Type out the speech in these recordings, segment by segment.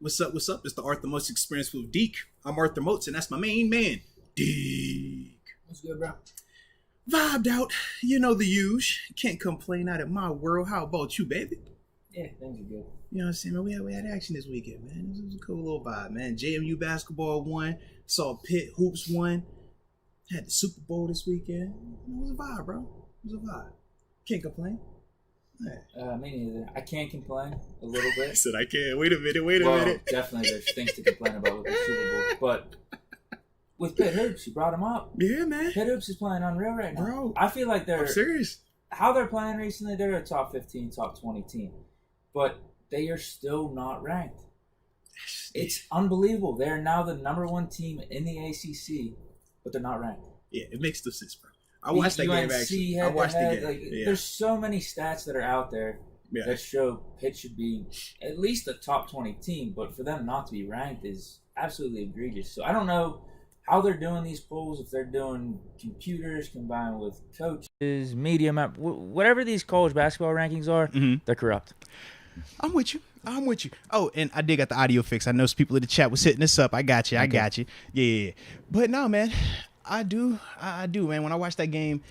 What's up? What's up? It's the Arthur Moats Experience with Deke. I'm Arthur Moats, and that's my main man, Deke. What's good, bro? Vibed out. You know the huge. Can't complain out of my world. How about you, baby? Yeah, things are good. You know what I'm saying, man? We had action this weekend, man. It was a cool little vibe, man. JMU basketball won. Saw Pitt hoops won. Had the Super Bowl this weekend. It was a vibe, bro. It was a vibe. Can't complain. Me neither. I can't complain a little bit. I said I can't. Wait a minute. Definitely there's things to complain about with the Super Bowl. But with Pitt Hoops, you brought them up. Yeah, man. Pitt Hoops is playing unreal right now. Bro. I feel like I'm serious. how they're playing recently, they're a top 15, top 20 team. But they are still not ranked. It's unbelievable. They're now the number one team in the ACC, but they're not ranked. Yeah, it makes no sense, bro. I watched that game, actually. I watched the game. There's so many stats that are out there that show Pitt should be at least a top 20 team, but for them not to be ranked is absolutely egregious. So I don't know how they're doing these polls, if they're doing computers combined with coaches, media map, whatever these college basketball rankings are, they're corrupt. I'm with you. Oh, and I did got the audio fix. I know some people in the chat was hitting this up. I got you. Yeah. But no, man. I do, man. When I watched that game,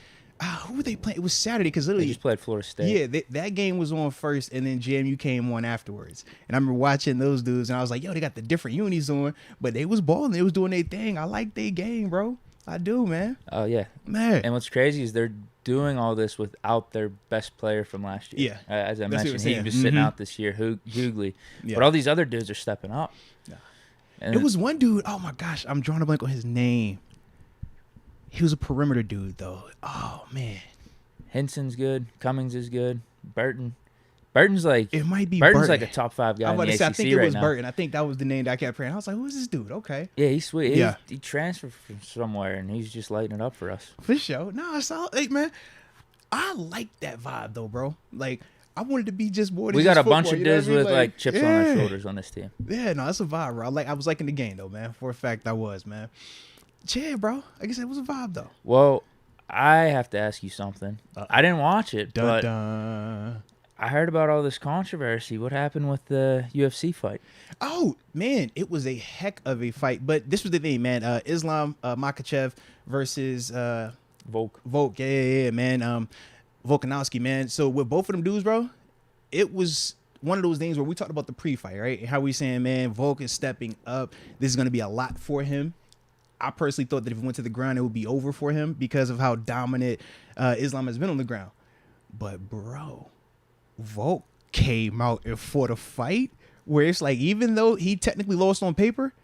who were they playing? It was Saturday because literally They just played Florida State. Yeah, that game was on first, and then JMU came on afterwards. And I remember watching those dudes, and I was like, yo, they got the different unis on, but they was balling. They was doing their thing. I like their game, bro. I do, man. Oh, yeah. Man. And what's crazy is they're doing all this without their best player from last year. Yeah. As I mentioned, he was sitting out this year, Hughley. Yeah. But all these other dudes are stepping up. Yeah. And it was one dude, oh my gosh, I'm drawing a blank on his name. He was a perimeter dude, though. Oh, man. Henson's good. Cummings is good. Burton's like... It might be Burton's Burton. like a top 5 guy I'm about in the to say, ACC I think it right was now. Burton. I think that was the name that I kept praying. I was like, who is this dude? Okay. Yeah, he's sweet. Yeah. He transferred from somewhere, and he's just lighting it up for us. For sure. No, it's all, hey, man, I like that vibe, though, bro. Like, I wanted to be just more than We just got a football, bunch of you know what I dudes mean? with, like, chips on yeah. their shoulders on this team. Yeah, no, that's a vibe, bro. I was liking the game, though, man. For a fact, I was, man. Yeah, bro. Like I said, it was a vibe, though. Well, I have to ask you something. I didn't watch it, Dun, but dun. I heard about all this controversy. What happened with the UFC fight? Oh, man, it was a heck of a fight. But this was the thing, man. Islam Makhachev versus Volk. Yeah, man. Volkanovski, man. So with both of them dudes, bro, it was one of those things where we talked about the pre-fight, right? How we saying, man, Volk is stepping up. This is going to be a lot for him. I personally thought that if he went to the ground, it would be over for him because of how dominant Islam has been on the ground. But, bro, Volk came out and fought a fight where it's like, even though he technically lost on paper,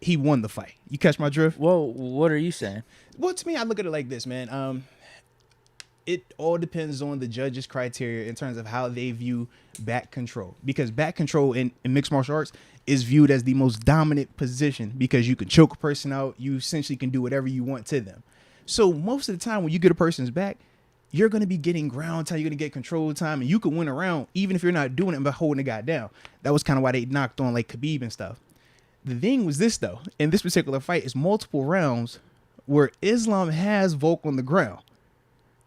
he won the fight. You catch my drift? Well, what are you saying? Well, to me, I look at it like this, man. It all depends on the judge's criteria in terms of how they view back control. Because back control in mixed martial arts is viewed as the most dominant position because you can choke a person out. You essentially can do whatever you want to them. So most of the time when you get a person's back, you're going to be getting ground time. You're going to get control time, and you can win a round even if you're not doing it by holding the guy down. That was kind of why they knocked on like Khabib and stuff. The thing was this, though. In this particular fight, is multiple rounds where Islam has Volk on the ground.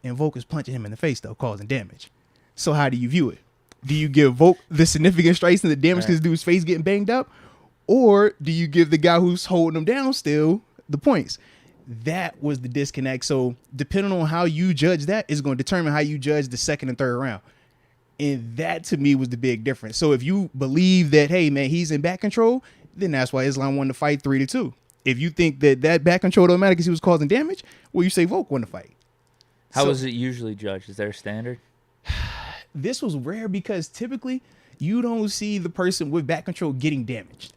And Volk is punching him in the face, though, causing damage. So how do you view it? Do you give Volk the significant strikes and the damage because dude's face getting banged up? Or do you give the guy who's holding him down still the points? That was the disconnect. So depending on how you judge that is going to determine how you judge the second and third round. And that, to me, was the big difference. So if you believe that, hey, man, he's in back control, then that's why Islam won the fight 3-2. If you think that back control don't matter because he was causing damage, well, you say Volk won the fight. How is it usually judged? Is there a standard? This was rare because typically you don't see the person with back control getting damaged.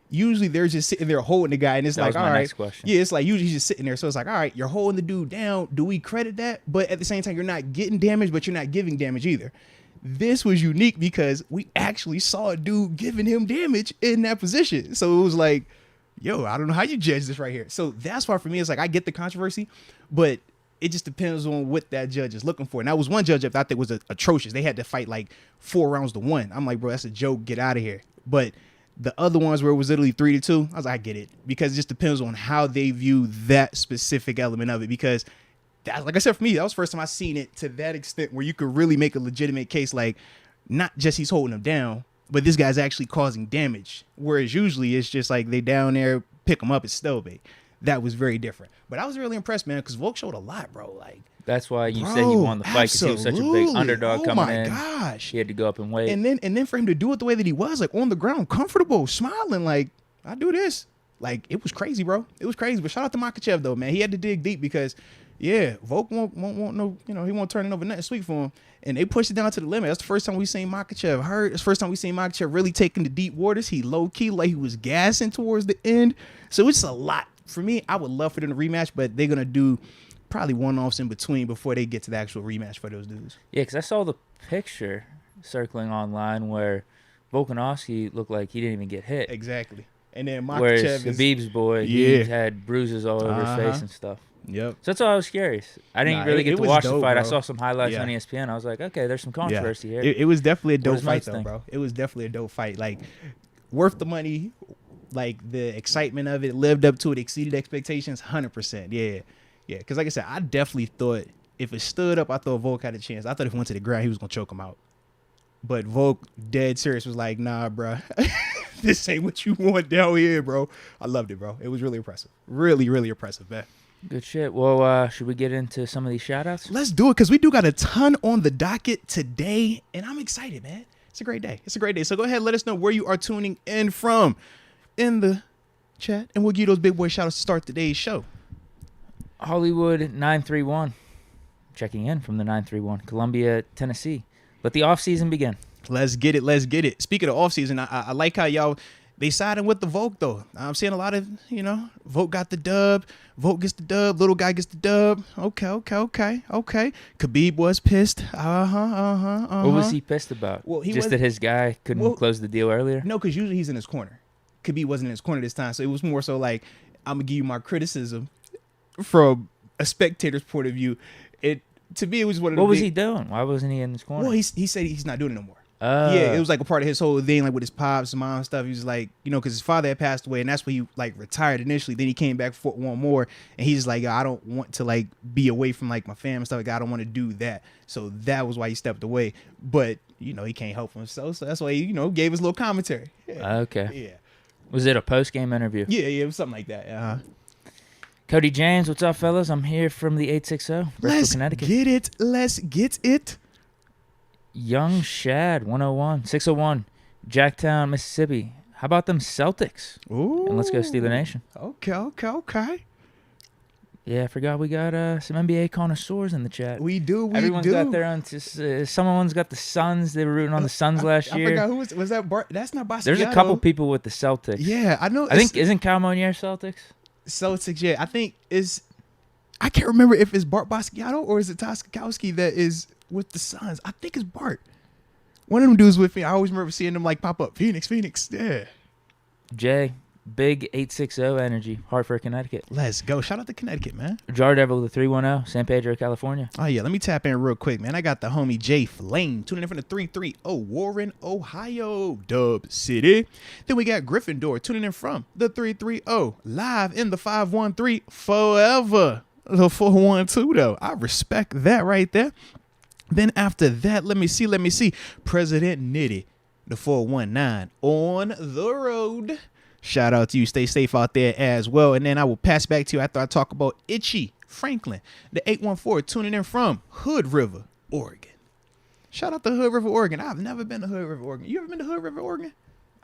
Usually they're just sitting there holding the guy, and it's That like, was my all right. next question. Yeah, it's like usually he's just sitting there. So it's like, all right, you're holding the dude down. Do we credit that? But at the same time, you're not getting damage, but you're not giving damage either. This was unique because we actually saw a dude giving him damage in that position. So it was like, yo, I don't know how you judge this right here. So that's why for me, it's like I get the controversy, but it just depends on what that judge is looking for. And that was one judge I thought that was atrocious. They had to fight like 4 rounds to 1. I'm like, bro, that's a joke. Get out of here. But the other ones where it was literally 3-2, I was like, I get it. Because it just depends on how they view that specific element of it. Because that, like I said, for me, that was the first time I seen it to that extent where you could really make a legitimate case, like not just he's holding him down, but this guy's actually causing damage. Whereas usually it's just like they down there, pick him up, it's stalemate. That was very different. But I was really impressed, man, because Volk showed a lot, bro. Like, that's why you said he won the fight, because he was such a big underdog coming in. Oh my gosh, he had to go up and wait. And then for him to do it the way that he was, like on the ground, comfortable, smiling, like I do this. Like, it was crazy, bro. It was crazy. But shout out to Makhachev, though, man. He had to dig deep because, yeah, Volk won't no, he won't turn it over nothing sweet for him. And they pushed it down to the limit. That's the first time we seen Makhachev hurt. It's the first time we seen Makhachev really taking the deep waters. He low-key, like he was gassing towards the end. So it's a lot. For me, I would love for them to rematch, but they're going to do probably one-offs in between before they get to the actual rematch for those dudes. Yeah, because I saw the picture circling online where Volkanovski looked like he didn't even get hit. Exactly. And then Makhachev whereas Khabib's boy, he had bruises all over his face and stuff. Yep. So that's why I was curious. I didn't really get to watch the fight. Bro. I saw some highlights on ESPN. I was like, okay, there's some controversy here. It was definitely a dope fight, though, bro. It was definitely a dope fight. Like, worth the money. Like, the excitement of it lived up to it, exceeded expectations, 100%. Yeah. Yeah. Because, like I said, I definitely thought if it stood up, I thought Volk had a chance. I thought if it went to the ground, he was going to choke him out. But Volk, dead serious, was like, nah, bro. This ain't what you want down here, bro. I loved it, bro. It was really impressive. Really, really impressive, man. Good shit. Well, should we get into some of these shout-outs? Let's do it, because we do got a ton on the docket today, and I'm excited, man. It's a great day. It's a great day. So go ahead, let us know where you are tuning in from in the chat, and we'll give you those big boy shout-outs to start today's show. Hollywood 931, checking in from the 931, Columbia, Tennessee. Let the off-season begin. Let's get it. Let's get it. Speaking of off-season, I like how y'all, they siding with the Volk, though. I'm seeing a lot of, Volk got the dub. Volk gets the dub. Little guy gets the dub. Okay. Khabib was pissed. What was he pissed about? Well, just that his guy couldn't close the deal earlier? No, because usually he's in his corner. Khabib wasn't in his corner this time. So it was more so like, I'm going to give you my criticism from a spectator's point of view. To me, it was one of the What was he doing? Why wasn't he in his corner? Well, he said he's not doing it no more. Yeah, it was like a part of his whole thing, like with his pops, mom stuff. He was like, because his father had passed away, and that's when he like retired initially. Then he came back for one more, and he's like, I don't want to like be away from like my family and stuff. Like, I don't want to do that. So that was why he stepped away. But he can't help himself, so that's why he gave his little commentary. Yeah. Okay. Yeah. Was it a post-game interview? Yeah, it was something like that. Cody James, what's up, fellas? I'm here from the 860, Bristol, Connecticut. Let's get it. Young Shad, 101, 601, Jacktown, Mississippi. How about them Celtics? Ooh. And let's go Steeler Nation. Okay. Yeah, I forgot we got some NBA connoisseurs in the chat. We do. Everyone's got their own. Someone's got the Suns. They were rooting on the Suns last year. I forgot who was that? That's not Basquiat. There's a couple people with the Celtics. Yeah, I know. I think isn't Kyle Monier Celtics? Celtics, yeah. I think I can't remember if it's Bart Basquiat or is it Toskowski that is with the Suns. I think it's Bart. One of them dudes with me. I always remember seeing them like pop up. Phoenix. Yeah. Jay, big 860 energy, Hartford, Connecticut. Let's go. Shout out to Connecticut, man. Jar Devil, the 310, San Pedro, California. Oh, yeah. Let me tap in real quick, man. I got the homie Jay Flame tuning in from the 330 Warren, Ohio, Dub City. Then we got Gryffindor tuning in from the 330 live in the 513 forever. The 412, though. I respect that right there. Then after that, let me see. President Nitty, the 419 on the road. Shout out to you. Stay safe out there as well. And then I will pass back to you after I talk about Itchy Franklin, the 814 tuning in from Hood River, Oregon. Shout out to Hood River, Oregon. I've never been to Hood River, Oregon. You ever been to Hood River, Oregon?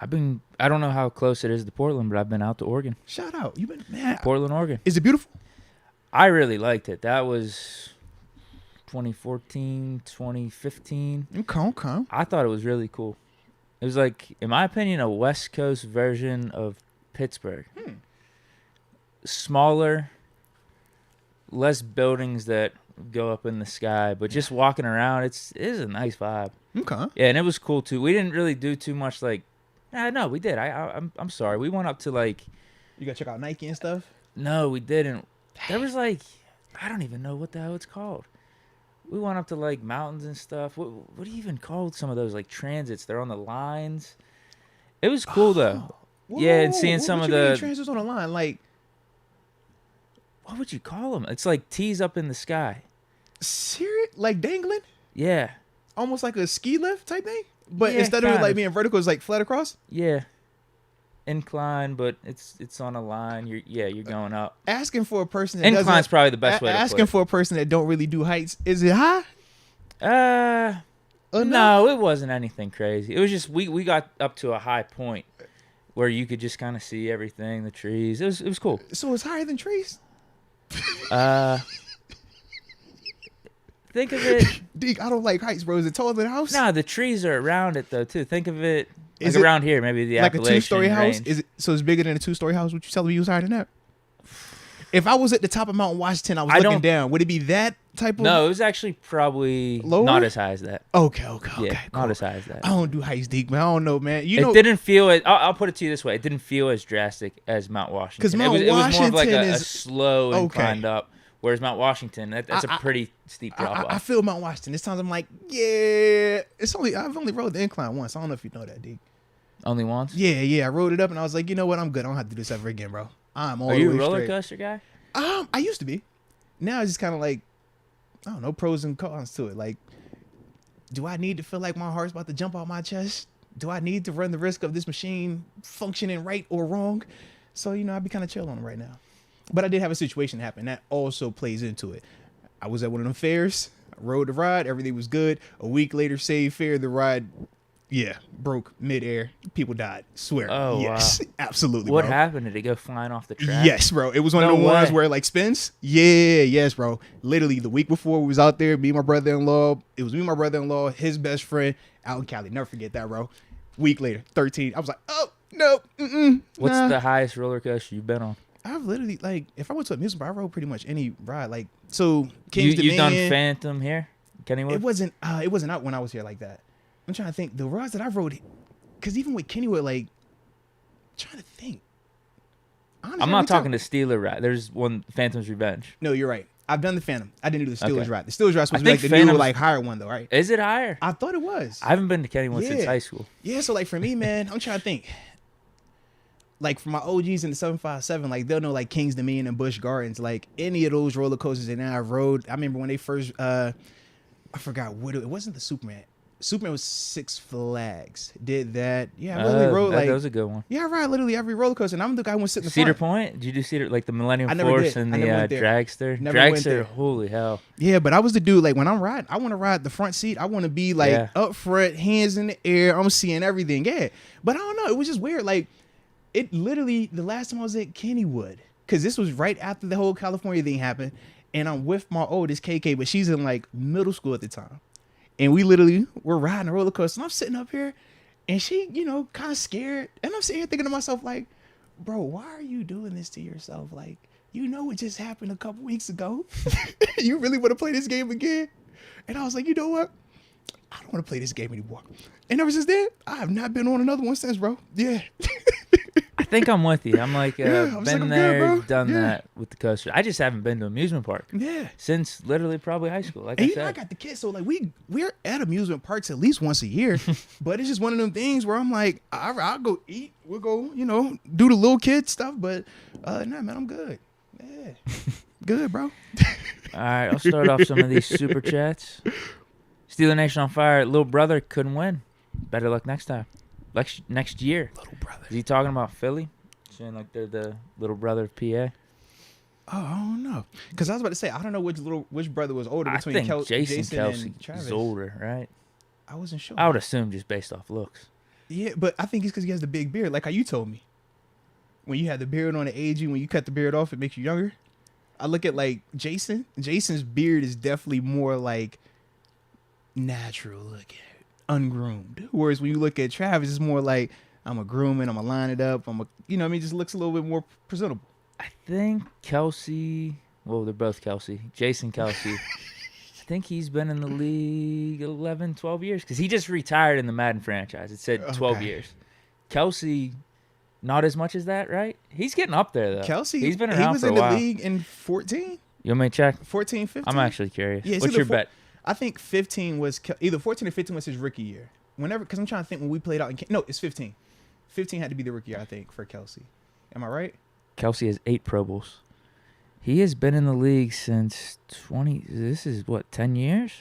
I don't know how close it is to Portland, but I've been out to Oregon. Shout out. You been, man. Portland, Oregon. Is it beautiful? I really liked it. That was 2014, 2015. Okay. I thought it was really cool. It was like, in my opinion, a West Coast version of Pittsburgh. Smaller, less buildings that go up in the sky, but just walking around, it is a nice vibe. Okay. Yeah, and it was cool too. We didn't really do too much like. No, we did. I'm sorry. We went up to like. You gotta check out Nike and stuff. No, we didn't. There was like, I don't even know what the hell it's called. We went up to like mountains and stuff. What do you even call some of those like transits? They're on the lines. It was cool though. Whoa, yeah, and seeing some of the transits on the line, like what would you call them? It's like T's up in the sky. Serious? Like dangling? Yeah. Almost like a ski lift type thing? But Yeah, instead of it kind like of. being vertical, it's like flat across. Yeah. Incline, but it's on a line. You're going up. Asking for a person that Incline's doesn't, probably the best way to put asking it. for a person that don't really do heights. Is it high? Enough? No, it wasn't anything crazy. It was just we got up to a high point where you could just kind of see everything, the trees. It was cool. So it's higher than trees. Think of it. Deke, I don't like heights, bro. Is it taller than a house? No, the trees are around it though too. Think of it Is like it around here, maybe the like a Appalachian 2-story house. range. Is it so? It's bigger than a 2-story house. Would you tell me you was higher than that? If I was at the top of Mount Washington, I was looking down. Would it be that type of? No, it was actually probably Lower? not as high as that. Okay. Yeah, Cool. not as high as that. I don't do heights, Deke, man. I don't know, man. You It know, didn't feel it. I'll put it to you this way: it didn't feel as drastic as Mount Washington. 'Cause Mount it was more of like Washington a is- slow okay. inclined up, whereas Mount Washington that's a pretty steep drop I off. feel Mount Washington. This times I'm like, yeah. I've only rode the incline once. I don't know if you know that, Deke. Only once. Yeah. I rode it up and I was like, you know what? I'm good. I don't have to do this ever again, bro. I'm all Are the you way a roller straight. coaster guy? I used to be. Now it's just kind of like, I don't know, pros and cons to it. Like, do I need to feel like my heart's about to jump out my chest? Do I need to run the risk of this machine functioning right or wrong? So, I be kind of chill on it right now. But I did have a situation happen that also plays into it. I was at one of them fairs. I rode the ride. Everything was good. A week later, same fair, the ride, broke midair. People died. Swear. Oh, yes, wow. absolutely. What bro. happened? Did it go flying off the track? Yes, bro. It was one No of the ones way. where it like spins. Yes, bro. Literally the week before we was out there, me and my brother-in-law. It was me and my brother-in-law, his best friend, out in Cali. Never forget that, bro. Week later, 13. I was like, oh no. What's nah. the highest roller coaster you've been on? I've literally like, if I went to a amusement park, I rode pretty much any ride. Like, so King's You've done Dominion. Phantom here, Kennywood. It wasn't out when I was here like that. I'm trying to think the rides that I rode, because even with Kennywood, like, trying to think. Honestly, I'm not talking the Steeler ride. There's one, Phantom's Revenge. No, you're right. I've done the Phantom. I didn't do the Steelers Okay. ride. The Steelers ride supposed I to be like think the new, Phantom's- like higher one though, right? Is it higher? I thought it was. I haven't been to Kennywood since Yeah. high school. Yeah, so like for me, man, I'm trying to think. Like for my OGs in the 757, like they'll know like King's Dominion and Busch Gardens, like any of those roller coasters that I rode. I remember when they first, I forgot what it wasn't the Superman. Superman was Six Flags. Did that? Yeah, I literally rode like. that was a good one. Yeah, I ride literally every roller coaster, and I'm the guy who went sit in the Cedar front. Point? Did you do Cedar, like the Millennium I never Force did. and I the never went there. Dragster? Never went Dragster, there. holy hell. Yeah, but I was the dude, like when I'm riding, I want to ride the front seat. I want to be like Yeah. up front, hands in the air. I'm seeing everything. Yeah. But I don't know. It was just weird. Like it literally, the last time I was at Kennywood, because this was right after the whole California thing happened. And I'm with my oldest KK, but she's in like middle school at the time. And we literally were riding a roller coaster. And I'm sitting up here and she, kind of scared. And I'm sitting here thinking to myself, like, bro, why are you doing this to yourself? Like, it just happened a couple weeks ago. You really want to play this game again? And I was like, you know what? I don't want to play this game anymore. And ever since then, I have not been on another one since, bro. Yeah. I think I'm with you. I'm like, Yeah, I was like, been I'm good, there, bro. done Yeah. that with the coaster. I just haven't been to amusement park Yeah. since literally probably high school. Like And I said. I got the kids, so like we're at amusement parks at least once a year. But it's just one of them things where I'm like, I'll go eat. We'll go, do the little kid stuff. But nah, man, I'm good. Yeah. Good, bro. All right, I'll start off some of these super chats. Steeler Nation on fire. Little brother couldn't win. Better luck next time. Next year. Little brother. Is he talking about Philly? Saying like they're the little brother of PA? Oh, I don't know. Because I was about to say, I don't know which brother was older I between think Jason Kelsey and Travis. is older, right? I wasn't sure. I would assume just based off looks. Yeah, but I think it's because he has the big beard, like how you told me. When you had the beard on, it age you. When you cut the beard off, it makes you younger. I look at like Jason. Jason's beard is definitely more like natural looking, ungroomed. Whereas when you look at Travis, it's more like I'm a grooming, I'm a line it up, just looks a little bit more presentable. I think Kelsey. Well, they're both Kelsey. Jason Kelsey. I think he's been in the league 11, 12 years because he just retired in the Madden franchise. It said 12 Okay. years. Kelsey, not as much as that, right? He's getting up there, though. Kelsey, he's been he around was for a in the while. league in 14, You want me to check? 14, 15. I'm actually curious. Yeah, it's What's either your bet? I think 15 was either 14 or 15 was his rookie year. Because I'm trying to think when we played out no, it's 15. 15 had to be the rookie year, I think, for Kelsey. Am I right? Kelsey has 8 Pro Bowls. He has been in the league since 20. This is what, 10 years?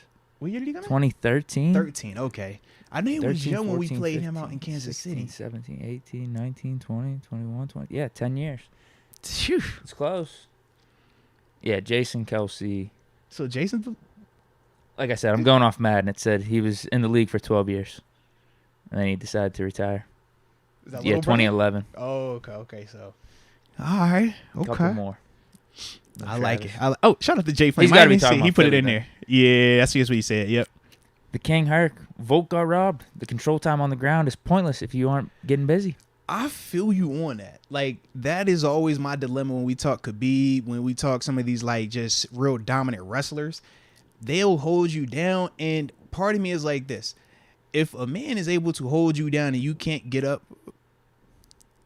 What year did he come in? 2013. 13. Okay. I knew he was 13, young when we 14, played 15, him out in Kansas 16, City. 17, 18, 19, 20, 21, 20. Yeah, 10 years. Phew. It's close. Yeah, Jason Kelsey. So Jason, Like I said, I'm going off Madden. It said he was in the league for 12 years. And then he decided to retire. is that Yeah, little brother? 2011. Oh, okay. So, all right. Couple Okay. more. I like it. Travis. Oh, shout out to Jay Flame. He's I gotta be didn't see talking it. He about put it Philly in then. there. Yeah, that's what he said. Yep. The King Herc. Volk got robbed. The control time on the ground is pointless if you aren't getting busy. I feel you on that. Like, that is always my dilemma when we talk Khabib, when we talk some of these, like, just real dominant wrestlers. They'll hold you down. And part of me is like this. If a man is able to hold you down and you can't get up,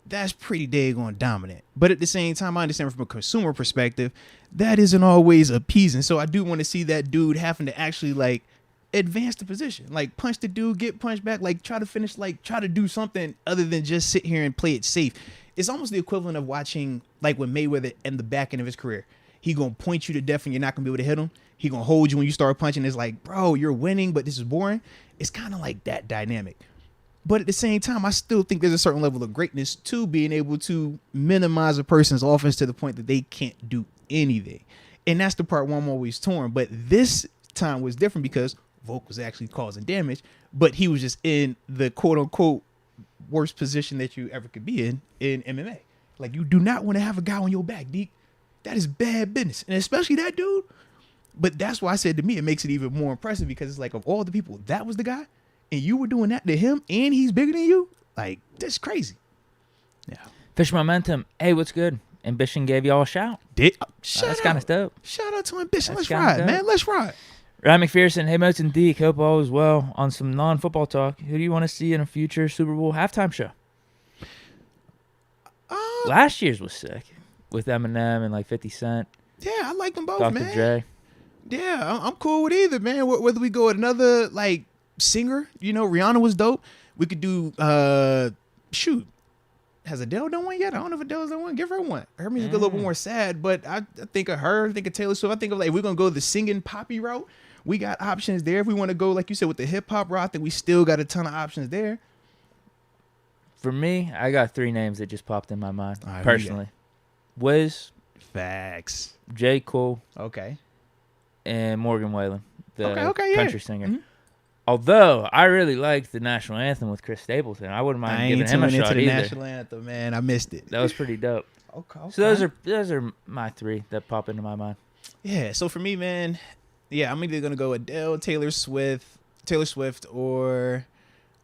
that's pretty daggone dominant. But at the same time, I understand from a consumer perspective, that isn't always appeasing. So I do want to see that dude having to actually, like, advance the position, like punch the dude, get punched back, like try to finish, like try to do something other than just sit here and play it safe. It's almost the equivalent of watching, like, when Mayweather in the back end of his career, he gonna point you to death and you're not gonna be able to hit him. He gonna hold you when you start punching. It's like, bro, you're winning, but this is boring. It's kind of like that dynamic. But at the same time, I still think there's a certain level of greatness to being able to minimize a person's offense to the point that they can't do anything. And that's the part where I'm always torn. But this time was different because Volk was actually causing damage, but he was just in the quote unquote worst position that you ever could be in MMA. Like, you do not want to have a guy on your back, Deke. That is bad business. And especially that dude. But that's why I said, to me, it makes it even more impressive because it's like, of all the people, that was the guy. And you were doing that to him and he's bigger than you. Like, that's crazy. Yeah. Fish Momentum. Hey, what's good? Ambition gave y'all a shout. Shout kind of out. dope. Shout out to Ambition. That's Let's kinda ride, dope. man. Let's ride. Ryan McPherson. Hey, Moats and Deke. Hope all is well. On some non-football talk, who do you want to see in a future Super Bowl halftime show? Last year's was sick with Eminem and like 50 Cent. Yeah, I like them both, Dr. man. Dre. Yeah, I'm cool with either, man. Whether we go with another, like, singer, you know, Rihanna was dope. We could do, shoot. Has Adele done one yet? I don't know if Adele's done one. Give her one. Her music a little bit more sad, but I think of her. I think of Taylor Swift. I think of, like, if we're going to go the singing poppy route, we got options there. If we want to go, like you said, with the hip hop route, I think we still got a ton of options there. For me, I got three names that just popped in my mind All right, who you got? personally. Wiz, Facts. J. Cole, Okay. and Morgan Wallen, the Okay, yeah. country singer. Mhm. Although I really liked the national anthem with Chris Stapleton, I wouldn't mind I giving ain't him a tuned into shot the either. national anthem, man. I missed it. That was pretty dope. Okay. So those are my three that pop into my mind. Yeah, so for me, man, yeah, I'm either gonna go Adele, Taylor Swift, or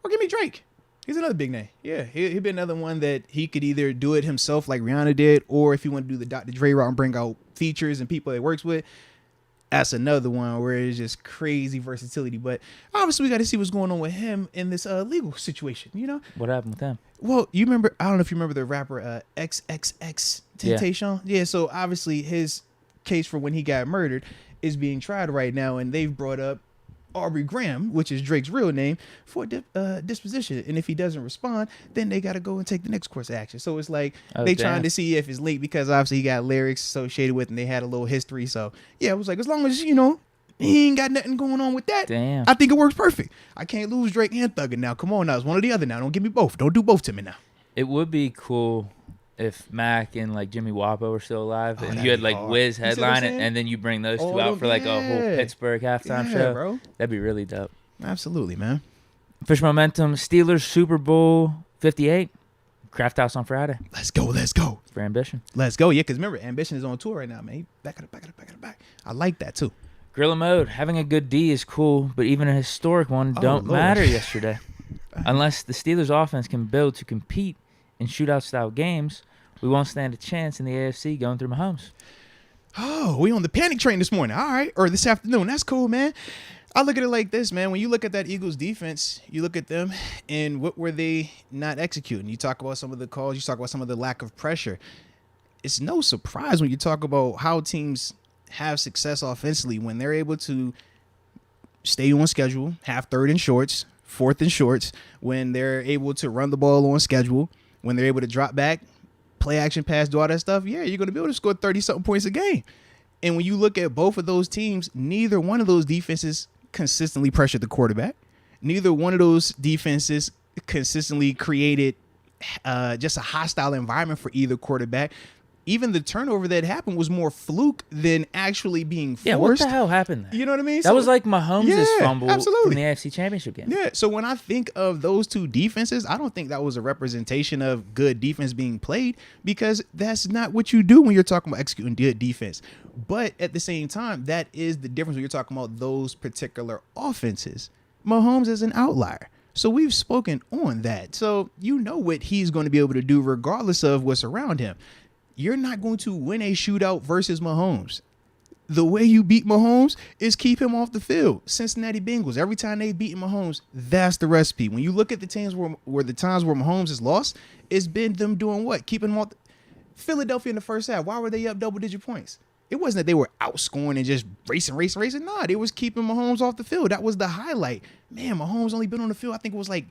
give me Drake. He's another big name. Yeah, he'd be another one that he could either do it himself like Rihanna did, or if he want to do the Dr. Dre route and bring out features and people that he works with, that's another one where it's just crazy versatility. But obviously, we got to see what's going on with him in this legal situation, you know? What happened with him? Well, you remember, I don't know if you remember the rapper XXX Temptation. Yeah, so obviously his case for when he got murdered is being tried right now, and they've brought up Aubrey Graham, which is Drake's real name, for disposition. And if he doesn't respond, then they got to go and take the next course of action. So it's like they trying to see if it's linked because obviously he got lyrics associated with and they had a little history. So yeah, it was like, as long as, you know, he ain't got nothing going on with that, Damn. I think it works perfect. I can't lose Drake and Thugger now. Come on now. It's one or the other now. Don't give me both. Don't do both to me now. It would be cool if Mac and like Jimmy Wapo were still alive, Oh, and that'd you had be like hard. Wiz You see what I'm headline it, saying? and then you bring those two Oh, out for like a whole yeah. Pittsburgh halftime Yeah, show. bro. That'd be really dope. Absolutely, man. Fish Momentum, Steelers Super Bowl 58, Craft House on Friday Let's go. Let's go. for Ambition. Let's go. Yeah, because remember, Ambition is on tour right now, man. He back it up. I like that too. Gorilla Mode, having a good D is cool, but even a historic one don't Lord. matter yesterday. Unless the Steelers offense can build to compete in shootout-style games, we won't stand a chance in the AFC going through Mahomes. Oh, we on the panic train this morning. All right. Or this afternoon. That's cool, man. I look at it like this, man. When you look at that Eagles defense, you look at them and what were they not executing? You talk about some of the calls. You talk about some of the lack of pressure. It's no surprise when you talk about how teams have success offensively when they're able to stay on schedule, have third and shorts, fourth and shorts, when they're able to run the ball on schedule, when they're able to drop back, play action pass, do all that stuff. Yeah, you're going to be able to score 30-something points a game. And when you look at both of those teams, neither one of those defenses consistently pressured the quarterback. Neither one of those defenses consistently created just a hostile environment for either quarterback. Even the turnover that happened was more fluke than actually being forced. Yeah, what the hell happened there? You know what I mean? That was like Mahomes' fumble absolutely. from the AFC Championship game. Yeah, so when I think of those two defenses, I don't think that was a representation of good defense being played, because that's not what you do when you're talking about executing good defense. But at the same time, that is the difference when you're talking about those particular offenses. Mahomes is an outlier. So we've spoken on that. So you know what he's going to be able to do regardless of what's around him. You're not going to win a shootout versus Mahomes. The way you beat Mahomes is keep him off the field. Cincinnati Bengals, every time they beat Mahomes, that's the recipe. When you look at the teams where the times where Mahomes has lost, it's been them doing what? Keeping him off. Philadelphia in the first half, why were they up double-digit points? It wasn't that they were outscoring and just racing. Nah, they was keeping Mahomes off the field. That was the highlight. Man, Mahomes only been on the field, I think it was like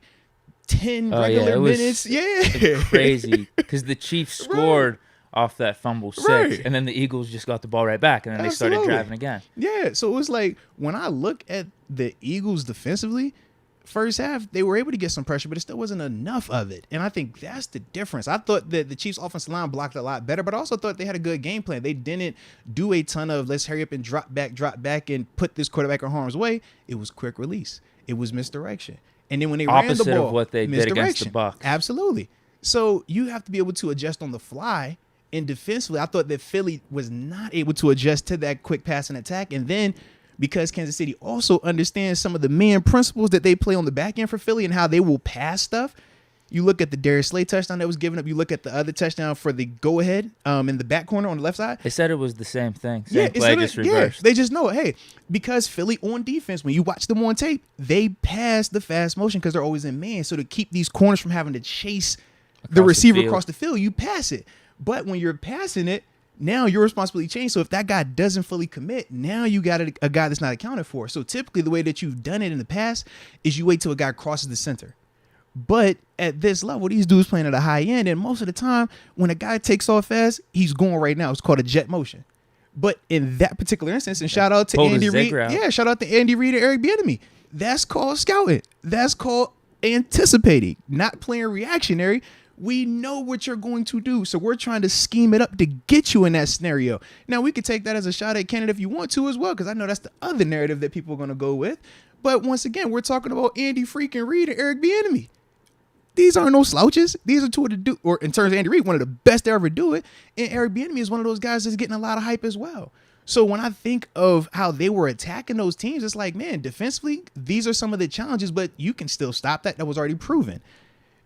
10 regular minutes. Yeah. Crazy. Because the Chiefs scored off that fumble 6, and then the Eagles just got the ball right back, and then they started driving again. Yeah, so it was like, when I look at the Eagles defensively, first half, they were able to get some pressure, but it still wasn't enough of it. And I think that's the difference. I thought that the Chiefs' offensive line blocked a lot better, but I also thought they had a good game plan. They didn't do a ton of let's hurry up and drop back, and put this quarterback in harm's way. It was quick release. It was misdirection. And then when they ran the ball, of what they did against the Bucs. Absolutely. So you have to be able to adjust on the fly. And defensively, I thought that Philly was not able to adjust to that quick passing attack. And then because Kansas City also understands some of the man principles that they play on the back end for Philly and how they will pass stuff, you look at the Darius Slay touchdown that was given up. You look at the other touchdown for the go-ahead in the back corner on the left side. They said it was the same thing. Same play, just reversed. Yeah, they just know it. Hey, because Philly on defense, when you watch them on tape, they pass the fast motion because they're always in man. So to keep these corners from having to chase the receiver across the field, you pass it. But when you're passing it, now your responsibility changed. So if that guy doesn't fully commit, now you got a guy that's not accounted for. So typically the way that you've done it in the past is you wait till a guy crosses the center. But at this level, these dudes playing at a high end. And most of the time, when a guy takes off fast, he's going right now. It's called a jet motion. But in that particular instance, and shout out to Andy Reid. Yeah, shout out to Andy Reid and Eric Bieniemy. That's called scouting. That's called anticipating, not playing reactionary. We know what you're going to do, so we're trying to scheme it up to get you in that scenario. Now, we could take that as a shot at Canada if you want to as well, because I know that's the other narrative that people are going to go with. But once again, we're talking about Andy freaking Reid and Eric Bieniemy. These aren't no slouches. These are two of the or in terms of Andy Reid, one of the best to ever do it. And Eric Bieniemy is one of those guys that's getting a lot of hype as well. So when I think of how they were attacking those teams, it's like, man, defensively, these are some of the challenges, but you can still stop that. That was already proven.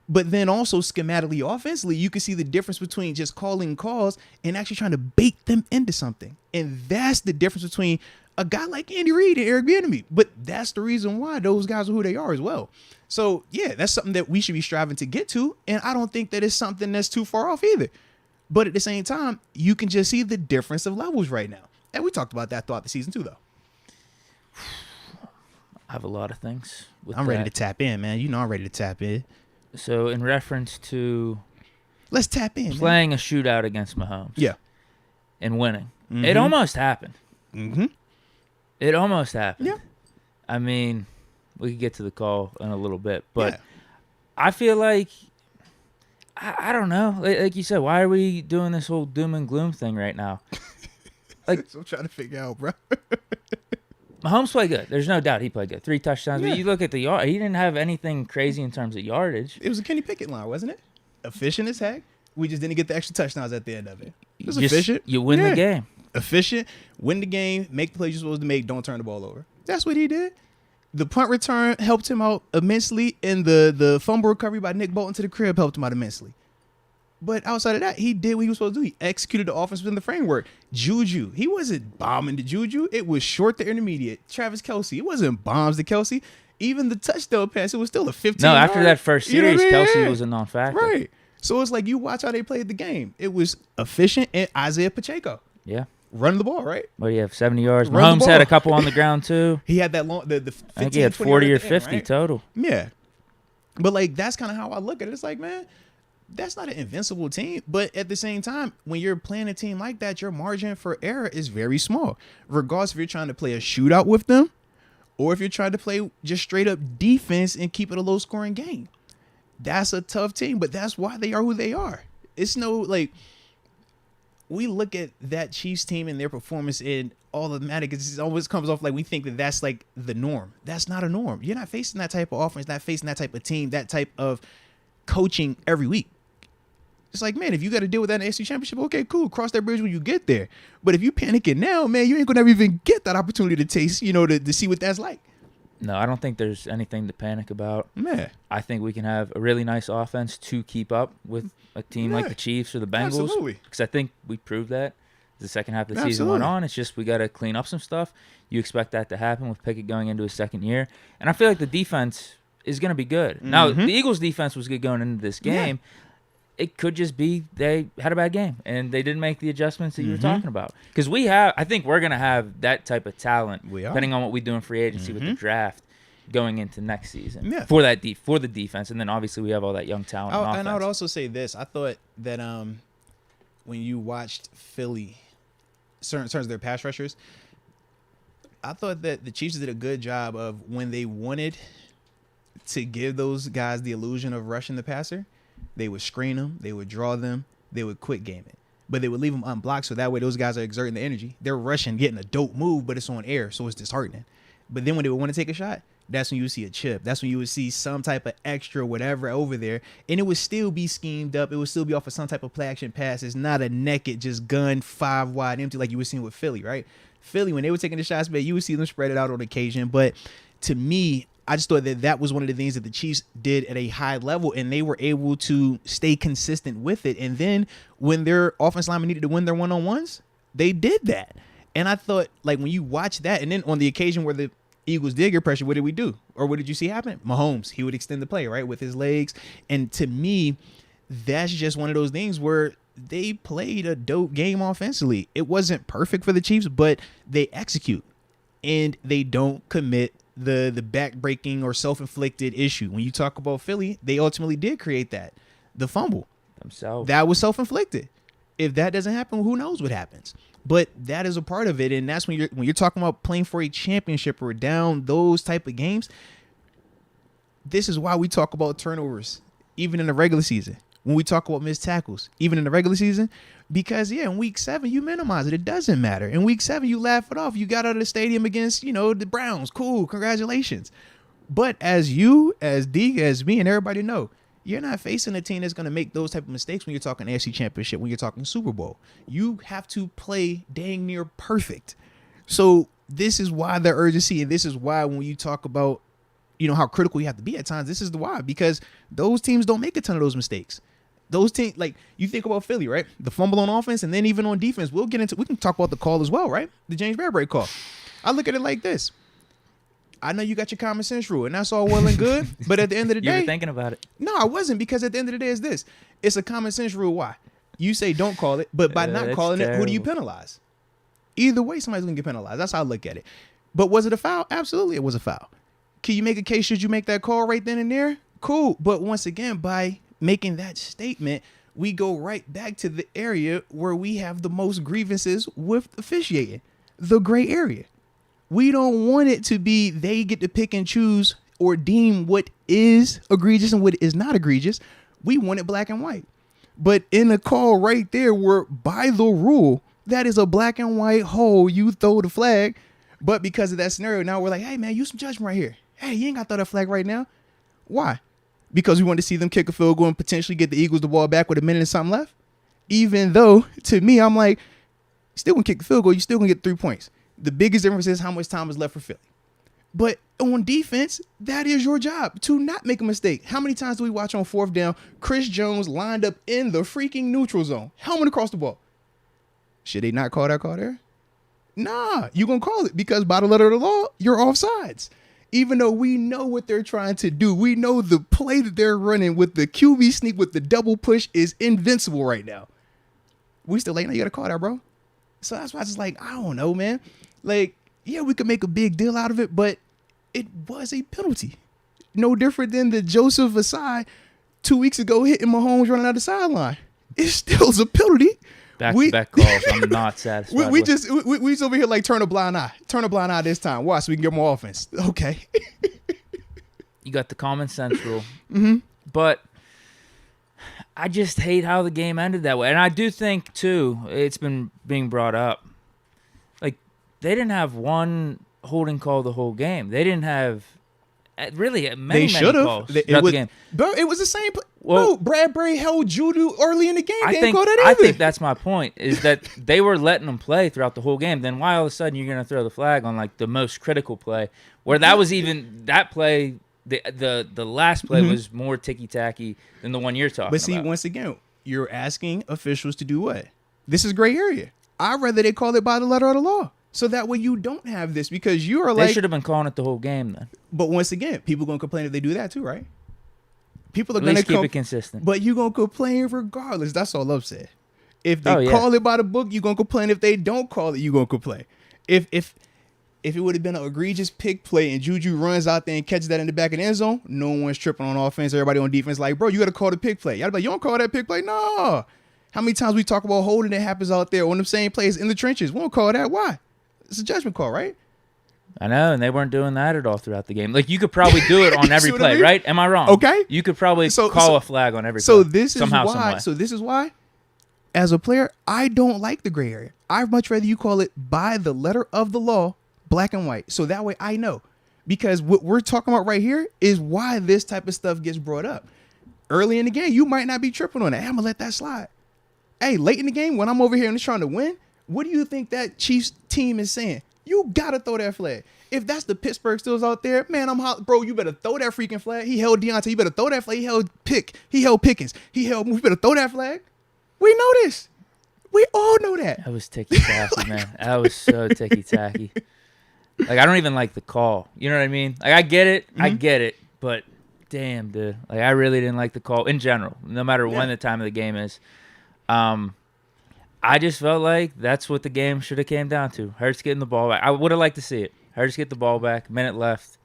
But then also schematically, offensively, you can see the difference between just calling calls and actually trying to bait them into something. And that's the difference between a guy like Andy Reid and Eric Bieniemy. But that's the reason why those guys are who they are as well. So, yeah, that's something that we should be striving to get to. And I don't think that it's something that's too far off either. But at the same time, you can just see the difference of levels right now. And we talked about that throughout the season too, though. I have a lot of things. I'm ready to tap in, man. You know I'm ready to tap in. So in reference to let's tap in playing a shootout against Mahomes. Yeah. And winning. Mm-hmm. It almost happened. Mm-hmm. It almost happened. Yeah. I mean, we could get to the call in a little bit, but yeah. I feel like I don't know. Like you said, why are we doing this whole doom and gloom thing right now? Like I'm trying to figure out, bro. Mahomes played good. There's no doubt he played good. 3 touchdowns. Yeah. But you look at the yard, he didn't have anything crazy in terms of yardage. It was a Kenny Pickett line, wasn't it? Efficient as heck. We just didn't get the extra touchdowns at the end of it. It was efficient. You win the game. Efficient. Win the game. Make the plays you're supposed to make. Don't turn the ball over. That's what he did. The punt return helped him out immensely, and the fumble recovery by Nick Bolton to the crib helped him out immensely. But outside of that, he did what he was supposed to do. He executed the offense within the framework. Juju, he wasn't bombing to Juju. It was short to intermediate. Travis Kelce, it wasn't bombs to Kelce. Even the touchdown pass, it was still a 15. No, after that first series, Kelce was a non-factor. Right. So it's like you watch how they played the game. It was efficient, and Isaiah Pacheco. Yeah. Run the ball, right? What do you have, 70 yards? Mahomes had a couple on the ground, too. He had that long, the 15, I think he had 40 or 50 right? total. Yeah. But, like, that's kind of how I look at it. It's like, man, that's not an invincible team. But at the same time, when you're playing a team like that, your margin for error is very small. Regardless if you're trying to play a shootout with them or if you're trying to play just straight up defense and keep it a low scoring game. That's a tough team, but that's why they are who they are. It's no, like, we look at that Chiefs team and their performance in all the magic. It always comes off like we think that that's like the norm. That's not a norm. You're not facing that type of offense, not facing that type of team, that type of coaching every week. It's like, man, if you got to deal with that in the AFC Championship, okay, cool. Cross that bridge when you get there. But if you panicking now, man, you ain't going to even get that opportunity to taste, to see what that's like. No, I don't think there's anything to panic about. Man. I think we can have a really nice offense to keep up with a team like the Chiefs or the Bengals. Absolutely. Because I think we proved that as the second half of the season Absolutely. went on. It's just we got to clean up some stuff. You expect that to happen with Pickett going into his second year. And I feel like the defense is going to be good. Mm-hmm. Now, the Eagles' defense was good going into this game. Yeah. It could just be they had a bad game and they didn't make the adjustments that you were talking about. Because I think we're going to have that type of talent, depending on what we do in free agency with the draft going into next season for the defense. And then obviously we have all that young talent on offense. And I would also say this. I thought that when you watched Philly, in terms of their pass rushers, I thought that the Chiefs did a good job of when they wanted to give those guys the illusion of rushing the passer, they would screen them, they would draw them, they would quick game it. But they would leave them unblocked, so that way those guys are exerting the energy. They're rushing, getting a dope move, but it's on air, so it's disheartening. But then when they would want to take a shot, that's when you would see a chip. That's when you would see some type of extra whatever over there, and it would still be schemed up. It would still be off of some type of play action pass. It's not a naked, just gun 5 wide empty like you were seeing with Philly, right? Philly, when they were taking the shots, man, you would see them spread it out on occasion. But to me, I just thought that was one of the things that the Chiefs did at a high level, and they were able to stay consistent with it. And then when their offense linemen needed to win their one-on-ones, they did that. And I thought, like, when you watch that, and then on the occasion where the Eagles did get pressure, what did we do? Or what did you see happen? Mahomes, he would extend the play, right, with his legs. And to me, that's just one of those things where they played a dope game offensively. It wasn't perfect for the Chiefs, but they execute, and they don't commit the back-breaking or self-inflicted issue. When you talk about Philly, they ultimately did create that. The fumble. Themselves. That was self-inflicted. If that doesn't happen, who knows what happens? But that is a part of it, and that's when you're talking about playing for a championship or down those type of games. This is why we talk about turnovers, even in the regular season. When we talk about missed tackles, even in the regular season, because in week 7 you minimize it. It doesn't matter. In week 7 you laugh it off. You got out of the stadium against the Browns. Cool, congratulations. But as you, as D, as me, and everybody know, you're not facing a team that's going to make those type of mistakes when you're talking AFC Championship, when you're talking Super Bowl. You have to play dang near perfect. So this is why the urgency, and this is why when you talk about, how critical you have to be at times, this is the why, because those teams don't make a ton of those mistakes. Those teams, like, you think about Philly, right? The fumble on offense, and then even on defense, we can talk about the call as well, right? The James Bradbury call. I look at it like this. I know you got your common sense rule, and that's all well and good, but at the end of the day... You were thinking about it. No, I wasn't, because at the end of the day, it's a common sense rule. Why? You say don't call it, but by not calling it, who do you penalize? Either way, somebody's going to get penalized. That's how I look at it. But was it a foul? Absolutely, it was a foul. Can you make a case, should you make that call right then and there? Cool. But once again, by making that statement, we go right back to the area where we have the most grievances with officiating, the gray area. We don't want it to be they get to pick and choose or deem what is egregious and what is not egregious. We want it black and white. But in a call right there where by the rule, that is a black and white hole, you throw the flag. But because of that scenario, now we're like, hey, man, use some judgment right here. Hey, you ain't got to throw that flag right now. Why? Because we want to see them kick a field goal and potentially get the Eagles the ball back with a minute and something left. Even though, to me, I'm like, still going to kick the field goal, you still going to get 3 points. The biggest difference is how much time is left for Philly. But on defense, that is your job, to not make a mistake. How many times do we watch on 4th down, Chris Jones lined up in the freaking neutral zone, helmet across the ball? Should they not call that call there? Nah, you're going to call it, because by the letter of the law, you're offsides. Even though we know what they're trying to do, we know the play that they're running with the QB sneak with the double push is invincible right now. We still like, no, you got to call that, bro. So that's why I was like, I don't know, man. Like, yeah, we could make a big deal out of it, but it was a penalty. No different than the Joseph Asai 2 weeks ago hitting Mahomes running out the sideline. It still is a penalty, Back-to-back calls. I'm not satisfied. We just over here like turn a blind eye this time. Why? So we can get more offense. Okay. You got the common sense rule. Mm-hmm. But I just hate how the game ended that way. And I do think, too, it's been being brought up. Like, they didn't have one holding call the whole game. They didn't have really many calls throughout the game. Bro, it was the same. Bro, Bradbury held Juju early in the game. I think that's my point, is that they were letting them play throughout the whole game. Then why all of a sudden you're going to throw the flag on, like, the most critical play, where that was even that play, the last play was more ticky-tacky than the one you're talking about. But see, once again, you're asking officials to do what? This is gray area. I'd rather they call it by the letter of the law. So that way you don't have this, because you are like... They should have been calling it the whole game then. But once again, people are going to complain if they do that too, right? People are going to keep it consistent. But you're going to complain regardless. That's all I've said. If they call it by the book, you're going to complain. If they don't call it, you're going to complain. If it would have been an egregious pick play and Juju runs out there and catches that in the back of the end zone, no one's tripping on offense. Everybody on defense like, bro, you got to call the pick play. Y'all be like, you don't call that pick play? No. How many times we talk about holding that happens out there on the same plays in the trenches? We won't call that. Why? It's a judgment call, right? I know, and they weren't doing that at all throughout the game. Like, you could probably do it on every play, right? Am I wrong? Okay. You could probably call a flag on every play. So this is why, as a player, I don't like the gray area. I'd much rather you call it by the letter of the law, black and white. So that way I know. Because what we're talking about right here is why this type of stuff gets brought up. Early in the game, you might not be tripping on it. Hey, I'm going to let that slide. Hey, late in the game, when I'm over here and trying to win, what do you think that Chiefs team is saying? You got to throw that flag. If that's the Pittsburgh Steelers out there, man, bro, you better throw that freaking flag. He held Deontay. You better throw that flag. He held Pickens. You better throw that flag. We know this. We all know that. That was ticky-tacky, man. That was so ticky-tacky. Like, I don't even like the call. You know what I mean? Like, I get it. I get it. But, damn, dude. Like, I really didn't like the call in general, no matter when the time of the game is. I just felt like that's what the game should have came down to. Hurts getting the ball back. I would have liked to see it. Hurts get the ball back. Minute left.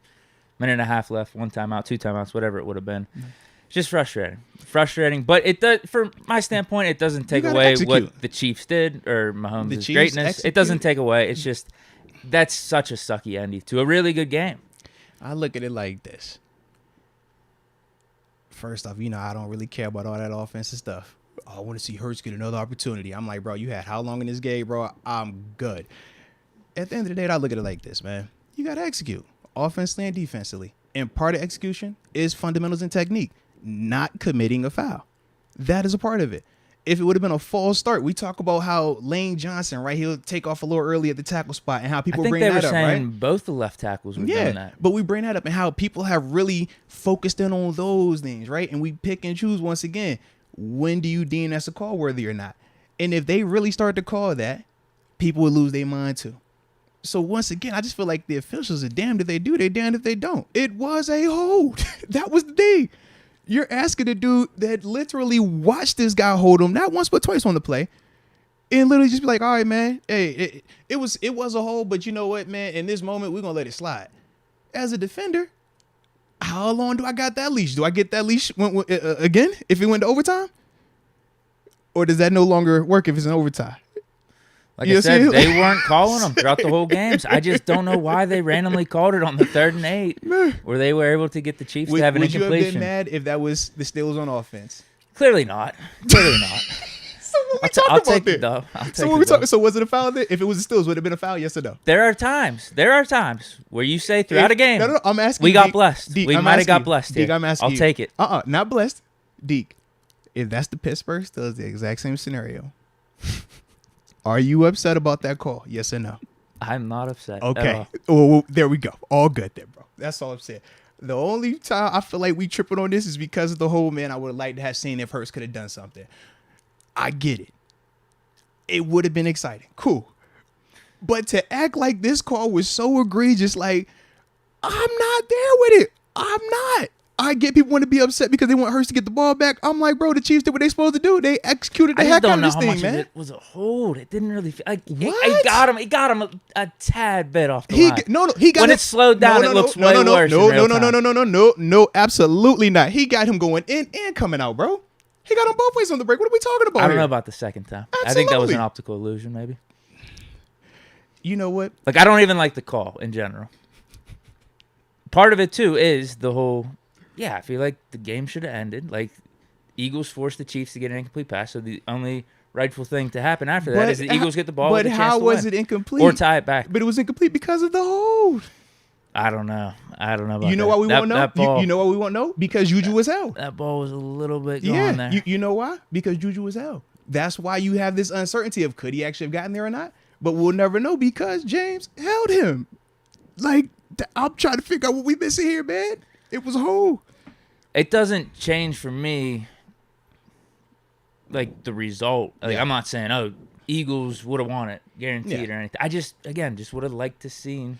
Minute and a half left. 1 timeout, 2 timeouts, whatever it would have been. It's just frustrating. But it does, from my standpoint, it doesn't take away what the Chiefs did or Mahomes' greatness. It doesn't take away. It's just that's such a sucky ending to a really good game. I look at it like this. First off, I don't really care about all that offensive stuff. I want to see Hurts get another opportunity. I'm like, bro, you had how long in this game, bro? I'm good. At the end of the day, I look at it like this, man. You got to execute offensively and defensively. And part of execution is fundamentals and technique, not committing a foul. That is a part of it. If it would have been a false start, we talk about how Lane Johnson, right, he'll take off a little early at the tackle spot and how people bring that up, right? I think they were saying both the left tackles were doing that. But we bring that up and how people have really focused in on those things, right? And we pick and choose once again. When do you deem that's a call worthy or not? And if they really start to call that, people would lose their mind too. So once again, I just feel like the officials are damned if they do, they're damned if they don't. It was a hold. That was the thing. You're asking a dude that literally watched this guy hold him, not once but twice on the play, and literally just be like, all right, man, hey, it was a hold, but you know what, man, in this moment, we're going to let it slide. As a defender, how long do I got that leash? Do I get that leash again if it went to overtime? Or does that no longer work if it's in overtime? Like I said, they weren't calling them throughout the whole games. I just don't know why they randomly called it on the 3rd and 8, where they were able to get the Chiefs to have an incompletion. Would you have been mad if that was the Steelers on offense? Clearly not. So what we talking about there? So was it a foul there? If it was the Steelers, would it have been a foul? Yes or no? There are times where you say throughout a game. No, I'm asking. We got blessed. We might have got blessed here. Deke, I'm asking. I'll take it. Not blessed. Deke, if that's the Pittsburgh Steelers, the exact same scenario. Are you upset about that call? Yes or no? I'm not upset. Okay. Well, there we go. All good there, bro. That's all I'm saying. The only time I feel like we tripping on this is because of the whole, man, I would have liked to have seen if Hurts could have done something. I get it. It would have been exciting. Cool. But to act like this call was so egregious, like, I'm not there with it. I'm not. I get people want to be upset because they want Hurts to get the ball back. I'm like, bro, the Chiefs did what they supposed to do. They executed the heck out of this thing, man. It was a hold. It didn't really feel like it got him. It got him a tad bit off the line. He got when it slowed down. It looks way worse. No, absolutely not. He got him going in and coming out, bro. He got on both ways on the break. What are we talking about? I don't know here? about the second time. I think that was Absolutely. an optical illusion, maybe. You know what? Like, I don't even like the call in general. Part of it, too, is the whole, I feel like the game should have ended. Like, Eagles forced the Chiefs to get an incomplete pass, so the only rightful thing to happen after that is the Eagles get the ball with a chance to win. But how was it incomplete? Or tie it back. But it was incomplete because of the hold. I don't know. About You know that. why we won't know? That ball, You know why we won't know? Because Juju was out. that ball was a little bit gone there. You know why? Because Juju was out. That's why you have this uncertainty of could he actually have gotten there or not? But we'll never know because James held him. Like, I'm trying to figure out what we missing here, man. It was a hole. It doesn't change for me, like, the result. Like, Yeah. I'm not saying, oh, Eagles would have won it, guaranteed Yeah. or anything. I just would have liked to seen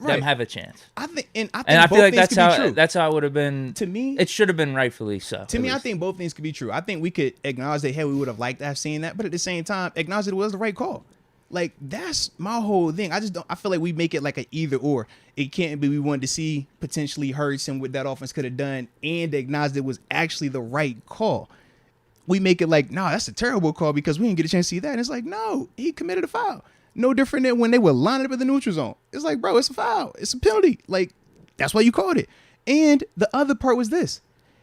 Right. them have a chance. I think And I both feel like things could be true. that's how it would have been. To me, It should have been rightfully so. To me, I think both things could be true. I think we could acknowledge that, hey, we would have liked to have seen that, but at the same time, acknowledge that it was the right call. Like, that's my whole thing. I feel like we make it like an either or. It can't be we wanted to see potentially Hurts and what that offense could have done and acknowledge that it was actually the right call. We make it like, no, that's a terrible call because we didn't get a chance to see that. And it's like, no, he committed a foul. No different than when they were lining up in the neutral zone. It's like, bro, it's a foul. It's a penalty. Like, that's why you called it. And the other part was this.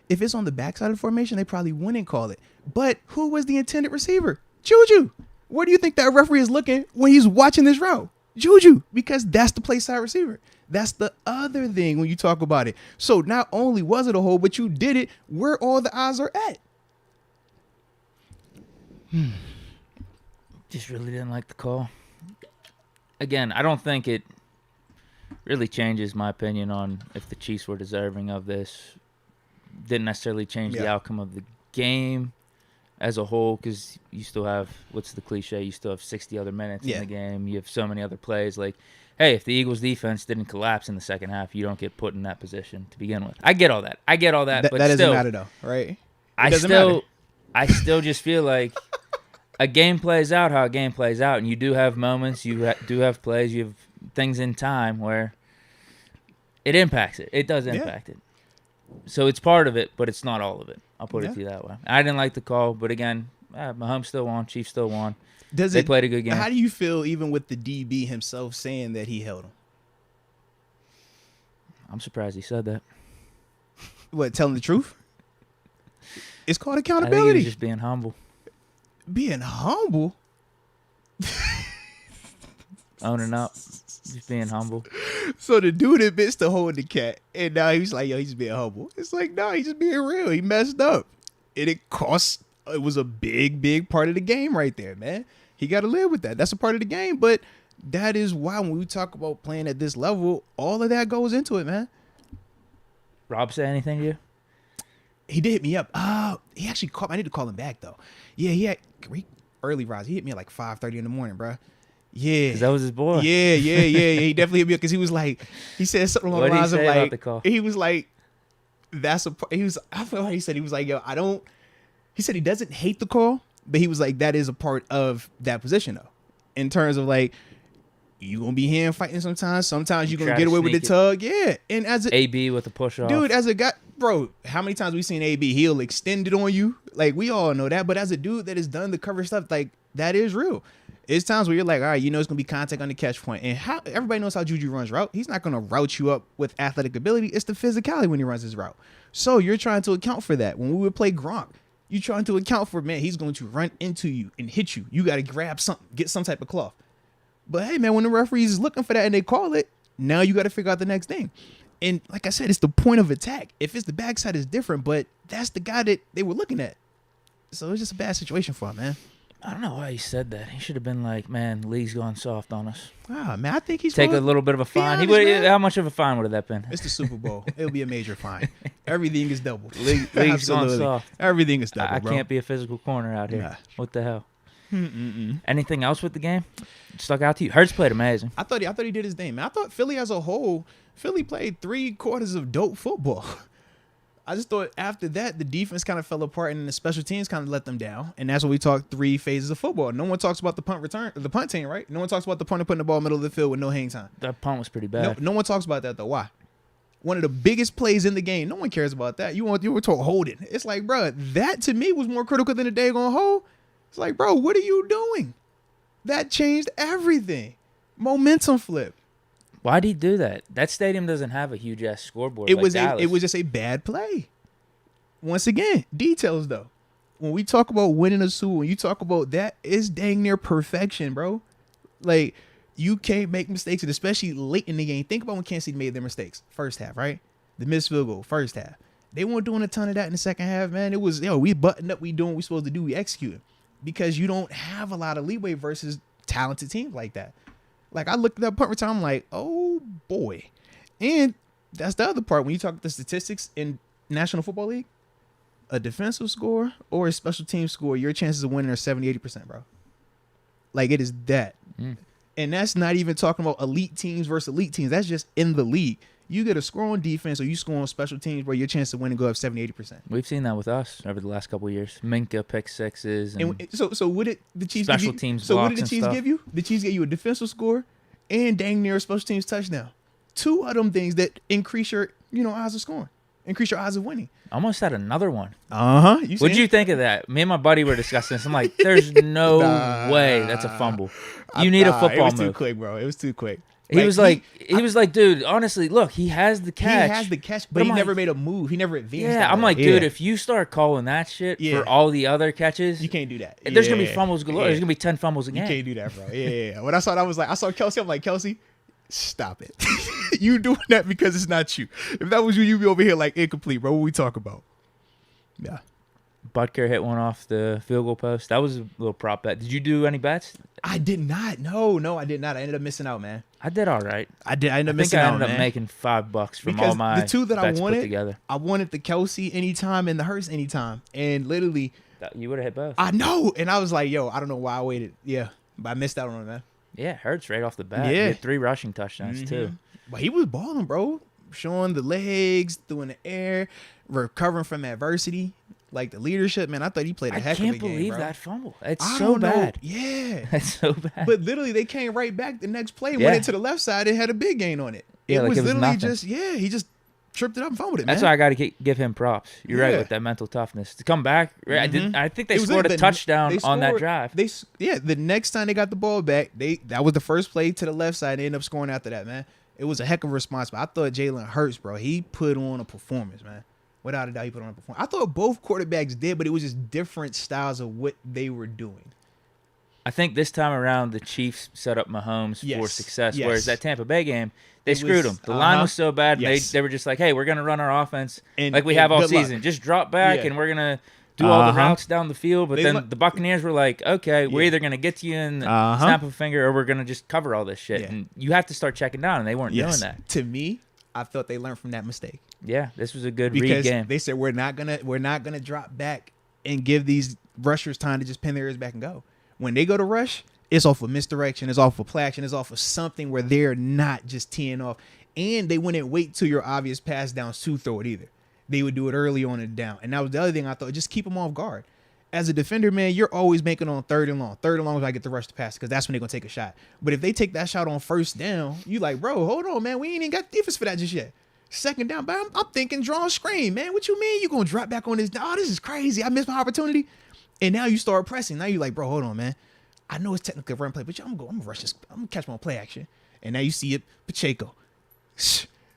If it's on the backside of the formation, they probably wouldn't call it. But who was the intended receiver? Juju. Where do you think that referee is looking when he's watching this route? Juju. Because that's the play side receiver. That's the other thing when you talk about it. So not only was it a hole, but you did it where all the eyes are at. Just really didn't like the call. Again, I don't think it really changes my opinion on if the Chiefs were deserving of this. Didn't necessarily change the outcome of the game as a whole because you still have, what's the cliche, you still have 60 other minutes in the game. You have so many other plays. Like, hey, if the Eagles defense didn't collapse in the second half, you don't get put in that position to begin with. I get all that. But that still, doesn't matter though, right? I still just feel like a game plays out how a game plays out, and you do have moments, you do have plays, you have things in time where it impacts it. It does impact it. So it's part of it, but it's not all of it. I'll put it to you that way. I didn't like the call, but again, Mahomes still won, Chiefs still won. They played a good game. How do you feel even with the DB himself saying that he held him? I'm surprised he said that. What, telling the truth? It's called I think he accountability. was just being humble. Being humble? Owning up. Just being humble. So the dude admits to holding the cat, and now he's like, yo, he's being humble. It's like, no, he's just being real. He messed up. And it was a big, big part of the game right there, man. He got to live with that. That's a part of the game, but that is why when we talk about playing at this level, all of that goes into it, man. Rob say anything to you? He did hit me up. He actually called me. I need to call him back, though. Yeah, he had early rise. He hit me at like 5:30 in the morning, bro. Yeah. Because that was his boy. Yeah. He definitely hit me up because he was like, he said something along the lines of like, the call? he was like, I feel like he said, he was like, yo, he said he doesn't hate the call, but he was like, that is a part of that position, though. In terms of like, you gonna be hand fighting sometimes. Sometimes you gonna Try get to away with the sneak it. tug. Yeah. And as a AB with the push off. dude, as a guy, bro, how many times we seen AB? He'll extend it on you. Like, we all know that. But as a dude that has done the cover stuff, like, that is real. It's times where you're like, all right, you know it's gonna be contact on the catch point. And how everybody knows how Juju runs route. He's not gonna route you up with athletic ability. It's the physicality when he runs his route. So you're trying to account for that. When we would play Gronk, you're trying to account for, man, he's going to run into you and hit you. You got to grab something, get some type of cloth. But hey, man, when the referees is looking for that and they call it, now you got to figure out the next thing. And like I said, it's the point of attack. If it's the backside, it's different, but that's the guy that they were looking at. So it's just a bad situation for him, man. I don't know why he said that. He should have been like, man, the league's gone soft on us. Ah, man, I think he's Take a supposed- little bit of a Be fine. honest, man. How much of a fine would have that been? It's the Super Bowl. It'll be a major fine. Everything is doubled. League's gone Absolutely. soft. Everything is doubled, I bro. can't be a physical corner out here. Nah. What the hell? Anything else with the game stuck out to you? Hurts played amazing. I thought he did his thing, man. I thought Philly as a whole, Philly played 3/4 of dope football. I just thought after that, the defense kind of fell apart and the special teams kind of let them down. And that's what we talk 3 phases of football. No one talks about the punt team, right? No one talks about the punter putting the ball in the middle of the field with no hang time. That punt was pretty bad. No one talks about that, though. Why? one of the biggest plays in the game. No one cares about that. You were told holding. It's like, bro, that to me was more critical than the daggone hold. It's like, bro, what are you doing? That changed everything. Momentum flip. Why'd he do that? That stadium doesn't have a huge ass scoreboard. It like was Dallas. it was just a bad play. Once again, details though. When we talk about winning a Super Bowl, when you talk about that, it's dang near perfection, bro. Like, you can't make mistakes, and especially late in the game. Think about when Kansas City made their mistakes. First half, right? The missed field goal, first half. They weren't doing a ton of that in the second half, man. It was, we buttoned up, we doing what we supposed to do, we executing. Because you don't have a lot of leeway versus talented teams like that. Like, I looked at that punt return, I'm like, oh boy. And that's the other part. When you talk the statistics in National Football League, a defensive score or a special team score, your chances of winning are 70-80%, bro. Like, it is that. And that's not even talking about elite teams versus elite teams. That's just in the league. You get a score on defense or you score on special teams, bro, your chance of winning go up 70-80%. We've seen that with us over the last couple of years. Minka pick sixes. And so what did the Chiefs special give you? teams So what blocks did the and Chiefs stuff. give you? The Chiefs gave you a defensive score and dang near a special teams touchdown. Two of them things that increase your, odds of scoring. Increase your odds of winning. Almost had another one. Uh-huh. What'd you think of that? Me and my buddy were discussing this. I'm like, there's no way that's a fumble. You need a football It was too move. quick, bro. It was too quick. He was like, dude, honestly, look, he has the catch. He has the catch, but he I'm never like, made a move. He never advanced. Yeah, that I'm way. like, dude, if you start calling that shit Yeah. for all the other catches, you can't do that. there's going to be Yeah. fumbles galore. Yeah. There's going to be 10 fumbles You again. can't do that, bro. Yeah. When I saw that, I saw Kelsey. I'm like, Kelsey, stop it. You doing that because it's not you. If that was you, you'd be over here like incomplete, bro. What we talk about? Yeah. Butker hit one off the field goal post. That was a little prop bet. Did you do any bets? I did not. No, I did not. I ended up missing out, man. I did all right. I ended up I think missing I out, ended up man. making $5 from Because all my the two that I bets wanted put together. I wanted the Kelsey anytime and the Hurts anytime. And literally, You would have hit both. I know. And I was like, yo, I don't know why I waited. Yeah. But I missed out on it, man. Yeah, Hurts right off the bat. Yeah. He had 3 rushing touchdowns, too. But he was balling, bro. Showing the legs, through the air, recovering from adversity. Like the leadership, man. I thought he played a I heck of a game, can't believe bro. that fumble. It's I so don't know. bad. Yeah. That's so bad. But literally, they came right back the next play, Yeah. went into the left side, and had a big gain on it. Yeah, It like was it was literally nothing. he just tripped it up and fumbled it, That's man. why I got to give him props. You're right Yeah. with that mental toughness to come back. Right? I think they It was scored a the- touchdown they on that scored- drive. The next time they got the ball back, that was the first play to the left side. They ended up scoring after that, man. It was a heck of a response, but I thought Jalen Hurts, bro, he put on a performance, man. Without a doubt, he put on a performance. I thought both quarterbacks did, but it was just different styles of what they were doing. I think this time around the Chiefs set up Mahomes for Yes. success, Yes. whereas that Tampa Bay game, they It screwed was- him. The line uh-huh. was so bad, Yes. they were just like, hey, we're going to run our offense And- like we and have all good luck. season. Just drop back, Yeah. and we're going to do all the Uh-huh. routes down the field. But They then le- the Buccaneers were like, okay, we're Yeah. either going to get to you in the Uh-huh. snap of a finger, or we're going to just cover all this shit. Yeah. And you have to start checking down, and they weren't doing that. To me, I thought they learned from that mistake. Yeah, this was a good read Because game. they said we're not gonna drop back and give these rushers time to just pin their ears back and go. When they go to rush, it's off of misdirection, it's off of play action, it's off of something where they're not just teeing off. And they wouldn't wait till your obvious pass downs to throw it either. They would do it early on and down. And that was the other thing I thought, just keep them off guard. As a defender, man, you're always making on third and long. Third and long is I get the rush to pass because that's when they're going to take a shot. But if they take that shot on first down, you like, bro, hold on, man. We ain't even got defense for that just yet. Second down, but I'm thinking draw a screen, man. What you mean you going to drop back on this? Oh, this is crazy. I missed my opportunity. And now you start pressing. Now you're like, bro, hold on, man. I know it's technically a run play, but I'm going to rush this. I'm going to catch my play action. And now you see it, Pacheco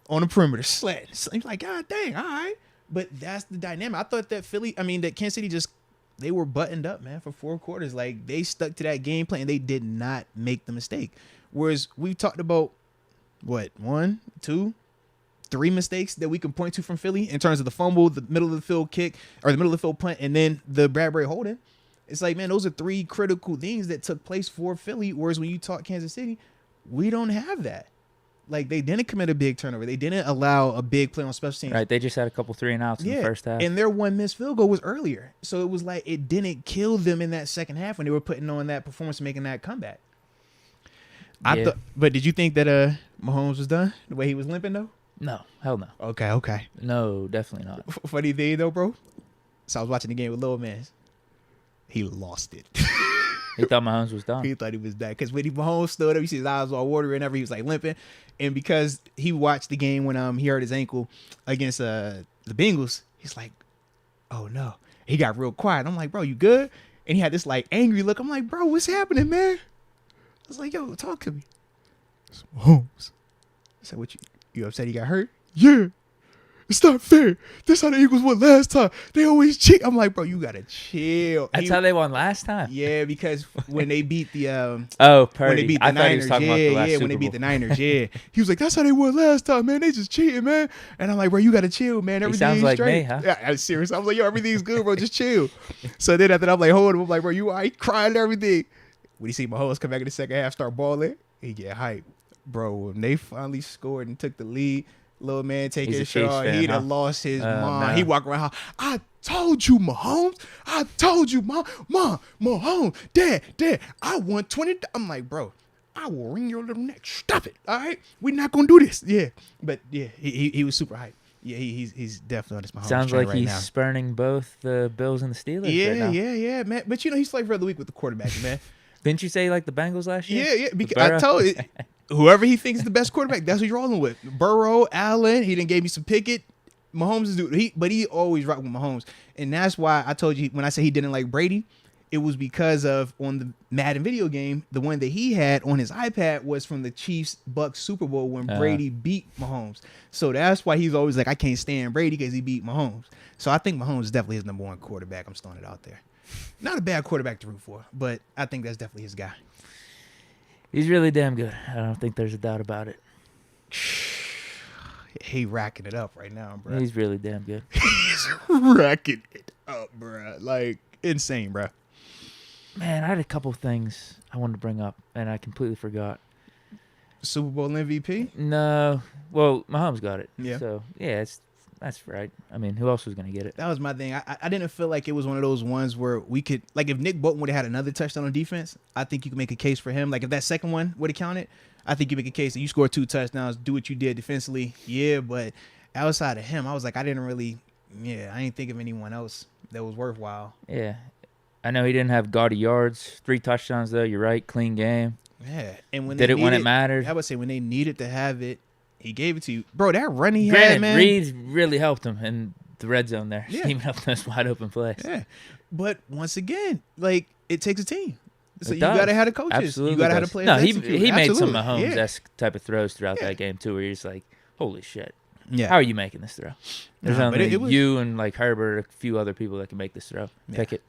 on the perimeter, sled. You're like, God dang, all right. But that's the dynamic. I thought that that Kansas City they were buttoned up, man, for 4 quarters. Like, they stuck to that game plan. They did not make the mistake. Whereas we talked about, 1, 2, 3 mistakes that we can point to from Philly in terms of the fumble, the middle of the field kick, or the middle of the field punt, and then the Bradbury holding. It's like, man, those are 3 critical things that took place for Philly. Whereas when you talk Kansas City, we don't have that. Like, they didn't commit a big turnover. They didn't allow a big play on special teams. Right, they just had a couple 3-and-outs in the first half. And their one missed field goal was earlier. So it was like it didn't kill them in that second half when they were putting on that performance and making that comeback. Yeah. But did you think that Mahomes was done the way he was limping though? No, hell no. Okay. No, definitely not. Funny thing though, bro. So I was watching the game with Lil Man. He lost it. He thought Mahomes was done. He thought he was done. Because when Mahomes stood up, you see his eyes all watery and everything. He was like limping. And because he watched the game when he hurt his ankle against the Bengals, he's like, oh no. He got real quiet. I'm like, bro, you good? And he had this like angry look. I'm like, bro, what's happening, man? I was like, yo, talk to me. It's Mahomes. I said, what you upset he got hurt? Yeah. It's not fair. This how the Eagles won last time. They always cheat. I'm like, bro, you gotta chill. That's how they won last time. Yeah, because when they beat the Purdy. when they beat the I thought he Niners, was talking about the last when Super they beat the Bowl. Niners, yeah. He was like, that's how they won last time, man. They just cheating, man. And I'm like, bro, you gotta chill, man. Everything's sounds like straight. me, huh? Yeah, I'm serious. I was like, yo, everything's good, bro. Just chill. So then after that, I'm like, hold him. I'm like, bro, you all right? Crying and everything. When you see Mahomes come back in the second half, start balling, he get hype, bro. When they finally scored and took the lead. Little man take He's a his Chiefs shot. fan, He'd have huh? lost his mind. No. He walk around. I told you, Mahomes. I told you, Mom, Mahomes, Dad. I won 20. I'm like, bro, I will wring your little neck. Stop it. All right, we're not gonna do this. Yeah, but yeah, he was super hype. Yeah, he's definitely on this Mahomes. Sounds train like right he's now. spurning both the Bills and the Steelers right now. Yeah, man. But you know, he's flavor of the week with the quarterback, man. Didn't you say you liked the Bengals last year? Yeah. Because I told you, whoever he thinks is the best quarterback, that's what you're rolling with. Burrow, Allen. He didn't gave me some Pickett. Mahomes is dude. But he always rock with Mahomes, and that's why I told you when I said he didn't like Brady, it was because of on the Madden video game, the one that he had on his iPad was from the Chiefs-Bucks Super Bowl when Brady beat Mahomes. So that's why he's always like, I can't stand Brady because he beat Mahomes. So I think Mahomes is definitely his number one quarterback. I'm just throwing it out there. Not a bad quarterback to root for, but I think that's definitely his guy. He's really damn good. I don't think there's a doubt about it. He racking it up right now, bro. He's really damn good. He's racking it up, bro. Like, insane, bro. Man, I had a couple things I wanted to bring up, and I completely forgot. Super Bowl MVP? No. Well, Mahomes got it. Yeah. So, yeah, that's right. I mean, who else was going to get it? That was my thing. I didn't feel like it was one of those ones where we could, like, if Nick Bolton would have had another touchdown on defense, I think you could make a case for him. Like, if that second one would have counted, I think you make a case that you scored 2 touchdowns, do what you did defensively. Yeah, but outside of him, I was like, I ain't think of anyone else that was worthwhile. Yeah. I know he didn't have gaudy yards. 3 touchdowns, though. You're right. Clean game. Yeah. And when Did it when it mattered. I would say when they needed to have it, he gave it to you. Bro, that run he Granted, had, man. Reed really helped him in the red zone there. Yeah. Scheming up those wide open plays. Yeah. But once again, like, it takes a team. So It you does. got to have the coaches. Absolutely You got to have does. the players. No, he execute. made some Absolutely. Mahomes-esque type of throws throughout Yeah. that game, too, where you're just like, holy shit. Yeah. How are you making this throw? There's Nah, but only it was- you and, like, Herbert, a few other people that can make this throw. Yeah. Pick it.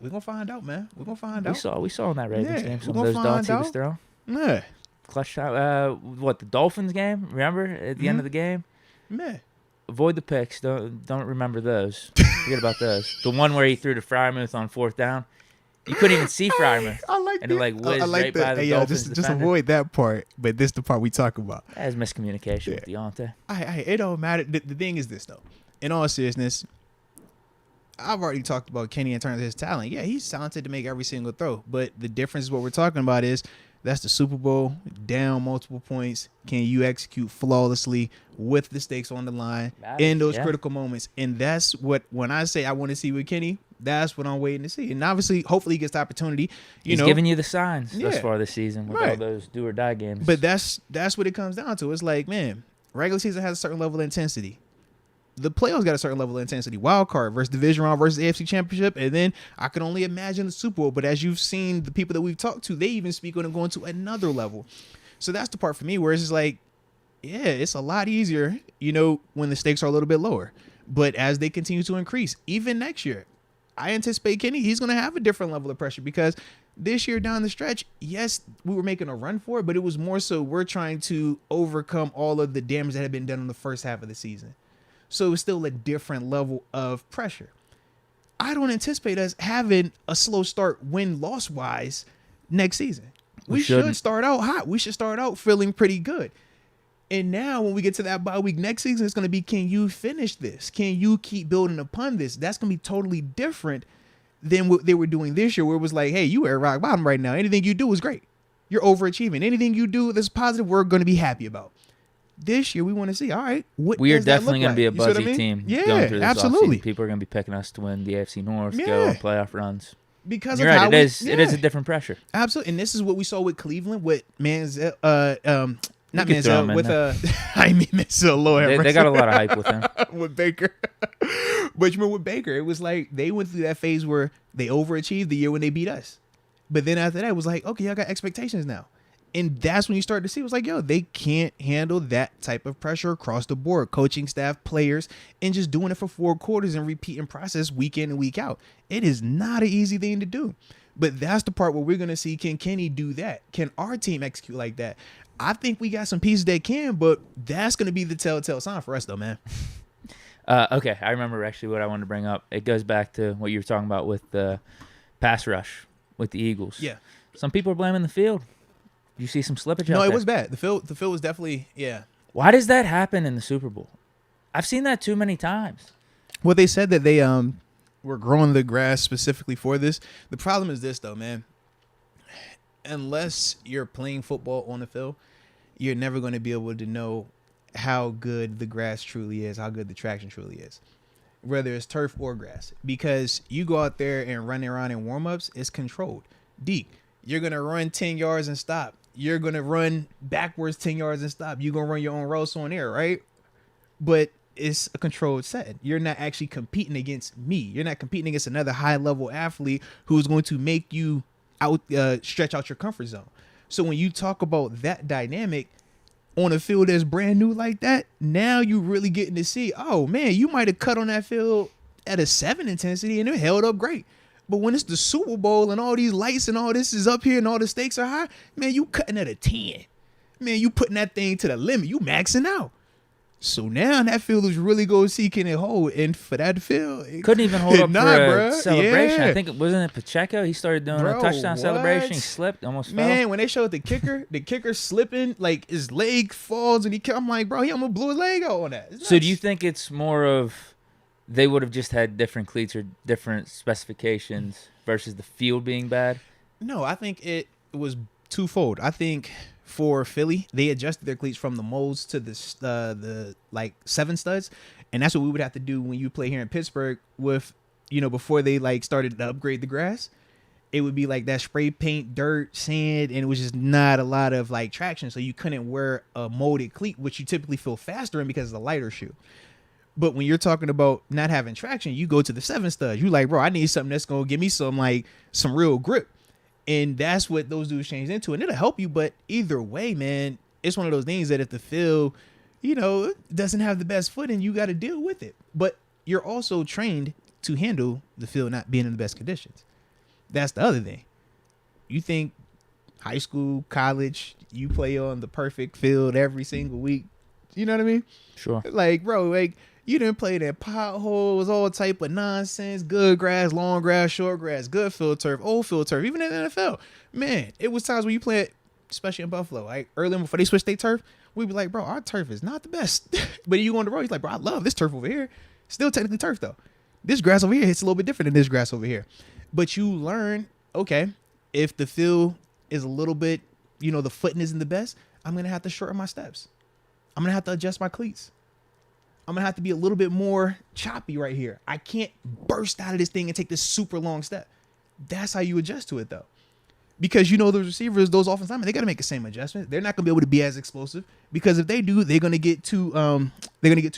We're going to find out, man. We're going to find out. We saw in that Ravens Yeah, game we're some gonna of those dots find he was out. throwing. Yeah. Clutch shot. What, the Dolphins game? Remember at the end of the game? Man. Avoid the picks. Don't remember those. Forget about those. The one where he threw to Frymouth on 4th down. You couldn't even see Frymouth. I like And it, that. like, whizzed I like right that. by the Hey, Dolphins just defender. avoid that part. But this the part we talk about. That was miscommunication with Deontay. It don't matter. The thing is this, though. In all seriousness, I've already talked about Kenny in terms of his talent. Yeah, he's talented to make every single throw. But the difference is what we're talking about is that's the Super Bowl, down multiple points. Can you execute flawlessly with the stakes on the line in those critical moments? And that's what, when I say I want to see with Kenny, that's what I'm waiting to see. And obviously, hopefully he gets the opportunity. He's giving you the signs thus Yeah. far this season with all those do or die games. But that's what it comes down to. It's like, man, regular season has a certain level of intensity. The playoffs got a certain level of intensity. Wild card versus division round versus AFC championship. And then I can only imagine the Super Bowl. But as you've seen the people that we've talked to, they even speak on it going to another level. So that's the part for me where it's just like, yeah, it's a lot easier, when the stakes are a little bit lower. But as they continue to increase, even next year, I anticipate Kenny, he's going to have a different level of pressure because this year down the stretch, yes, we were making a run for it, but it was more so we're trying to overcome all of the damage that had been done in the first half of the season. So it's still a different level of pressure. I don't anticipate us having a slow start win-loss wise next season. We should start out hot. We should start out feeling pretty good. And now when we get to that bye week next season, it's going to be, can you finish this? Can you keep building upon this? That's going to be totally different than what they were doing this year, where it was like, hey, you are at rock bottom right now. Anything you do is great. You're overachieving. Anything you do that's positive, we're going to be happy about. This year, we want to see, all right, what we are does that definitely look going to be a like? You see what buzzy I mean? team Yeah, going through this absolutely. offseason. People are going to be picking us to win the AFC North, go Yeah. on playoff runs. because You're of right. how It is a different pressure. Absolutely, and this is what we saw with Cleveland with Manziel. Not You could throw him Manziel in with there. I mean Manziel. Lord have They got a mercy. lot of hype with him. with Baker. But you remember with Baker, it was like they went through that phase where they overachieved the year when they beat us. But then after that, it was like, okay, I got expectations now. And that's when you start to see it was like, yo, they can't handle that type of pressure across the board. Coaching staff, players, and just doing it for 4 quarters and repeating process week in and week out. It is not an easy thing to do. But that's the part where we're going to see, can Kenny do that? Can our team execute like that? I think we got some pieces that can, but that's going to be the telltale sign for us, though, man. Okay, I remember actually what I wanted to bring up. It goes back to what you were talking about with the pass rush with the Eagles. Yeah. Some people are blaming the field. You see some slippage out No, there. it was bad. The field was definitely, yeah. Why does that happen in the Super Bowl? I've seen that too many times. Well, they said that they were growing the grass specifically for this. The problem is this, though, man. Unless you're playing football on the field, you're never going to be able to know how good the grass truly is, how good the traction truly is, whether it's turf or grass. Because you go out there and run around in warm-ups, it's controlled. Deep. You're going to run 10 yards and stop. You're going to run backwards 10 yards and stop. You're going to run your own routes on air, right? But it's a controlled set. You're not actually competing against me. You're not competing against another high-level athlete who's going to make you stretch out your comfort zone. So when you talk about that dynamic on a field that's brand new like that, now you really getting to see, oh, man, you might have cut on that field at a 7 intensity and it held up great. But when it's the Super Bowl and all these lights and all this is up here and all the stakes are high, man, you cutting at a 10. Man, you putting that thing to the limit. You maxing out. So now that field is really going to see can it hold. And for that field, it Couldn't even hold up for a bruh. celebration. Yeah. I think wasn't it Pacheco? He started doing Bro, a touchdown celebration. He what? slipped, almost fell. Man, when they showed the kicker slipping, like his leg falls and I'm like, bro, he almost blew his leg out on that. It's So nuts. do you think it's more of they would have just had different cleats or different specifications versus the field being bad? No, I think it was twofold. I think for Philly, they adjusted their cleats from the molds to the like 7 studs, and that's what we would have to do when you play here in Pittsburgh with, before they like started to upgrade the grass. It would be like that spray paint, dirt, sand, and it was just not a lot of like traction, so you couldn't wear a molded cleat, which you typically feel faster in because it's a lighter shoe. But when you're talking about not having traction, you go to the 7 studs. You like, bro, I need something that's gonna give me some real grip. And that's what those dudes changed into. And it'll help you. But either way, man, it's one of those things that if the field, doesn't have the best footing, you got to deal with it. But you're also trained to handle the field not being in the best conditions. That's the other thing. You think high school, college, you play on the perfect field every single week. You know what I mean? Sure. Like, bro, you didn't play that potholes, all type of nonsense, good grass, long grass, short grass, good field turf, old field turf, even in the NFL. Man, it was times when you played, especially in Buffalo, like early before they switched their turf, we'd be like, bro, our turf is not the best. But you go on the road, he's like, bro, I love this turf over here. Still technically turf, though. This grass over here hits a little bit different than this grass over here. But you learn, okay, if the field is a little bit, the footing isn't the best, I'm going to have to shorten my steps. I'm going to have to adjust my cleats. I'm going to have to be a little bit more choppy right here. I can't burst out of this thing and take this super long step. That's how you adjust to it, though. Because those receivers, those offensive linemen, they got to make the same adjustment. They're not going to be able to be as explosive because if they do, they're going to get too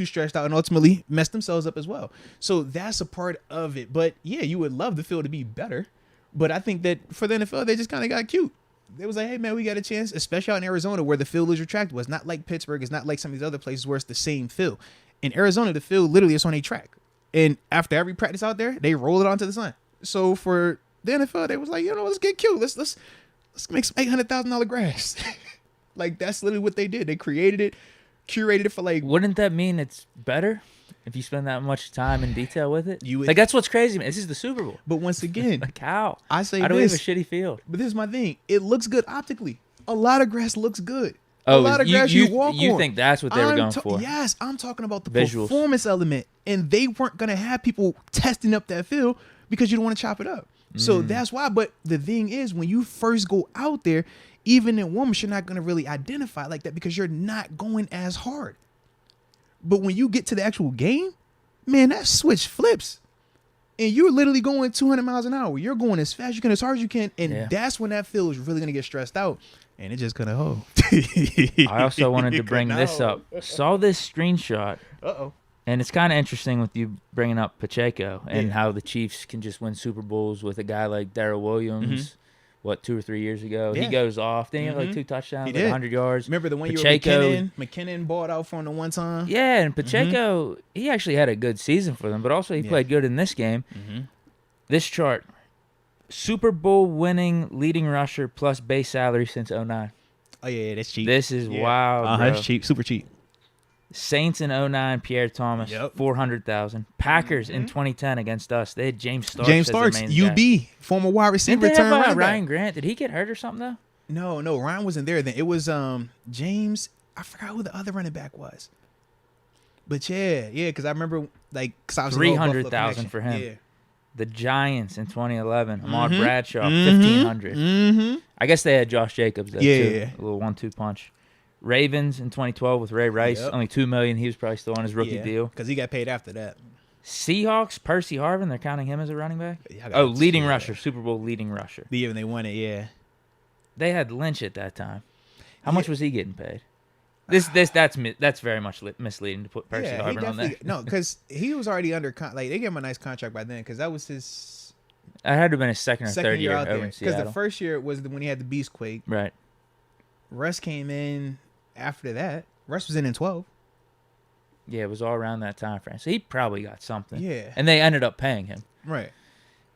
stretched out and ultimately mess themselves up as well. So that's a part of it. But yeah, you would love the field to be better. But I think that for the NFL, they just kind of got cute. They was like, hey, man, we got a chance, especially out in Arizona where the field is retractable. It's not like Pittsburgh. It's not like some of these other places where it's the same field. In Arizona, the field literally is on a track. And after every practice out there, they roll it onto the sun. So for the NFL, they was like, let's get cute. Let's make some $800,000 grass. Like, that's literally what they did. They created it, curated it for Wouldn't that mean it's better if you spend that much time in detail with it? You would, that's what's crazy, man. This is the Super Bowl. But once again, Like how? I say how do we have a this, shitty field? but this is my thing. It looks good optically. A lot of grass looks good. Oh, a lot of grass you walk you on. think that's what they were going for? Yes, I'm talking about the Visuals. performance element. And they weren't going to have people testing up that field because you don't want to chop it up. So that's why. But the thing is, when you first go out there, even in warm-ups, you're not going to really identify like that because you're not going as hard. But when you get to the actual game, man, that switch flips. and you're literally going 200 miles an hour. You're going as fast as you can, as hard as you can, and Yeah. that's when that field is really gonna get stressed out, and it just couldn't hold. I also wanted to bring this up. Saw this screenshot, Uh-oh. and it's kind of interesting with you bringing up Pacheco and Yeah. how the Chiefs can just win Super Bowls with a guy like Darrell Williams. What, 2 or 3 years ago? Yeah. He goes off. Didn't he have like Mhm. 2 touchdowns, He like did. 100 yards? Remember the one year Pacheco- McKinnon balled out for him the one time? Yeah, and Pacheco, he actually had a good season for them, but also he Yeah. played good in this game. Mm-hmm. This chart, Super Bowl winning leading rusher plus base salary since 09. Oh yeah, that's cheap. This is Yeah. wild, bro. That's cheap, super cheap. Saints in 09, Pierre Thomas, Yep. 400,000. Packers in 2010 against us, they had James Starks. James as their Starks, main UB, guy. former wide receiver, Didn't they turned have running back. Ryan Grant? Did he get hurt or something though? No, Ryan wasn't there then. It was James. I forgot who the other running back was. But yeah, because I remember because I was 300,000 for him. Yeah. The Giants in 2011, Ahmad Mhm. Bradshaw, Mhm. 1,500. Mm-hmm. I guess they had Josh Jacobs there Yeah, too. yeah. A little 1-2 punch. Ravens in 2012 with Ray Rice, Yep. only $2 million. He was probably still on his rookie deal. because he got paid after that. Seahawks, Percy Harvin, they're counting him as a running back. Yeah, I Oh, got- leading yeah. rusher, Super Bowl leading rusher. The year when they won it, yeah. They had Lynch at that time. How Yeah. much was he getting paid? That's very much misleading to put Percy He Harvin on there. definitely- No, because he was already under like they gave him a nice contract by then because that was his It had to have been his second or second third year year out over there. in Because Seattle. the first year was when he had the Beastquake. Right. Russ came in after that. Russ was in 12. Yeah, it was all around that time frame. So he probably got something. Yeah. And they ended up paying him. Right.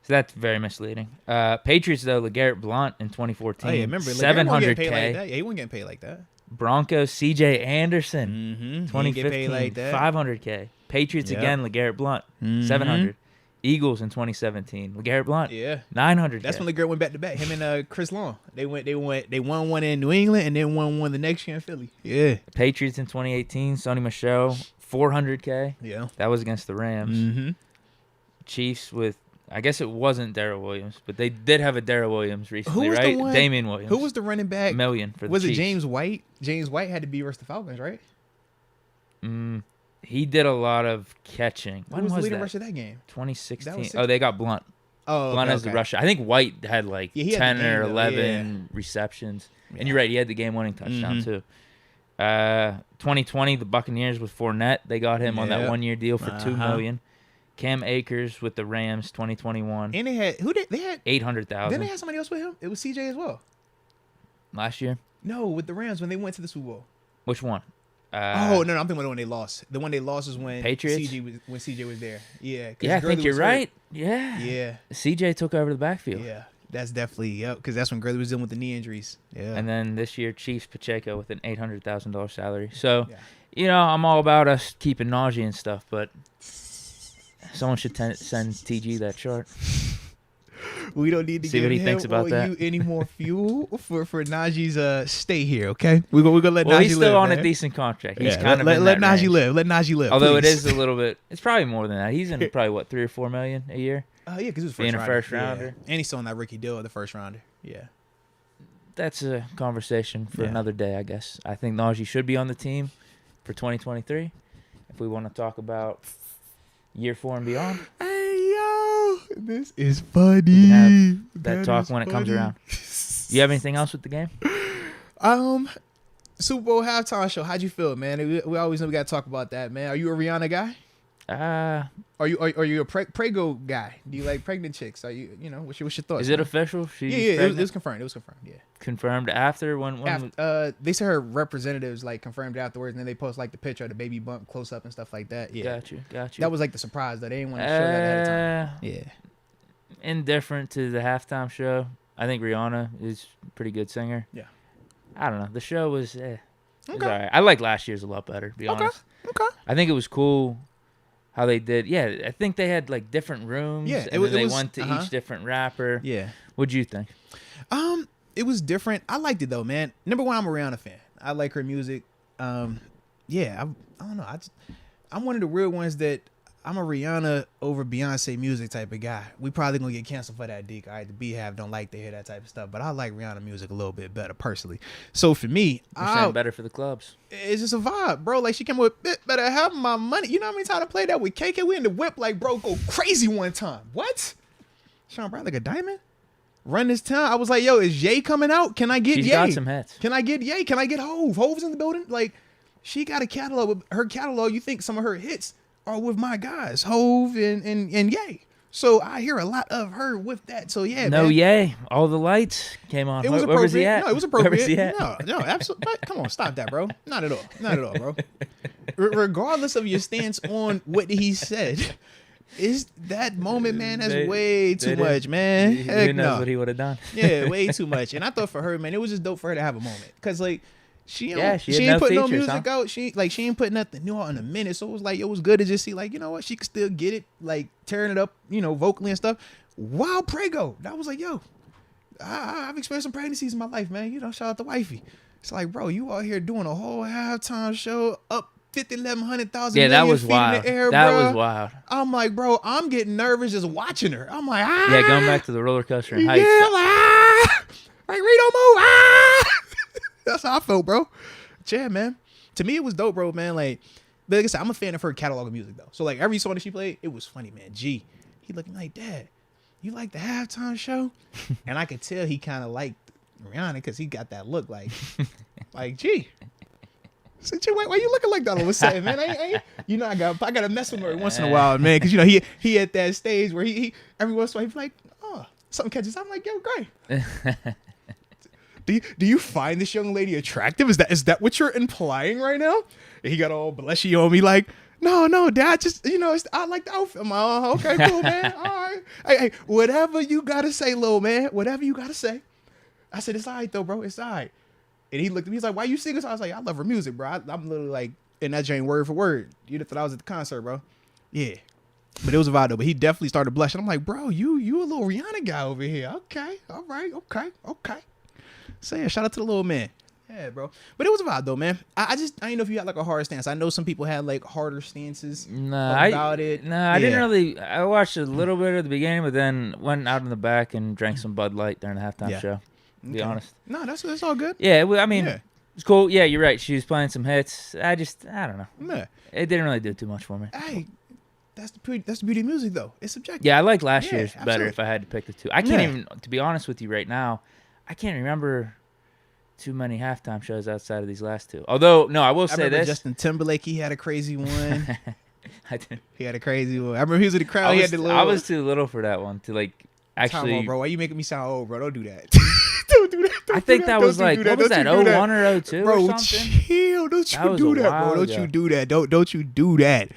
So that's very misleading. Patriots, though, LeGarrette Blunt in 2014. Oh yeah, remember $700K. wasn't getting paid like that. Yeah, he wasn't getting paid like that. Broncos, CJ Anderson, Mm-hmm. 2015, like that. $500K. Patriots Yep. again, LeGarrette Blunt, Mhm. $700. Eagles in 2017, LeGarrette Blunt, Yeah. $900K. That's when the girl went back to back. Him and Chris Long. They won one in New England and then won one the next year in Philly. Yeah. Patriots in 2018, Sonny Michel, $400K. Yeah. That was against the Rams. Mm-hmm. Chiefs with, I guess it wasn't Darrell Williams, but they did have a Darrell Williams recently, was the right? one- Damian Williams. Who was the running back? $1 million for the Was it Chiefs. James White? James White had to be versus the Falcons, right? He did a lot of catching. Who When was the was leading that? rusher of that game? 2016. That was Oh, they got Blunt. Oh, Blunt okay, as the okay. rusher. I think White had like Yeah, he had 10 the game, or though, 11 receptions. And you're right, he had the game-winning touchdown Mhm. too. 2020, the Buccaneers with Fournette, they got him on that Yeah. one-year deal for $2 Uh-huh. million. Cam Akers with the Rams, 2021, And they had they had 800,000 Then they had somebody else with him. It was CJ as well. last year. No, with the Rams when they went to the Super Bowl. Which one? Oh no, I'm thinking of the one they lost. The one they lost was when Patriots? CJ was there. Yeah. 'cause Yeah, I Gurley think you're was hurt. right. Yeah. Yeah. CJ took over the backfield. Yeah. That's definitely because that's when Gurley was dealing with the knee injuries. Yeah. And then this year, Chiefs Pacheco with an $800,000 salary. So, Yeah. you know, I'm all about us keeping Najee and stuff, but someone should send TG that chart. We don't need to See give what he him thinks about or that. you any more fuel for Najee's stay here. Okay, we're gonna let Well, Najee he's still live, on man. a decent contract. He's Yeah, kind of let in let that Najee range. live. Let Najee live. Although it please. is a little bit, it's probably more than that. He's in probably what, 3 or 4 million a year. Yeah, because he was being a first first rounder. rounder. Yeah. And he's still on that rookie deal, the first rounder. Yeah. That's a conversation for Yeah. another day, I guess. I think Najee should be on the team for 2023 if we want to talk about year 4 and beyond. Hey yo, this is We funny. can have that talk is when it comes funny. around. You have anything else with the game? Super Bowl halftime show. How'd you feel, man? We always know we got to talk about that, man. Are you a Rihanna guy? Are you a Prego guy? Do you like pregnant chicks? Are you what's your thoughts? Is it man? official? She's Yeah, it pregnant? was confirmed. It was confirmed. Yeah. Confirmed after when They said her representatives like confirmed afterwards, and then they post like the picture of the baby bump close up and stuff like that. Yeah, Got you. that was like the surprise that they didn't want to show that ahead of time. Yeah, Indifferent to the halftime show. I think Rihanna is a pretty good singer. Yeah. I don't know. The show was it was Okay. all right. I like last year's a lot better, to be honest. Okay. I think it was cool how they did. Yeah, I think they had like different rooms. Yeah, and then they was- went to uh-huh. each different rapper. Yeah. What'd you think? It was different. I liked it though, man. Number one, I'm a Rihanna fan. I like her music. Yeah, I don't know. I'm one of the real ones that I'm a Rihanna over Beyonce music type of guy. We probably gonna get canceled for that, Deke. All right, the Beehive don't like to hear that type of stuff, but I like Rihanna music a little bit better personally. So for me, You're saying better for the clubs. it's just a vibe, bro. Like she came with better have my money. You know how many times I played that with KK? We in the whip, like bro, go crazy one time. What? Sean Brown like a diamond? Run this town. I was like, yo, is Ye coming out? Can I get She's Ye? got some hits. Can I get Ye? Can I get Hove? Hove's in the building. Like, she got a catalog. With her catalog, you think some of her hits are with my guys, Hove and Ye. So I hear a lot of her with that. So yeah, No, man. Yay. All the lights came on. It was Where was he appropriate. at? No, it was Where was he appropriate. at? No, absolutely. Come on, stop that, bro. Not at all. Not at all, bro. Regardless of your stance on what he said, is that moment, man? That's way too much, man. Heck Who knows no. what he would have done? Yeah, way too much. And I thought for her, man, it was just dope for her to have a moment. Cause like she had ain't no put no features, music huh? out. She ain't put nothing new out in a minute. So it was like it was good to just see like, you know what, she could still get it, like tearing it up, you know, vocally and stuff. While Prego, that was like, yo, I've experienced some pregnancies in my life, man. You know, shout out to wifey. It's like, bro, you out here doing a whole halftime show up 50, 11, 100,000 Yeah, that million was feet wild. in the air, That bro. was wild. I'm like, bro, I'm getting nervous just watching her. I'm like, ah. Yeah, going back to the roller coaster and heights. Yeah, like, ah. Like, Rito move, ah. That's how I felt, bro. Yeah, man. To me, it was dope, bro, man. Like I said, I'm a fan of her catalog of music, though. So, like, every song that she played, it was funny, man. G, he looked like, Dad, you like the halftime show? And I could tell he kind of liked Rihanna because he got that look like G. So, G, why you looking like that all of a sudden, man? You know, I got to mess with him every once in a while, man, because, you know, he at that stage where he every once in a while, he's like, oh, something catches. I'm like, yo, great. Do you find this young lady attractive? Is that what you're implying right now? And he got all blushy on me like, no, Dad, just, you know, I like the outfit. I'm like, oh, okay, cool, man. All right. Hey, whatever you got to say, little man, whatever you got to say. I said, it's all right, though, bro. It's all right. And he looked at me, he's like, why you singing? So I was like, I love her music, bro. I'm literally like, in that joint word for word. You'd have thought I was at the concert, bro. Yeah. But it was a vibe, though. But he definitely started blushing. I'm like, bro, you a little Rihanna guy over here. Okay. All right. Okay. So yeah, shout out to the little man. Yeah, bro. But it was a vibe though, man. I didn't know if you had like a hard stance. I know some people had like harder stances about it. I didn't really. I watched a little bit at the beginning, but then went out in the back and drank some Bud Light during the halftime show. To be honest. No, that's all good. Yeah, I mean, it's cool. Yeah, you're right. She was playing some hits. I don't know. Yeah. It didn't really do too much for me. Hey, that's the beauty of music though. It's subjective. Yeah, I like last year's absolutely. better if I had to pick the two. I can't even, to be honest with you right now, I can't remember too many halftime shows outside of these last two. Although, no, I will say remember this. Justin Timberlake, he had a crazy one. I didn't. He had a crazy one. I remember he was in the crowd. I was too little for that one to like actually. Time on, bro. Why you making me sound old, bro? Don't do that. Don't do that. I think that was like, what was that, 01 or 02 bro, or something? Chill. Don't you do that, bro. Don't you do that. Don't you do that.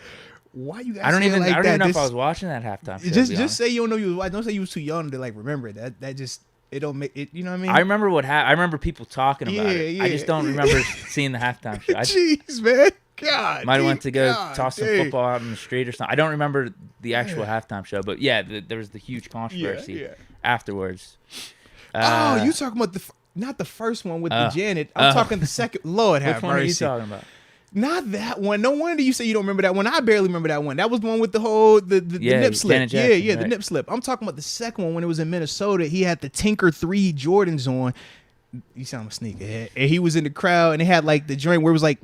Why you guys I don't even know if I I was watching that halftime show. Just say you don't know you was watching. Don't say you was too young to like remember it. That just it don't make it. You know what I mean? I remember I remember people talking about it. I just don't remember seeing the halftime show. Jeez, man. God. Might have went to go toss some football out in the street or something. I don't remember the actual halftime show, but yeah, there was the huge controversy afterwards. You talking about not the first one with the Janet? I'm talking the second. Lord have mercy. Which one are you talking about? Not that one. No wonder you say you don't remember that one. I barely remember that one. That was the one with the whole the nip slip. Jackson, the nip slip. I'm talking about the second one when it was in Minnesota. He had the Tinker 3 Jordans on. You sound like a sneakerhead. And he was in the crowd and they had like the joint where it was like,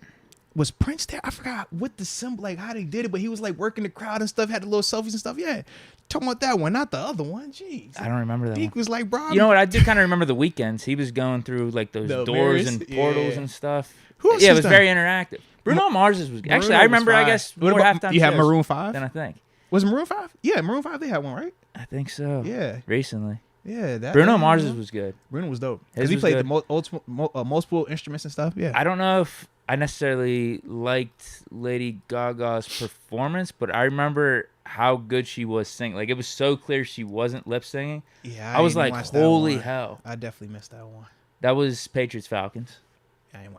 was Prince there? I forgot what the symbol, like how they did it, but he was like working the crowd and stuff, had the little selfies and stuff. Yeah. Talking about that one, not the other one. Jeez. I don't remember that Deke one. was like, bro. You know what? I do kind of remember the weekends. He was going through like those The doors mirrors, and portals and stuff. Who else it was was done? very interactive. Bruno Mars's was actually. I remember. I guess more halftime. You had shows Maroon 5? than I think. Was it Maroon 5? Yeah, Maroon 5. They had one, right? I think so. Yeah. Recently. Yeah. Bruno Mars's was good. Bruno was dope. His Because he was played good. the multiple instruments and stuff. Yeah. I don't know if I necessarily liked Lady Gaga's performance, but I remember how good she was singing. Like, it was so clear she wasn't lip singing. Yeah. I was like, holy hell. I definitely missed that one. That was Patriots Falcons.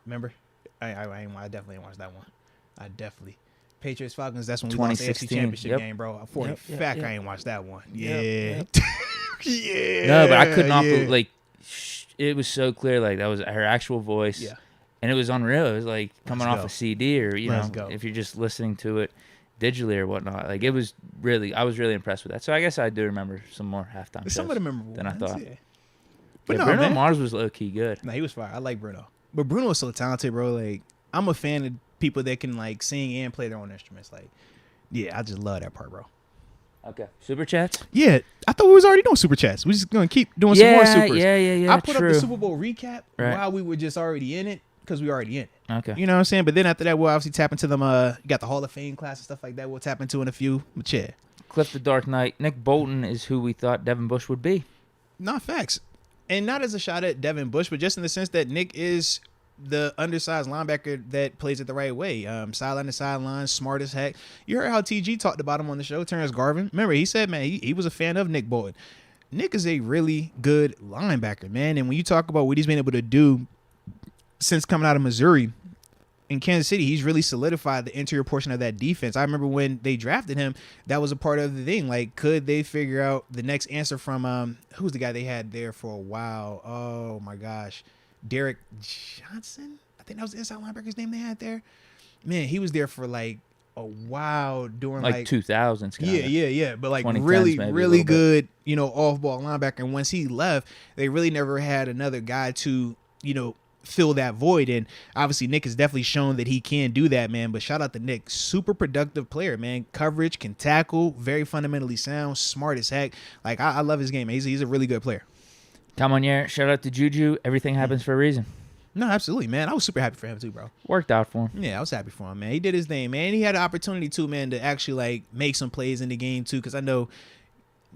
Remember? I definitely didn't watch that one. I definitely. Patriots Falcons, that's when we lost the AFC Championship game, bro. For a fact, I ain't watched that one. Yeah. Yeah. No, but I couldn't it was so clear, like that was her actual voice. Yeah. And it was unreal. It was like coming off a CD or, you know, if you're just listeing to it. digitally or whatnot. Like it was really, I was really impressed with that. So I guess I do remember some more halftime shows Some of the memorable than I ones, thought. yeah. But no, Bruno man. Mars was low key good. Nah, he was fire. I like Bruno. But Bruno is so talented, bro. Like, I'm a fan of people that can, like, sing and play their own instruments. Like, yeah, I just love that part, bro. Okay, super chats. Yeah, I thought we was already doing super chats. We just gonna keep doing some more supers. Yeah. I put up true. the Super Bowl recap Right. while we were just already in it because we already in it. Okay. You know what I'm saying? But then after that, we'll obviously tap into them. You got the Hall of Fame class and stuff like that. We'll tap into in a few. But yeah, Cliff the Dark Knight. Nick Bolton is who we thought Devin Bush would be. not facts, and not as a shot at Devin Bush, but just in the sense that Nick is the undersized linebacker that plays it the right way. Sideline to sideline, smart as heck. You heard how TG talked about him on the show, Terrence Garvin. Remember, he said, man, he was a fan of Nick Bolton. Nick is a really good linebacker, man. And when you talk about what he's been able to do since coming out of Missouri in Kansas City, he's really solidified the interior portion of that defense. I remember when they drafted him, that was a part of the thing. Like, could they figure out the next answer from who's the guy they had there for a while? Oh my gosh. Derek Johnson? I think that was the inside linebacker's name they had there. Man, he was there for like a while during Like 2000s. Yeah. But like 2010s really, maybe a really little bit. good, off-ball linebacker. And once he left, they really never had another guy to, fill that void. And obviously Nick has definitely shown that he can do that, man. But shout out to Nick. Super productive player, man. Coverage, can tackle, very fundamentally sound, smart as heck. Like, I love his game. He's a really good player. Come on, yeah. Shout out to Juju. Everything happens for a reason. No, absolutely, man. I was super happy for him too, bro. Worked out for him. Yeah, I was happy for him, man. He did his thing, man. He had an opportunity too, man, to actually like make some plays in the game too. Because I know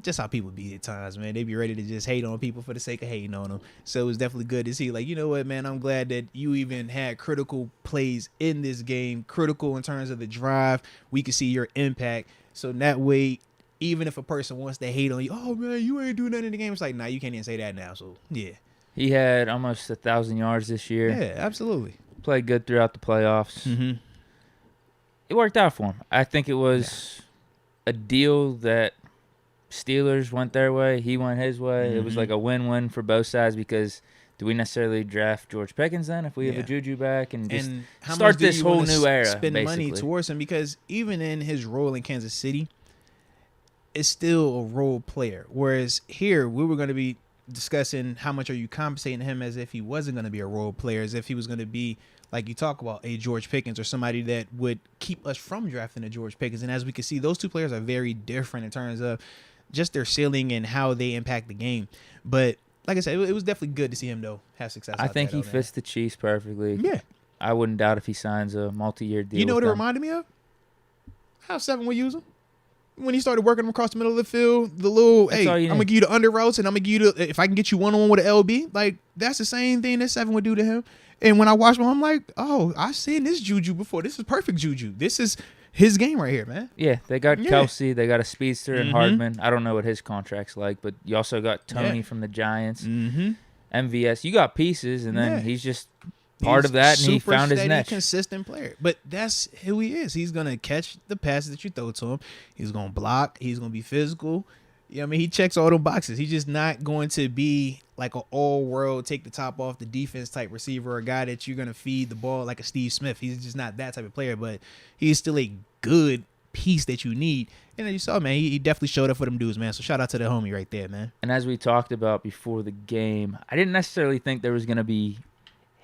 just how people be at times, man. They be ready to just hate on people for the sake of hating on them. So it was definitely good to see, like, you know what, man, I'm glad that you even had critical plays in this game, critical in terms of the drive. We could see your impact. So that way, even if a person wants to hate on you, oh, man, you ain't doing nothing in the game. It's like, nah, you can't even say that now. So, yeah. He had almost 1,000 yards this year. Yeah, absolutely. Played good throughout the playoffs. Mm-hmm. It worked out for him. I think it was a deal that Steelers went their way. He went his way. Mm-hmm. It was like a win-win for both sides because do we necessarily draft George Pickens then if we have a Juju back and just how start much do this you whole wanna new era, spend money basically? towards him? Because even in his role in Kansas City, it's still a role player. Whereas here, we were going to be discussing how much are you compensating him as if he wasn't going to be a role player, as if he was going to be, like you talk about, a George Pickens or somebody that would keep us from drafting a George Pickens. And as we can see, those two players are very different in terms of just their ceiling and how they impact the game. But like I said, it was definitely good to see him, though, have success. I think he fits the Chiefs perfectly. Yeah. I wouldn't doubt if he signs a multi-year deal. You know with what it them. reminded me of? How Seven would use him. When he started working him across the middle of the field, the little, That's hey, all I'm you going to need. give you the under routes and I'm going to give you the, if I can get you one-on-one with an LB, like, that's the same thing that Seven would do to him. And when I watched him, I'm like, oh, I've seen this Juju before. This is perfect Juju. This is his game right here, man. Yeah, they got Yeah. Kelsey, they got a speedster and Mhm. Hardman. I don't know what his contract's like, but you also got Tony Yeah. from the Giants, Mm-hmm. MVS. You got pieces, and then Yeah. he's just part of that, and he found his niche. Consistent player. But that's who he is. He's going to catch the passes that you throw to him. He's going to block. He's going to be physical. Yeah, I mean, he checks all them boxes. He's just not going to be like an all-world, take the top off the defense type receiver, a guy that you're going to feed the ball like a Steve Smith. He's just not that type of player, but he's still a good piece that you need. And then you saw, man, he definitely showed up for them dudes, man. So shout out to the homie right there, man. And as we talked about before the game, I didn't necessarily think there was going to be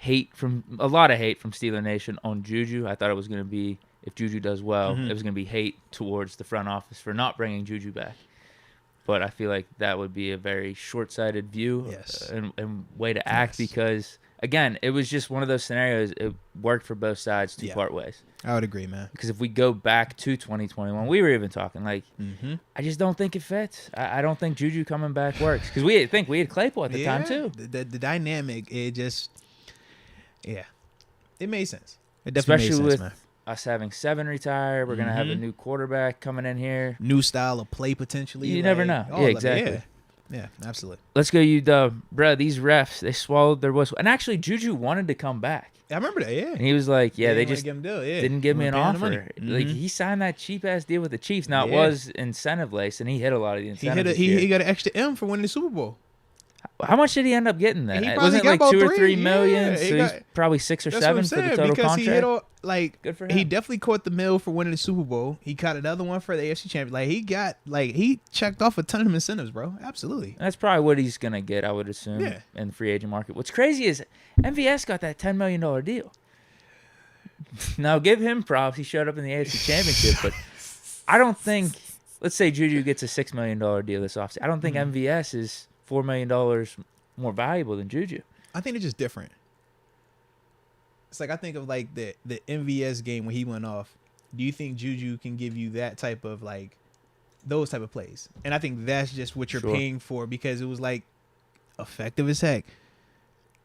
a lot of hate from Steeler Nation on Juju. I thought it was going to be, if Juju does well, Mhm. it was going to be hate towards the front office for not bringing Juju back. But I feel like that would be a very short-sighted view Yes. and way to act Yes. because, again, it was just one of those scenarios. It worked for both sides to Yeah. part ways. I would agree, man. Because if we go back to 2021, we were even talking, like, Mm-hmm. I just don't think it fits. I don't think Juju coming back works. Because we had Claypool at the time, too. The dynamic, it just, yeah, it made sense. It definitely Especially made sense, with man. us having Seven retire. We're going to have a Mhm. new quarterback coming in here. New style of play potentially. You never know. all Yeah, of it. exactly. Yeah, absolutely. Let's go, UW. Bro, these refs, they swallowed their whistle. And actually, Juju wanted to come back. I remember that. Yeah, And he was like, yeah, they didn't wanna just give him a deal, yeah. didn't give me an Wanna pay him the offer. money. Like, Mhm. he signed that cheap-ass deal with the Chiefs. Now, it Yeah. was incentive-laced, and he hit a lot of the He incentives hit this he year. got an extra M for winning the Super Bowl. How much did he end up getting then? He It probably wasn't got like about 2 or 3 3 million. yeah, So he he's got- probably 6 or That's what I'm 7 for the saying, total because contract. he hit all, like Good for he him. definitely caught the mill for winning the Super Bowl. He caught another one for the AFC champion. Like he checked off a ton of incentives, bro. Absolutely. That's probably what he's gonna get, I would assume, Yeah. in the free agent market. What's crazy is MVS got that $10 million deal. Now give him props. He showed up in the AFC Championship, but I don't think. Let's say Juju gets a $6 million deal this offseason. I don't think MVS is $4 million more valuable than Juju. I think they're just different. It's like I think of like the MVS game when he went off. Do you think Juju can give you that type of like those type of plays? And I think that's just what you're Sure. paying for, because it was like effective as heck.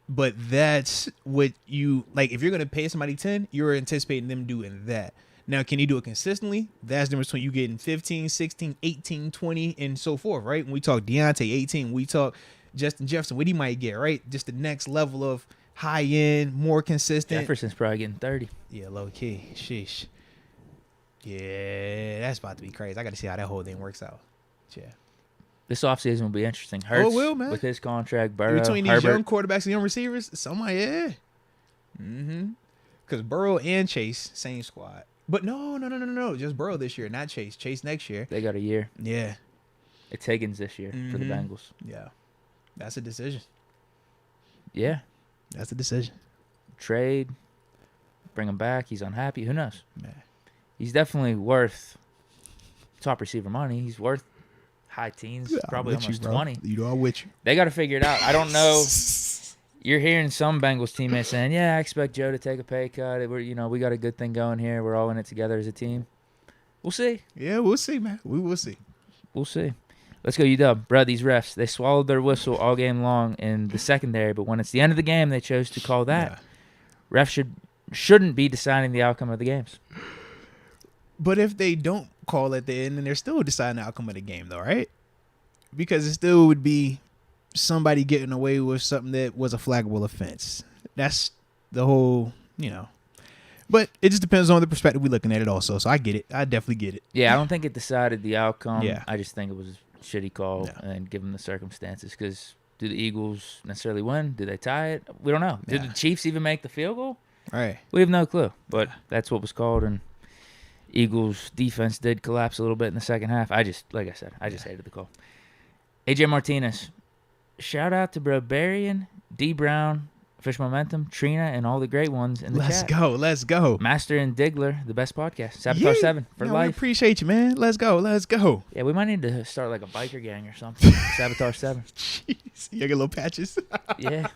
But that's what you like. If you're gonna pay somebody 10, you're anticipating them doing that. Now, can you do it consistently? That's the difference between you getting 15, 16, 18, 20, and so forth, right? When we talk Deontay 18, we talk Justin Jefferson, what he might get, right? Just the next level of high end, more consistent. Jefferson's probably getting 30. Yeah, low key. Sheesh. Yeah, that's about to be crazy. I got to see how that whole thing works out. Yeah. This offseason will be interesting. Hurts it will, man. with his contract, Burrow, Between these Herbert. young quarterbacks and young receivers, somebody, yeah. Mm-hmm. Because Burrow and Chase, same squad. But no. Just Burrow this year, not Chase. Chase next year. They got a year. Yeah. It's Higgins this year for the Mhm. Bengals. Yeah. That's a decision. Yeah. That's a decision. Trade. Bring him back. He's unhappy. Who knows? Man. He's definitely worth top receiver money. He's worth high teens, probably almost 20. You know, I'm with you. They got to figure it out. I don't know. You're hearing some Bengals teammates saying, "Yeah, I expect Joe to take a pay cut. We got a good thing going here. We're all in it together as a team." We'll see. Yeah, we'll see, man. We will see. We'll see. Let's go, UW. Bro, these refs, they swallowed their whistle all game long in the secondary, but when it's the end of the game, they chose to call that. Yeah. Refs shouldn't be deciding the outcome of the games. But if they don't call at the end, then they're still deciding the outcome of the game, though, right? Because it still would be somebody getting away with something that was a flaggable offense. That's the whole, But it just depends on the perspective we're looking at it also. So I get it. I definitely get it. Yeah, I don't think it decided the outcome. Yeah. I just think it was a shitty call and given the circumstances. Because do the Eagles necessarily win? Do they tie it? We don't know. Did Yeah. the Chiefs even make the field goal? All right. We have no clue. But that's what was called, and Eagles defense did collapse a little bit in the second half. Like I said, I just hated the call. AJ Martinez. Shout out to Barbarian, D Brown, Fish Momentum, Trina, and all the great ones in the chat. Let's go. Master and Diggler, the best podcast. Sabotage 7 for We life. appreciate you, man. Let's go. Yeah, we might need to start like a biker gang or something. Sabotage 7. Jeez. You got little patches. Yeah.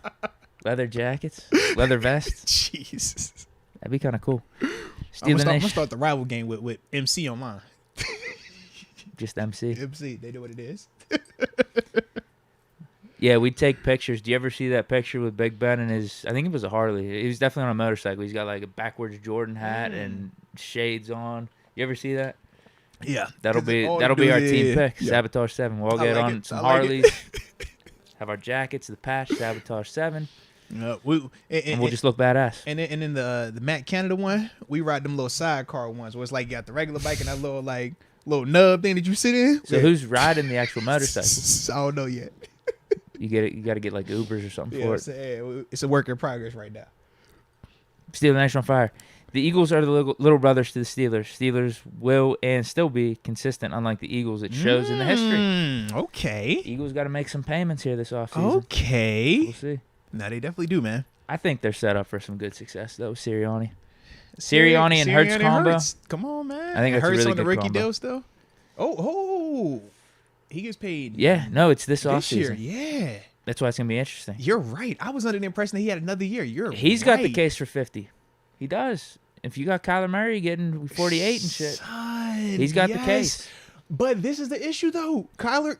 Leather jackets, leather vests. Jesus. That'd be kind of cool. I'm Steal the gonna nation. start the rival game with MC online. Just MC. MC, they know what it is. Yeah, we'd take pictures. Do you ever see that picture with Big Ben and his? I think it was a Harley. He was definitely on a motorcycle. He's got like a backwards Jordan hat and shades on. You ever see that? Yeah. That'll be All our dudes, team yeah. pick. Yeah. Sabotage 7. We'll all I get like on it. some I like it. Harleys. Have our jackets, the patch, Sabotage 7, and we'll just look badass. And then the Matt Canada one, we ride them little sidecar ones where it's like you got the regular bike and that little nub thing that you sit in. So who's riding the actual motorcycle? I don't know yet. You got to get like Ubers or something for it. It's a work in progress right now. Steal the nation on fire. The Eagles are the little brothers to the Steelers. Steelers will and still be consistent, unlike the Eagles. It shows in the history. Okay. Eagles got to make some payments here this offseason. Okay. We'll see. Now they definitely do, man. I think they're set up for some good success, though. Sirianni and Hurts combo. Come on, man. I think that's a Hurts really on the good rookie combo. deal still. Oh, he gets paid. Yeah, no, it's this this year. offseason. Yeah, That's why it's going to be interesting. you're right. I was under the impression that he had another year. He's got the right. case for 50. He does. If you got Kyler Murray getting 48 and shit, Son, he's got the yes. case. But this is the issue, though. Kyler.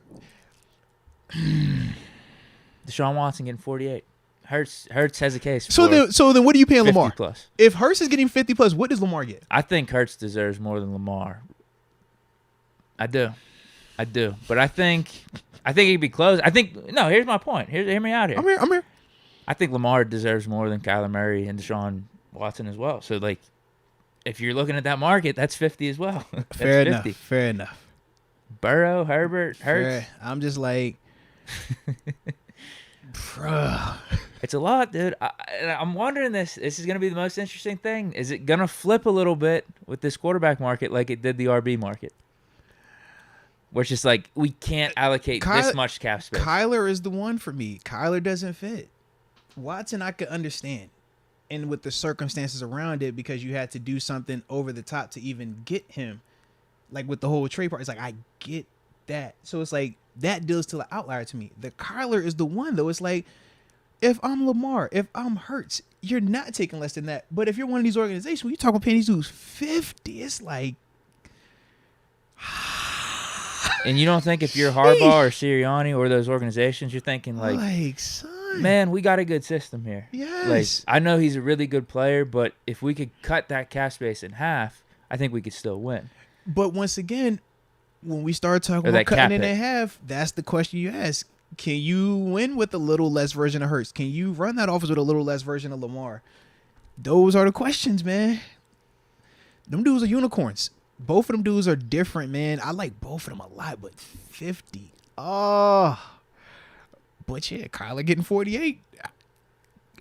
Deshaun Watson getting 48. Hurts has a case for So then, what are you paying 50 Lamar? plus. If Hurts is getting 50 plus, what does Lamar get? I think Hurts deserves more than Lamar. I do. But I think he'd be close. Here's my point. Hear me out here. I'm here. I think Lamar deserves more than Kyler Murray and Deshaun Watson as well. So, like, if you're looking at that market, that's 50 as well. That's Fair 50. enough. Burrow, Herbert, Hurts. I'm just like, Bruh. It's a lot, dude. I'm wondering this. This is going to be the most interesting thing. Is it going to flip a little bit with this quarterback market like it did the RB market? Where it's just like, we can't allocate this much cap space. Kyler is the one for me. Kyler doesn't fit. Watson, I could understand. And with the circumstances around it, because you had to do something over the top to even get him. Like with the whole trade part, it's like, I get that. So it's like, that deal's still an outlier to me. The Kyler is the one, though. It's like, if I'm Lamar, if I'm Hurts, you're not taking less than that. But if you're one of these organizations, when you talk about paying these dudes 50, it's like... And you don't think if you're Harbaugh or Sirianni or those organizations, you're thinking like son, man, we got a good system here. Yes. Like, I know he's a really good player, but if we could cut that cap space in half, I think we could still win. But once again, when we start talking about cutting it in half, that's the question you ask. Can you win with a little less version of Hurts? Can you run that offense with a little less version of Lamar? Those are the questions, man. Them dudes are unicorns. Both of them dudes are different, man. I like both of them a lot, but 50. Oh. But yeah, Kyler getting 48.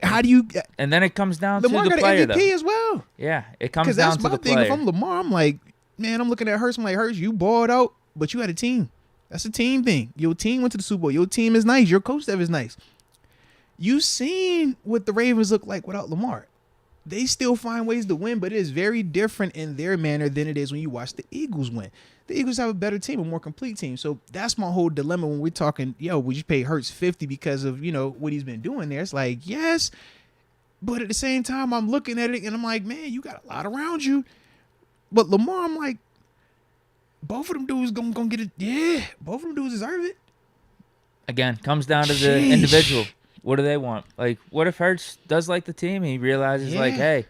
How do you... And then it comes down to the Lamar got player, an MVP though. as well. Yeah, it comes down to the player. Because that's my thing. If I'm Lamar, I'm like, man, I'm looking at Hurts. I'm like, Hurts, you balled out, but you had a team. That's a team thing. Your team went to the Super Bowl. Your team is nice. Your coach staff is nice. You seen what the Ravens look like without Lamar. They still find ways to win, but it is very different in their manner than it is when you watch the Eagles win. The Eagles have a better team, a more complete team. So that's my whole dilemma when we're talking, would you pay Hurts 50 because of, what he's been doing there? It's like, yes. But at the same time, I'm looking at it and I'm like, man, you got a lot around you. But Lamar, I'm like, both of them dudes gonna get it. Yeah, both of them dudes deserve it. Again, comes down to the individual. What do they want? Like, what if Hurts does like the team and he realizes, like, hey,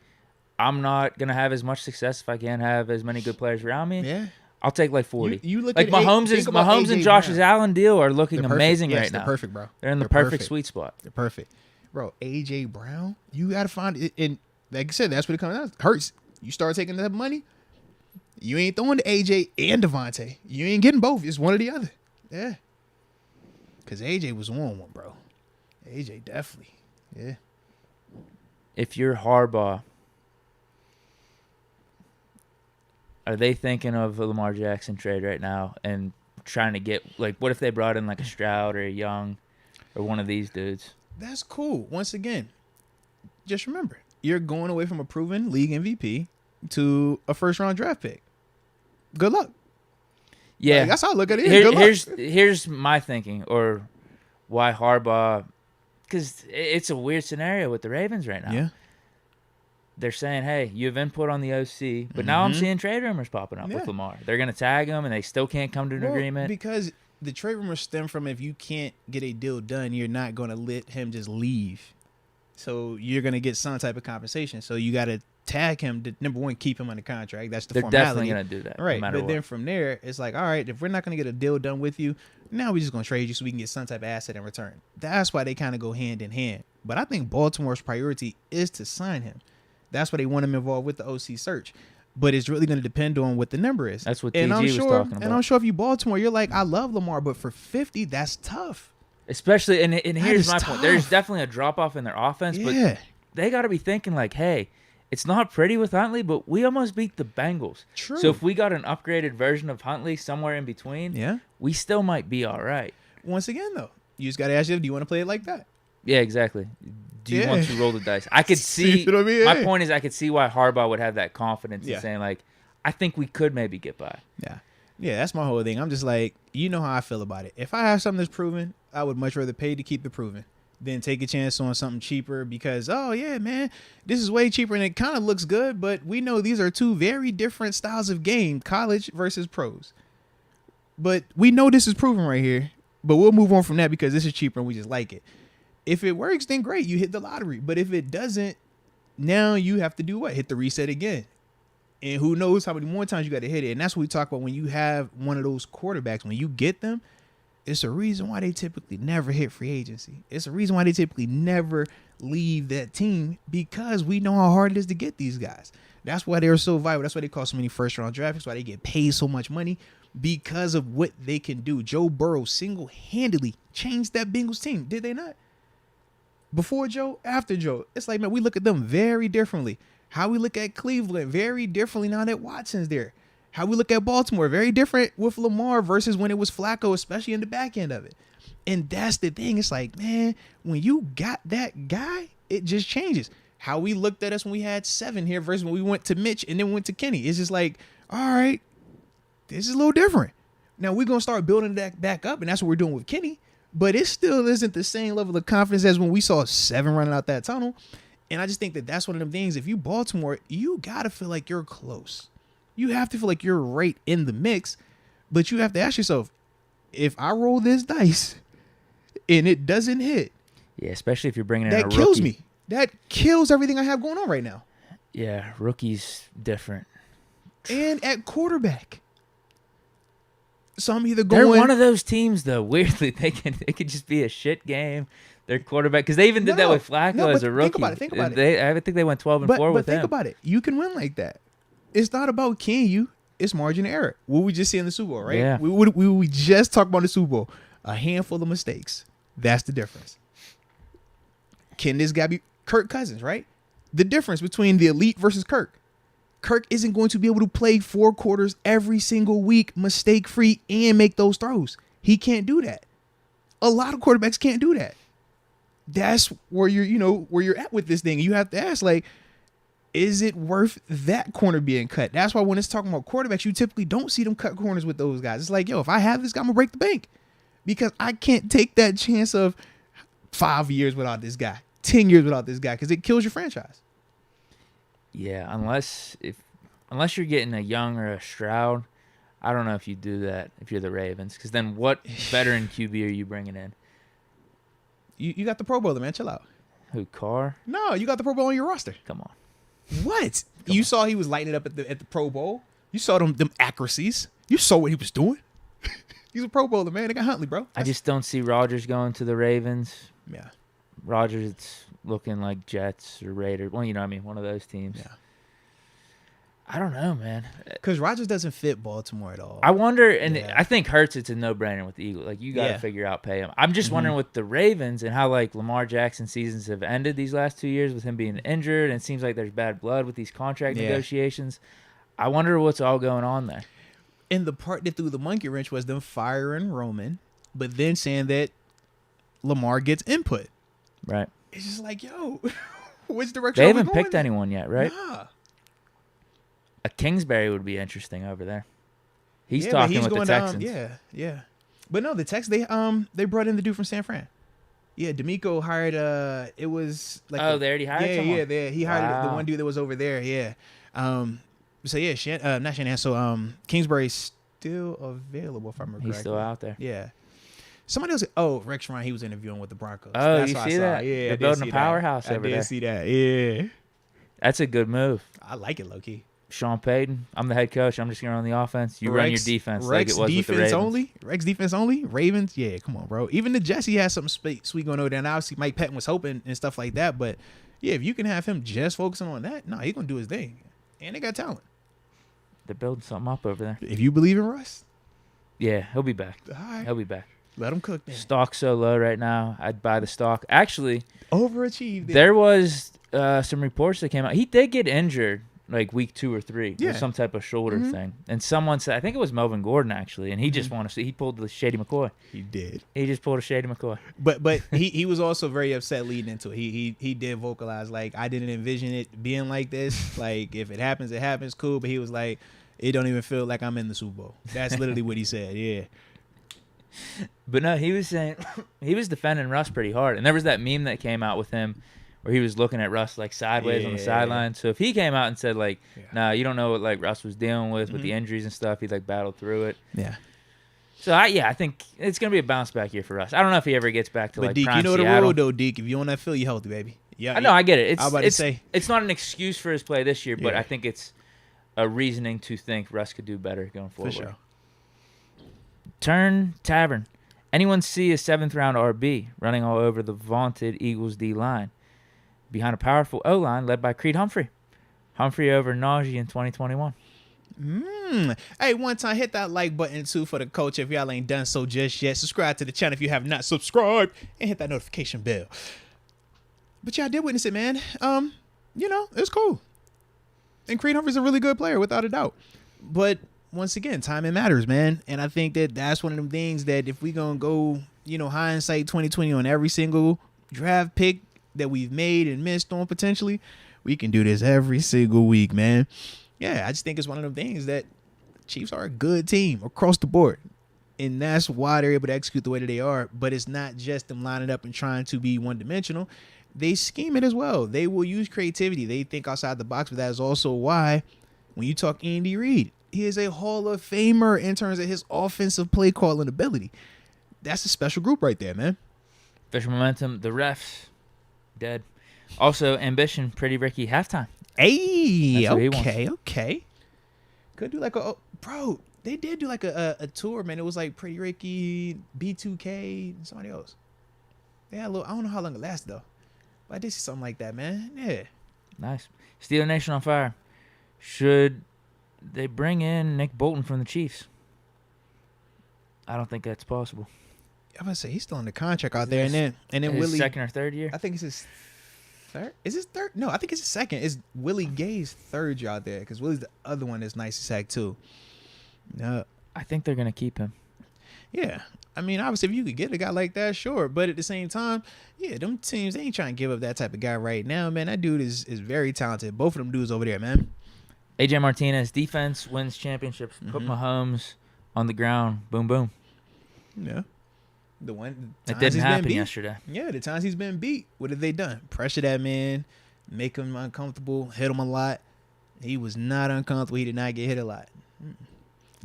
I'm not going to have as much success if I can't have as many good players around me? Yeah. I'll take like 40. You look like at Mahomes and Josh Allen deal are looking amazing right now. They're perfect, bro. They're in the perfect sweet spot. They're perfect. Bro, A.J. Brown, you got to find it. And like I said, that's what it comes down to. Hurts. You start taking that money, you ain't throwing to A.J. and Devontae. You ain't getting both. It's one or the other. Yeah. Because A.J. was on one, bro. A.J. definitely. Yeah. If you're Harbaugh, are they thinking of a Lamar Jackson trade right now and trying to get, like, what if they brought in like a Stroud or a Young or one of these dudes? That's cool. Once again, just remember, you're going away from a proven league MVP to a first-round draft pick. Good luck. Yeah. Like, that's how I look at it. Good luck. Here's my thinking, or why Harbaugh, because it's a weird scenario with the Ravens right now. Yeah. They're saying, hey, you have input on the OC, but now I'm seeing trade rumors popping up with Lamar. They're going to tag him, and they still can't come to an agreement. Because the trade rumors stem from, if you can't get a deal done, you're not going to let him just leave. So you're going to get some type of compensation. So you got to tag him to, number one, keep him under contract. That's the They're formality. definitely going to do that. Right. No matter but what. then from there, it's like, all right, if we're not going to get a deal done with you, now we're just going to trade you so we can get some type of asset in return. That's why they kind of go hand in hand. But I think Baltimore's priority is to sign him. That's why they want him involved with the OC search. But it's really going to depend on what the number is. That's what TG was talking about. And I'm sure if you Baltimore, you're like, I love Lamar, but for 50, that's tough. Especially, and here's my point. There's definitely a drop-off in their offense, but they got to be thinking like, hey, it's not pretty with Huntley, but we almost beat the Bengals. True. So if we got an upgraded version of Huntley somewhere in between, we still might be all right. Once again, though, you just got to ask yourself, do you want to play it like that? Yeah, exactly. Do you want to roll the dice? I could see. You know what I mean? My point is, I could see why Harbaugh would have that confidence in saying, like, I think we could maybe get by. Yeah, that's my whole thing. I'm just like, you know how I feel about it. If I have something that's proven, I would much rather pay to keep it proven than take a chance on something cheaper because, oh, yeah, man, this is way cheaper and it kind of looks good, but we know these are two very different styles of game, college versus pros. But we know this is proven right here, but we'll move on from that because this is cheaper and we just like it. If it works, then great, you hit the lottery. But if it doesn't, now you have to do what? Hit the reset again. And who knows how many more times you got to hit it. And that's what we talk about when you have one of those quarterbacks. When you get them, it's a reason why they typically never hit free agency. It's a reason why they typically never leave that team because we know how hard it is to get these guys. That's why they're so vital. That's why they cost so many first-round draft picks, why they get paid so much money because of what they can do. Joe Burrow single-handedly changed that Bengals team. Did they not? before Joe, after Joe. It's like, man, we look at them very differently. How we look at Cleveland, very differently now that Watson's there. How we look at Baltimore, very different with Lamar versus when it was Flacco, especially in the back end of it. And that's the thing. It's like, man, when you got that guy, it just changes. How we looked at us when we had 7 here versus when we went to Mitch and then went to Kenny. It's just like, all right, this is a little different. Now we're going to start building that back up, and that's what we're doing with Kenny. But it still isn't the same level of confidence as when we saw 7 running out that tunnel. And I just think that that's one of them things. If you Baltimore, you got to feel like you're close. You have to feel like you're right in the mix. But you have to ask yourself, if I roll this dice and it doesn't hit, Yeah, especially if you're bringing in a that rookie. kills me. That kills everything I have going on right now. Yeah, rookie's different. And at quarterback. So I'm either going. They're one of those teams, though. Weirdly, it could just be a shit game. Their quarterback, because they even did that with Flacco as a rookie. Think about it. I think they went 12-4 with him. But think about it. You can win like that. It's not about can you. It's margin of error. What we just see in the Super Bowl, right? Yeah. We just talked about the Super Bowl. A handful of mistakes. That's the difference. Can this guy be Kirk Cousins, right? The difference between the elite versus Kirk. Kirk isn't going to be able to play 4 quarters every single week, mistake-free, and make those throws. He can't do that. A lot of quarterbacks can't do that. That's where where you're at with this thing. You have to ask, like, is it worth that corner being cut? That's why when it's talking about quarterbacks, you typically don't see them cut corners with those guys. It's like, yo, if I have this guy, I'm going to break the bank. Because I can't take that chance of 5 years without this guy, 10 years without this guy, because it kills your franchise. Yeah, unless you're getting a Young or a Stroud, I don't know if you do that if you're the Ravens. Because then what veteran QB are you bringing in? You got the Pro Bowler, man. Chill out. Who, Carr? No, you got the Pro Bowl on your roster. Come on. What? You saw he was lighting it up at the Pro Bowl. You saw them accuracies. You saw what he was doing. He's a Pro Bowler, man. They got Huntley, bro. I just don't see Rodgers going to the Ravens. Yeah. Rodgers, it's looking like Jets or Raiders. Well, one of those teams. Yeah. I don't know, man. Because Rodgers doesn't fit Baltimore at all. I wonder, and Yeah. I think Hurts, it's a no-brainer with the Eagles. Like, you got to figure out pay him. I'm just Mm-hmm. wondering with the Ravens and how, like, Lamar Jackson seasons have ended these last 2 years with him being injured, and it seems like there's bad blood with these contract negotiations. I wonder what's all going on there. And the part that threw the monkey wrench was them firing Roman, but then saying that Lamar gets input. Right. It's just like, yo, which direction They are we haven't going picked in? anyone yet, right? Nah. A Kingsbury would be interesting over there. He's Yeah, but talking with the going Texans. Yeah. But no, the Tex they brought in the dude from San Fran. Yeah, D'Amico hired it was like They already hired someone? he hired the Wow. one dude that was over there, yeah. So yeah, not Shanahan. So Kingsbury's still available if I remember He's correctly. still out there. Yeah. Somebody else. Rex Ryan. He was interviewing with the Broncos. Oh, That's you what I see saw. that? Yeah, They're I did building a see powerhouse that. over I there. did see that. Yeah, That's a good move. I like it, low key. Sean Payton, I'm the head coach. I'm just going to run the offense. You run your defense like Rex it was with the defense Ravens. only. Rex defense only. Ravens. Yeah, come on, bro. Even the Jets, he has something sweet going over there. And obviously, Mike Patton was hoping and stuff like that. But yeah, if you can have him just focusing on that, no, he's gonna do his thing. And they got talent. They're building something up over there. If you believe in Russ, Yeah, he'll be back. all right, He'll be back. let him cook. Then. Stock's so low right now. I'd buy the stock. Actually, Overachieved. there was some reports that came out. He did get injured like week 2 or 3 Yeah. with some type of shoulder thing. And someone said, I think it was Melvin Gordon actually, and he just wanted to see. He pulled the Shady McCoy. He did. He just pulled a Shady McCoy. But he was also very upset leading into it. He did vocalize like, I didn't envision it being like this. Like if it happens, cool. But he was like, it don't even feel like I'm in the Super Bowl. That's literally what he said. Yeah. But no, he was saying he was defending Russ pretty hard. And there was that meme that came out with him where he was looking at Russ like sideways on the Yeah. sideline. So if he came out and said like, Yeah. nah, you don't know what like Russ was dealing with the injuries and stuff, he like battled through it. Yeah. So I think it's gonna be a bounce back year for Russ. I don't know if he ever gets back to But like Deke, prime you know the Seattle. rule though, Deke. If you want that feel, you healthy, baby. Yeah. I know, I get it. I was about to say. It's not an excuse for his play this year, but Yeah. I think it's a reasoning to think Russ could do better going For forward. sure. Turn Tavern. Anyone see a 7th round RB running all over the vaunted Eagles D line behind a powerful O line led by Creed Humphrey? Humphrey over Najee in 2021. Hey, one time hit that like button too for the coach if y'all ain't done so just yet. Subscribe to the channel if you have not subscribed and hit that notification bell. But yeah, I did witness it, man. It's cool. And Creed Humphrey's a really good player, without a doubt. But once again, timing matters, man. And I think that that's one of them things that if we gonna go, hindsight 2020 on every single draft pick that we've made and missed on potentially, we can do this every single week, man. Yeah, I just think it's one of them things that Chiefs are a good team across the board. And that's why they're able to execute the way that they are. But it's not just them lining up and trying to be one-dimensional. They scheme it as well. They will use creativity. They think outside the box, but that is also why when you talk Andy Reid, he is a Hall of Famer in terms of his offensive play calling ability. That's a special group right there, man. Special momentum. The refs, dead. Also, ambition, Pretty Ricky, halftime. Hey, okay. Could do like bro, they did do like a tour, man. It was like Pretty Ricky, B2K, and somebody else. They had a little, I don't know how long it lasted, though. But I did see something like that, man. Yeah. Nice. Steeler Nation on fire. Should they bring in Nick Bolton from the Chiefs? I don't think that's possible. I'm gonna say he's still in the contract out there, and then Willie, second or third year. I think it's his third. Is his third? No, I think it's his second. It's Willie Gay's third year out there because Willie's the other one that's nice to sack too. No, I think they're gonna keep him. Yeah, I mean, obviously, if you could get a guy like that, sure. But at the same time, yeah, them teams, they ain't trying to give up that type of guy right now, man. That dude is very talented. Both of them dudes over there, man. AJ Martinez, defense wins championships. Put Mahomes on the ground. Boom, boom. Yeah. It didn't happen yesterday. Yeah, the times he's been beat, what have they done? Pressure that man, make him uncomfortable, hit him a lot. He was not uncomfortable. He did not get hit a lot.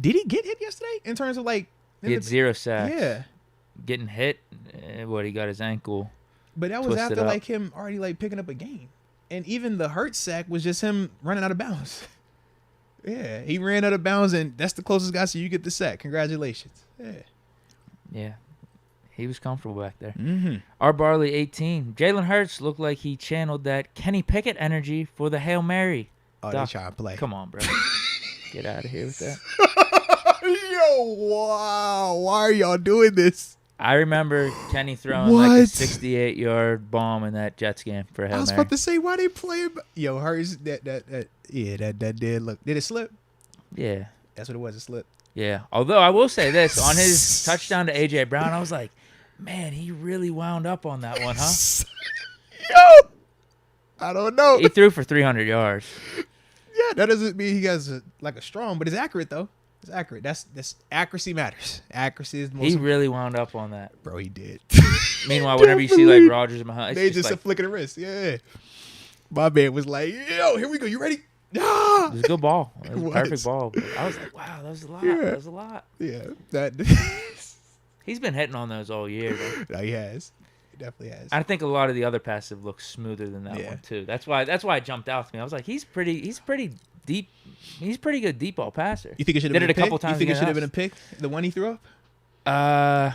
Did he get hit yesterday in terms of like... He had 0 sacks. Yeah. Getting hit, he got his ankle. But that was after like him already like picking up a game. And even the Hurts sack was just him running out of bounds. Yeah, he ran out of bounds, and that's the closest guy, so you get the sack. Congratulations. Yeah. He was comfortable back there. Mm-hmm. Our Barley 18. Jalen Hurts looked like he channeled that Kenny Pickett energy for the Hail Mary. Oh, they trying to play. Come on, bro. Get out of here with that. Yo, wow. Why are y'all doing this? I remember Kenny throwing like a 68-yard bomb in that Jets game for Hail Mary. I was about to say, why they play? Yo, Hurts, that did look. Did it slip? Yeah. That's what it was, a slip. Yeah. Although I will say this, on his touchdown to A.J. Brown, I was like, man, he really wound up on that one, huh? Yo, I don't know. He threw for 300 yards. Yeah, that doesn't mean he has a strong, but it's accurate, though. It's accurate. That's accuracy matters. Accuracy is most. He really wound up on that. Bro, he did. Meanwhile, whenever you see like Rodgers and Mahomes, they just like, a flick of the wrist. Yeah. My man was like, yo, here we go. You ready? Ah! It was a good ball. It was a perfect ball. But I was like, wow, that was a lot. Yeah. That was a lot. Yeah. That. He's been hitting on those all year, though. No, he has. He definitely has. I think a lot of the other passes look smoother than that one too. That's why it jumped out to me. I was like, he's pretty deep. He's a pretty good deep ball passer. You think it should have been a couple times? You think it should have been a pick? The one he threw up?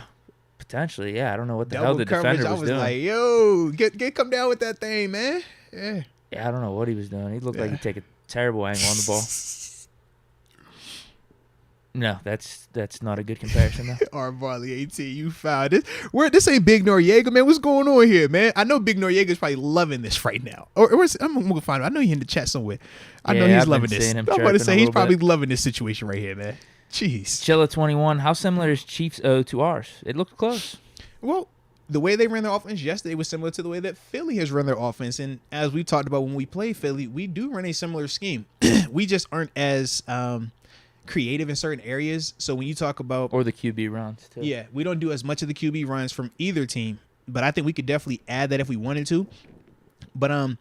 Potentially, yeah. I don't know what the Double hell the coverage, defender was doing. Like, yo, come down with that thing, man. Yeah. Yeah, I don't know what he was doing. He looked like he'd take a terrible angle on the ball. No, that's not a good comparison, though. Our Barley 18, you found it. This ain't Big Noriega, man. What's going on here, man? I know Big Noriega's probably loving this right now. Or I'm gonna find him. I know he's in the chat somewhere. I know he's loving this. I'm about to say he's probably loving this situation right here, man. Jeez. Chilla 21. How similar is Chiefs O to ours? It looked close. Well, the way they ran their offense yesterday was similar to the way that Philly has run their offense. And as we talked about when we play Philly, we do run a similar scheme. We just aren't as creative in certain areas. So when you talk about... Or the QB runs, too. Yeah, we don't do as much of the QB runs from either team. But I think we could definitely add that if we wanted to. But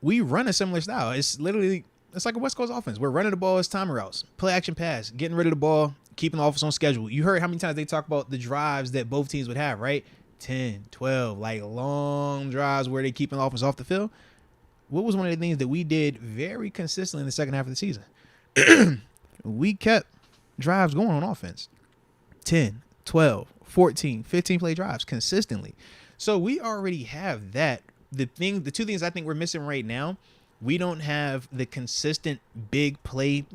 we run a similar style. It's literally... It's like a West Coast offense. We're running the ball as time routes, play action pass, getting rid of the ball, keeping the offense on schedule. You heard how many times they talk about the drives that both teams would have, right? 10, 12, like long drives where they keeping the offense off the field. What was one of the things that we did very consistently in the second half of the season? We kept drives going on offense. 10, 12, 14, 15 play drives consistently. So we already have that. The two things I think we're missing right now, we don't have the consistent big play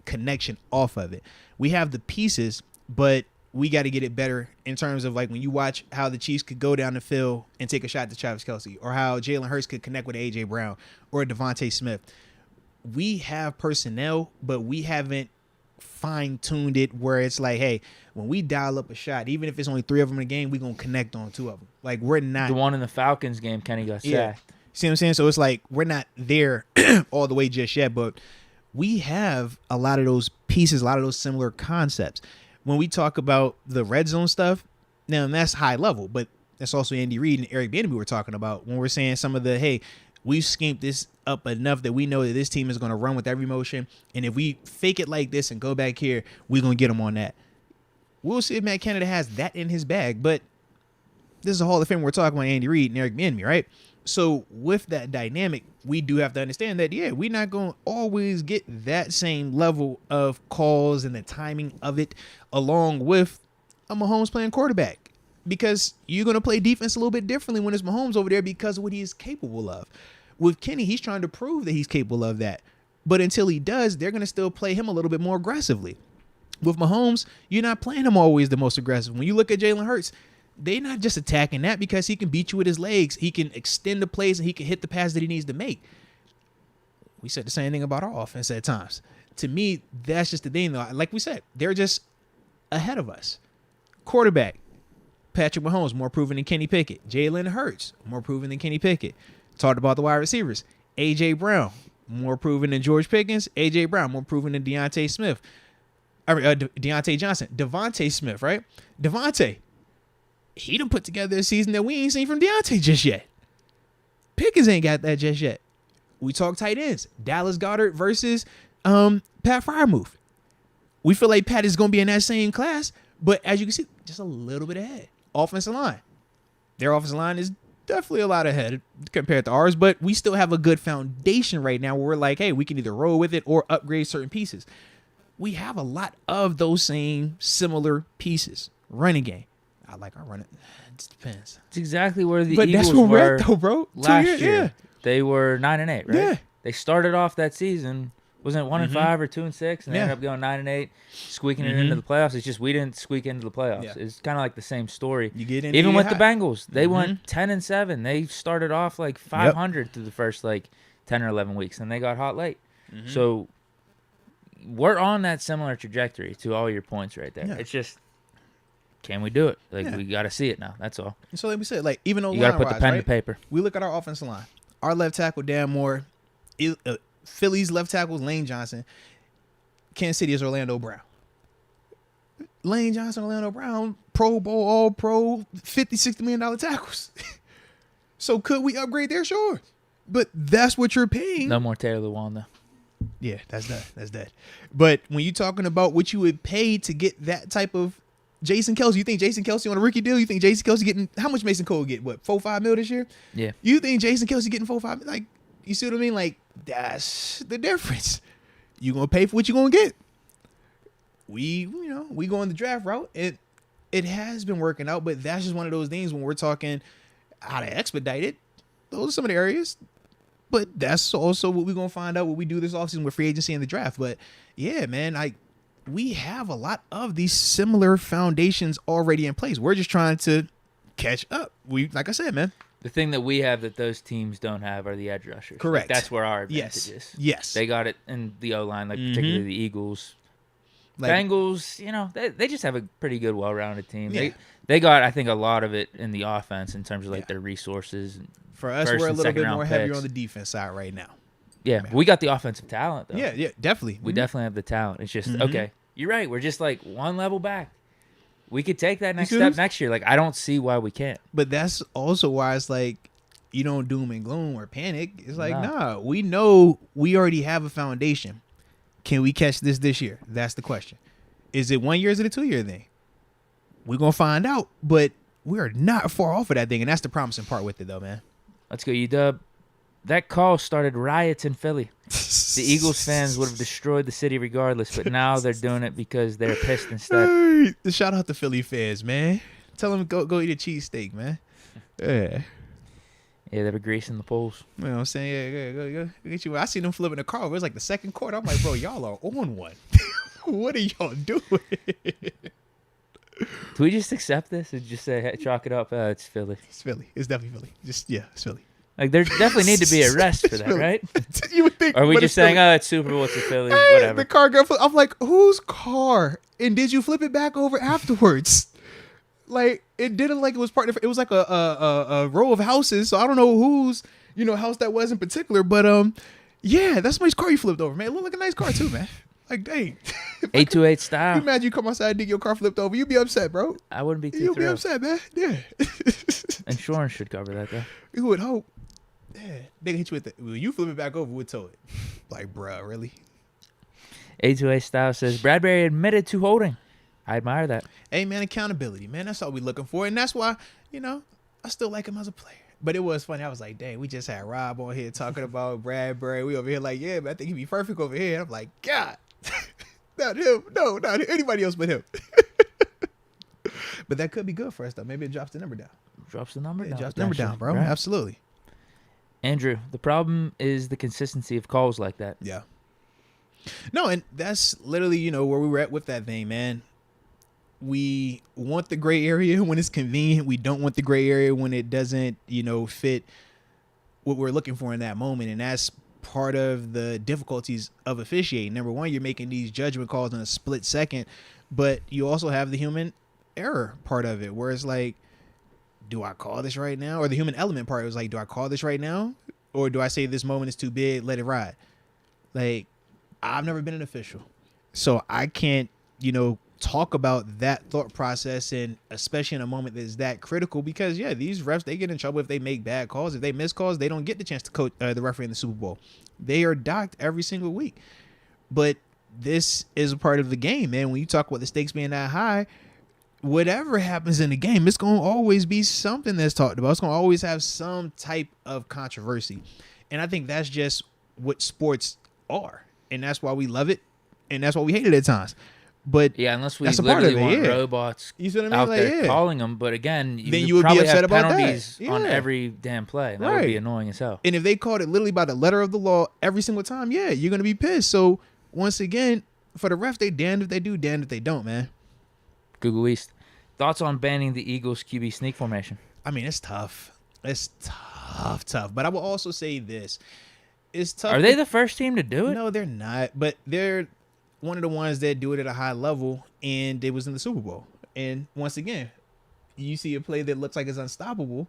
connection off of it. We have the pieces, but we got to get it better in terms of like when you watch how the Chiefs could go down the field and take a shot to Travis Kelce, or how Jalen Hurts could connect with AJ Brown or Devontae Smith. We have personnel, but we haven't fine-tuned it where it's like, hey, when we dial up a shot, even if it's only 3 of them in a game, we're going to connect on 2 of them. Like, we're not. The one in the Falcons game, Kenny got sacked. See what I'm saying? So it's like we're not there all the way just yet, but we have a lot of those pieces, a lot of those similar concepts. When we talk about the red zone stuff, now that's high level, but that's also Andy Reid and Eric Bieniemy we're talking about when we're saying some of the, hey, we've schemed this up enough that we know that this team is going to run with every motion, and if we fake it like this and go back here, we're going to get them on that. We'll see if Matt Canada has that in his bag, but this is a Hall of Fame. We're talking about Andy Reid and Eric Bieniemy, right? So with that dynamic, we do have to understand that, yeah, we're not going to always get that same level of calls and the timing of it along with a Mahomes playing quarterback, because you're going to play defense a little bit differently when it's Mahomes over there because of what he is capable of. With Kenny, he's trying to prove that he's capable of that. But until he does, they're going to still play him a little bit more aggressively. With Mahomes, you're not playing him always the most aggressive. When you look at Jalen Hurts, they're not just attacking that because he can beat you with his legs. He can extend the plays and he can hit the pass that he needs to make. We said the same thing about our offense at times. To me, that's just the thing, though. Like we said, they're just ahead of us. Quarterback, Patrick Mahomes, more proven than Kenny Pickett. Jalen Hurts, more proven than Kenny Pickett. Talked about the wide receivers. A.J. Brown, more proven than George Pickens. A.J. Brown, more proven than Deontay Smith. Deontay Johnson. Devontae Smith, right? Devontae, he done put together a season that we ain't seen from Deontay just yet. Pickens ain't got that just yet. We talk tight ends. Dallas Goedert versus Pat Freiermuth. We feel like Pat is going to be in that same class, but as you can see, just a little bit ahead. Offensive line. Their offensive line is definitely a lot ahead compared to ours, but we still have a good foundation right now where we're like, hey, we can either roll with it or upgrade certain pieces. We have a lot of those same similar pieces. Running game. I like our running. It just depends. It's exactly where the But Eagles that's where were we're at, though, bro. last year. Yeah. They were 9-8, right? Yeah. They started off that season, wasn't it 1-5 or 2-6, and they ended up going 9-8, squeaking it into the playoffs. It's just we didn't squeak into the playoffs. Yeah. It's kind of like the same story. You get in even with the hot. Bengals, they went 10-7. They started off like 500 through the first like 10 or 11 weeks, and they got hot late. So we're on that similar trajectory to all your points right there. Yeah. It's just, can we do it? Like, we got to see it now. That's all. So like we said, like even though You got to put the pen to paper. we look at our offensive line. Our left tackle, Dan Moore. Philly's left tackle is Lane Johnson. Kansas City is Orlando Brown. Lane Johnson, Orlando Brown, Pro Bowl, All Pro, $50, $60 million tackles. So could we upgrade there? Sure. But that's what you're paying. No more Taylor Lewan, though. Yeah, that's that. That's that. But when you're talking about what you would pay to get that type of Jason Kelce, you think Jason Kelce on a rookie deal? You think Jason Kelce getting, how much Mason Cole get? What, $4-5 million this year? Yeah. You think Jason Kelce getting $4-5? Like, you see what I mean? Like, that's the difference. You gonna pay for what you gonna get. We go in the draft route. It has been working out, but that's just one of those things when we're talking how to expedite it. Those are some of the areas. But that's also what we're gonna find out what we do this offseason with free agency and the draft. But yeah, man, we have a lot of these similar foundations already in place. We're just trying to catch up. Like I said, man. The thing that we have that those teams don't have are the edge rushers. Correct. Like, that's where our advantage is. Yes. They got it in the O-line, like particularly the Eagles. Like, Bengals, they just have a pretty good, well-rounded team. Yeah. They got, I think, a lot of it in the offense in terms of like their resources. For us, first we're a and little bit second more round heavier picks. on the defense side right now. Yeah, we got the offensive talent, though. Yeah, definitely. We definitely have the talent. It's just, okay, you're right. We're just like one level back. We could take that next step next year. Like, I don't see why we can't. But that's also why it's like, you don't doom and gloom or panic. It's like, Nah. nah, we know we already have a foundation. Can we catch this year? That's the question. Is it 1 year? Is it a 2 year thing? We're going to find out, but we're not far off of that thing. And that's the promising part with it, though, man. Let's go, UW. That call started riots in Philly. The Eagles fans would have destroyed the city regardless, but now they're doing it because they're pissed instead. Hey, shout out to Philly fans, man. Tell them go eat a cheesesteak, man. Yeah. Yeah, they were greasing the poles. You know what I'm saying? Yeah, go get you. I seen them flipping the car. It was like the second quarter. I'm like, bro, y'all are on one. What are y'all doing? Do we just accept this and just say, hey, chalk it up? It's Philly. It's Philly. It's definitely Philly. It's Philly. Like, there definitely need to be a rest for that, Philly. right? You would think. Or are we but just it's saying, Philly. oh, it's Super Bowl, it's a Philly, Hey, whatever. the car got I'm like, whose car? And did you flip it back over afterwards? Like, it didn't like it was part of it was like a row of houses, so I don't know whose house that was in particular, but yeah, that's my car you flipped over, man. It looked like a nice car too, man. Like, dang. 828 You style. imagine you come outside and dig your car flipped over, you'd be upset, bro. I wouldn't be too You'll be thrilled. upset, man. Yeah. Insurance should cover that, though. You would hope. Yeah. They hit you with it. Well, you flip it back over, we'll tow it. Like, bruh, really? 828 style says, Bradbury admitted to holding. I admire that. Hey, man, accountability, man. That's all we looking for. And that's why, I still like him as a player. But it was funny. I was like, dang, we just had Rob on here talking about Bradbury. We over here like, yeah, man, I think he'd be perfect over here. And I'm like, God, not him. No, not anybody else but him. But that could be good for us, though. Maybe it drops the number down. Drops the number It down. drops the number down, potentially, bro. right? Absolutely. Andrew, the problem is the consistency of calls like that. Yeah. No, and that's literally, where we were at with that thing, man. We want the gray area when it's convenient. We don't want the gray area when it doesn't, fit what we're looking for in that moment. And that's part of the difficulties of officiating. Number one, you're making these judgment calls in a split second, but you also have the human error part of it, where it's like, do I call this right now? Or the human element part was like, do I call this right now? Or do I say this moment is too big, let it ride? Like, I've never been an official, so I can't, talk about that thought process, and especially in a moment that's that critical, because these refs, they get in trouble if they make bad calls. If they miss calls, they don't get the chance to coach the referee in the Super Bowl. They are docked every single week. But this is a part of the game, man. When you talk about the stakes being that high, whatever happens in the game, it's going to always be something that's talked about. It's going to always have some type of controversy. And I think that's just what sports are. And that's why we love it. And that's why we hate it at times. But Yeah, unless we that's a part of literally it, want yeah. robots You see what I mean? out Like, there yeah. calling them. But again, Then you would be probably upset have about that. penalties on Yeah. every damn play. That would Right. be annoying as hell. And if they called it literally by the letter of the law every single time, you're going to be pissed. So once again, for the refs, they damned if they do, damned if they don't, man. Google East. Thoughts on banning the Eagles QB sneak formation? I mean, it's tough. It's tough. But I will also say this. It's tough. Are they the first team to do it? No, they're not. But they're one of the ones that do it at a high level, and it was in the Super Bowl. And once again, you see a play that looks like it's unstoppable.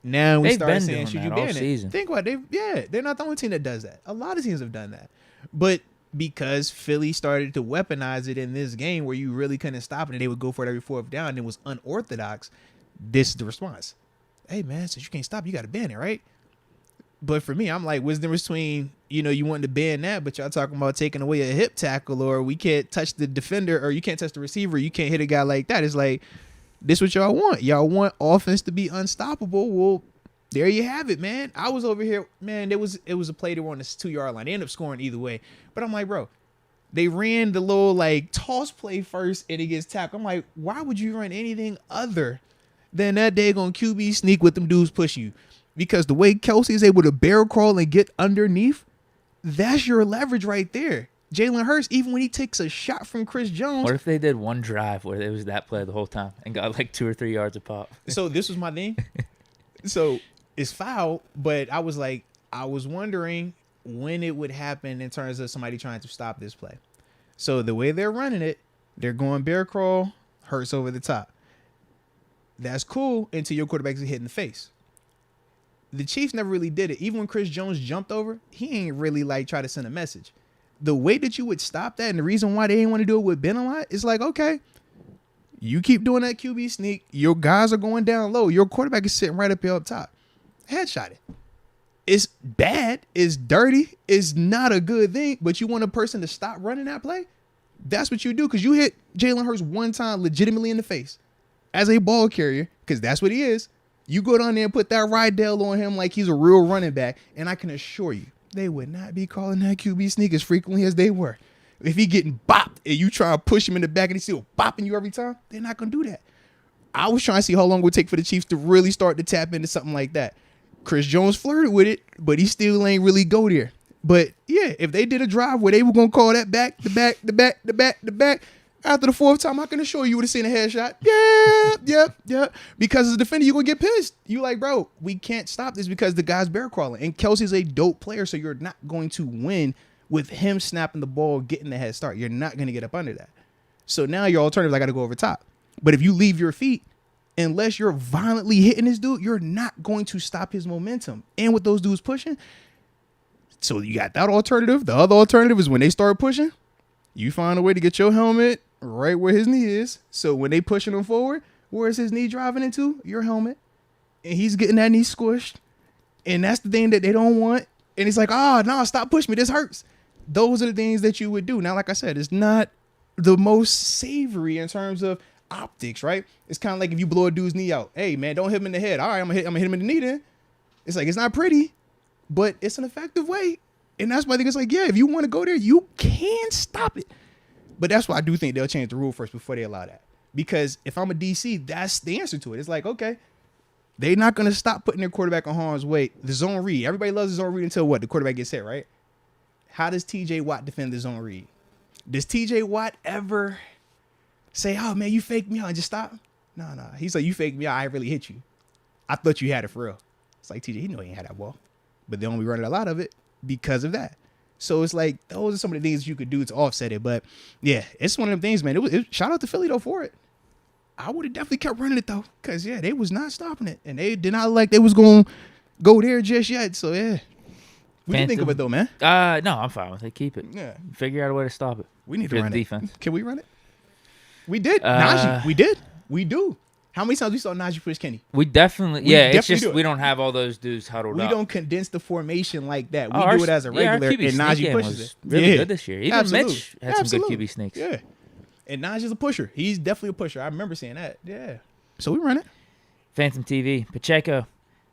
Now we They've start been saying, doing should that you all ban season. it? Think about it. They're not the only team that does that. A lot of teams have done that. But because Philly started to weaponize it in this game where you really couldn't stop it and they would go for it every fourth down and it was unorthodox, this is the response. Hey, man, since you can't stop, you got to ban it, right? But for me, I'm like, what's the difference between, you wanting to ban that, but y'all talking about taking away a hip tackle, or we can't touch the defender, or you can't touch the receiver, you can't hit a guy like that. It's like, this what y'all want. Y'all want offense to be unstoppable. Well, there you have it, man. I was over here, man, it was a play that were on the 2-yard line. They ended up scoring either way. But I'm like, bro, they ran the little, toss play first, and it gets tackled. I'm like, why would you run anything other than that daggone QB sneak with them dudes push you? Because the way Kelsey is able to barrel crawl and get underneath, that's your leverage right there. Jalen Hurts, even when he takes a shot from Chris Jones. What if they did one drive where it was that play the whole time and got 2 or 3 yards a pop? So this was my thing. So it's foul, but I was wondering when it would happen in terms of somebody trying to stop this play. So the way they're running it, they're going bear crawl, Hurts over the top. That's cool until your quarterback's hit in the face. The Chiefs never really did it. Even when Chris Jones jumped over, he ain't really try to send a message. The way that you would stop that, and the reason why they didn't want to do it with Ben a lot, is okay, you keep doing that QB sneak, your guys are going down low, your quarterback is sitting right up here up top. Headshot it. It's bad, it's dirty, it's not a good thing, but you want a person to stop running that play? That's what you do, because you hit Jalen Hurts one time legitimately in the face as a ball carrier, because that's what he is. You go down there and put that Rydell on him like he's a real running back, and I can assure you, they would not be calling that QB sneak as frequently as they were. If he getting bopped and you try to push him in the back and he's still bopping you every time, they're not going to do that. I was trying to see how long it would take for the Chiefs to really start to tap into something like that. Chris Jones flirted with it, but he still ain't really go there. But yeah, if they did a drive where they were going to call that back, After the fourth time, I can assure you would have seen a headshot. Yeah. Because as a defender, you're going to get pissed. You like, bro, we can't stop this because the guy's bear crawling. And Kelsey's a dope player, so you're not going to win with him snapping the ball, getting the head start. You're not going to get up under that. So now your alternative, I got to go over top. But if you leave your feet, unless you're violently hitting this dude, you're not going to stop his momentum. And with those dudes pushing, so you got that alternative. The other alternative is when they start pushing, you find a way to get your helmet right where his knee is. So when they pushing him forward, where's his knee driving into? Your helmet. And he's getting that knee squished. And that's the thing that they don't want. And he's like, no, stop pushing me. This hurts. Those are the things that you would do. Now, like I said, it's not the most savory in terms of optics, right? It's kind of like if you blow a dude's knee out. Hey, man, don't hit him in the head. All right, I'm gonna hit him in the knee then. It's like, it's not pretty, but it's an effective way. And that's why I think it's like, yeah, if you want to go there, you can stop it. But that's why I do think they'll change the rule first before they allow that. Because if I'm a DC, that's the answer to it. It's like, okay, they're not going to stop putting their quarterback on harm's way. The zone read. Everybody loves the zone read until what? The quarterback gets hit, right? How does TJ Watt defend the zone read? Does TJ Watt ever say, oh, man, you faked me out and just stop? No. He's like, you faked me out. I really hit you. I thought you had it for real. It's like, TJ, he know he ain't had that ball. But they only running a lot of it because of that. So it's like, those are some of the things you could do to offset it. But, yeah, it's one of them things, man. Shout out to Philly, though, for it. I would have definitely kept running it, though. Because, yeah, they was not stopping it. And they did not look like they was going to go there just yet. So, yeah. What do you think of it, though, man? No, I'm fine with it. Keep it. Yeah. Figure out a way to stop it. We need to run defense. it. Can we run it? We did. Najee. We did. We do. How many times we saw Najee push Kenny? We definitely. It's definitely just we don't have all those dudes huddled up. We don't condense the formation like that. We do it as a regular, our and QB sneak Najee game pushes was it. really good this year. Even Absolutely. Mitch had some good QB sneaks. Yeah. And Najee's a pusher. He's definitely a pusher. I remember seeing that. Yeah. So we run it. Phantom TV. Pacheco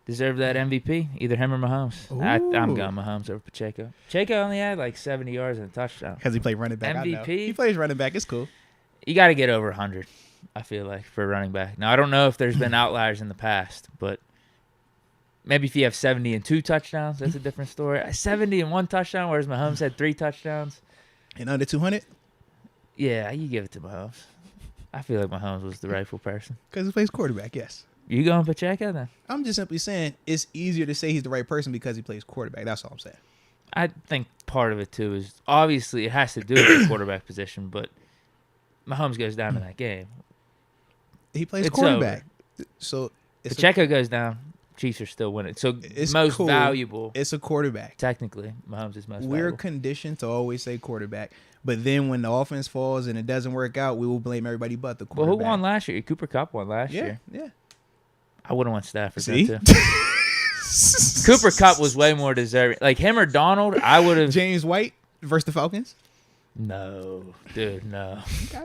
deserved that MVP. Either him or Mahomes. I'm going Mahomes over Pacheco. Pacheco only had like 70 yards and a touchdown. Because he played running back. MVP. I know. He plays running back. It's cool. You got to get over 100, I feel like, for a running back. Now, I don't know if there's been outliers in the past, but maybe if you have 70 and 2 touchdowns, that's a different story. 70 and 1 touchdown, whereas Mahomes had 3 touchdowns. And under 200? Yeah, you give it to Mahomes. I feel like Mahomes was the rightful person. Because he plays quarterback, yes. You going Pacheco then? I'm just simply saying it's easier to say he's the right person because he plays quarterback. That's all I'm saying. I think part of it, too, is obviously it has to do with the quarterback position, but Mahomes goes down in that game. He plays quarterback. So Pacheco goes down. Chiefs are still winning. So it's most cool. valuable. It's a quarterback. Technically, Mahomes is most valuable. We're conditioned to always say quarterback. But then when the offense falls and it doesn't work out, we will blame everybody but the quarterback. Well, who won last year? Cooper Kupp won last year. Yeah. I would have won Stafford. See? Too. Cooper Kupp was way more deserving. Like him or Donald, I would have. James White versus the Falcons? No, dude, no. Okay.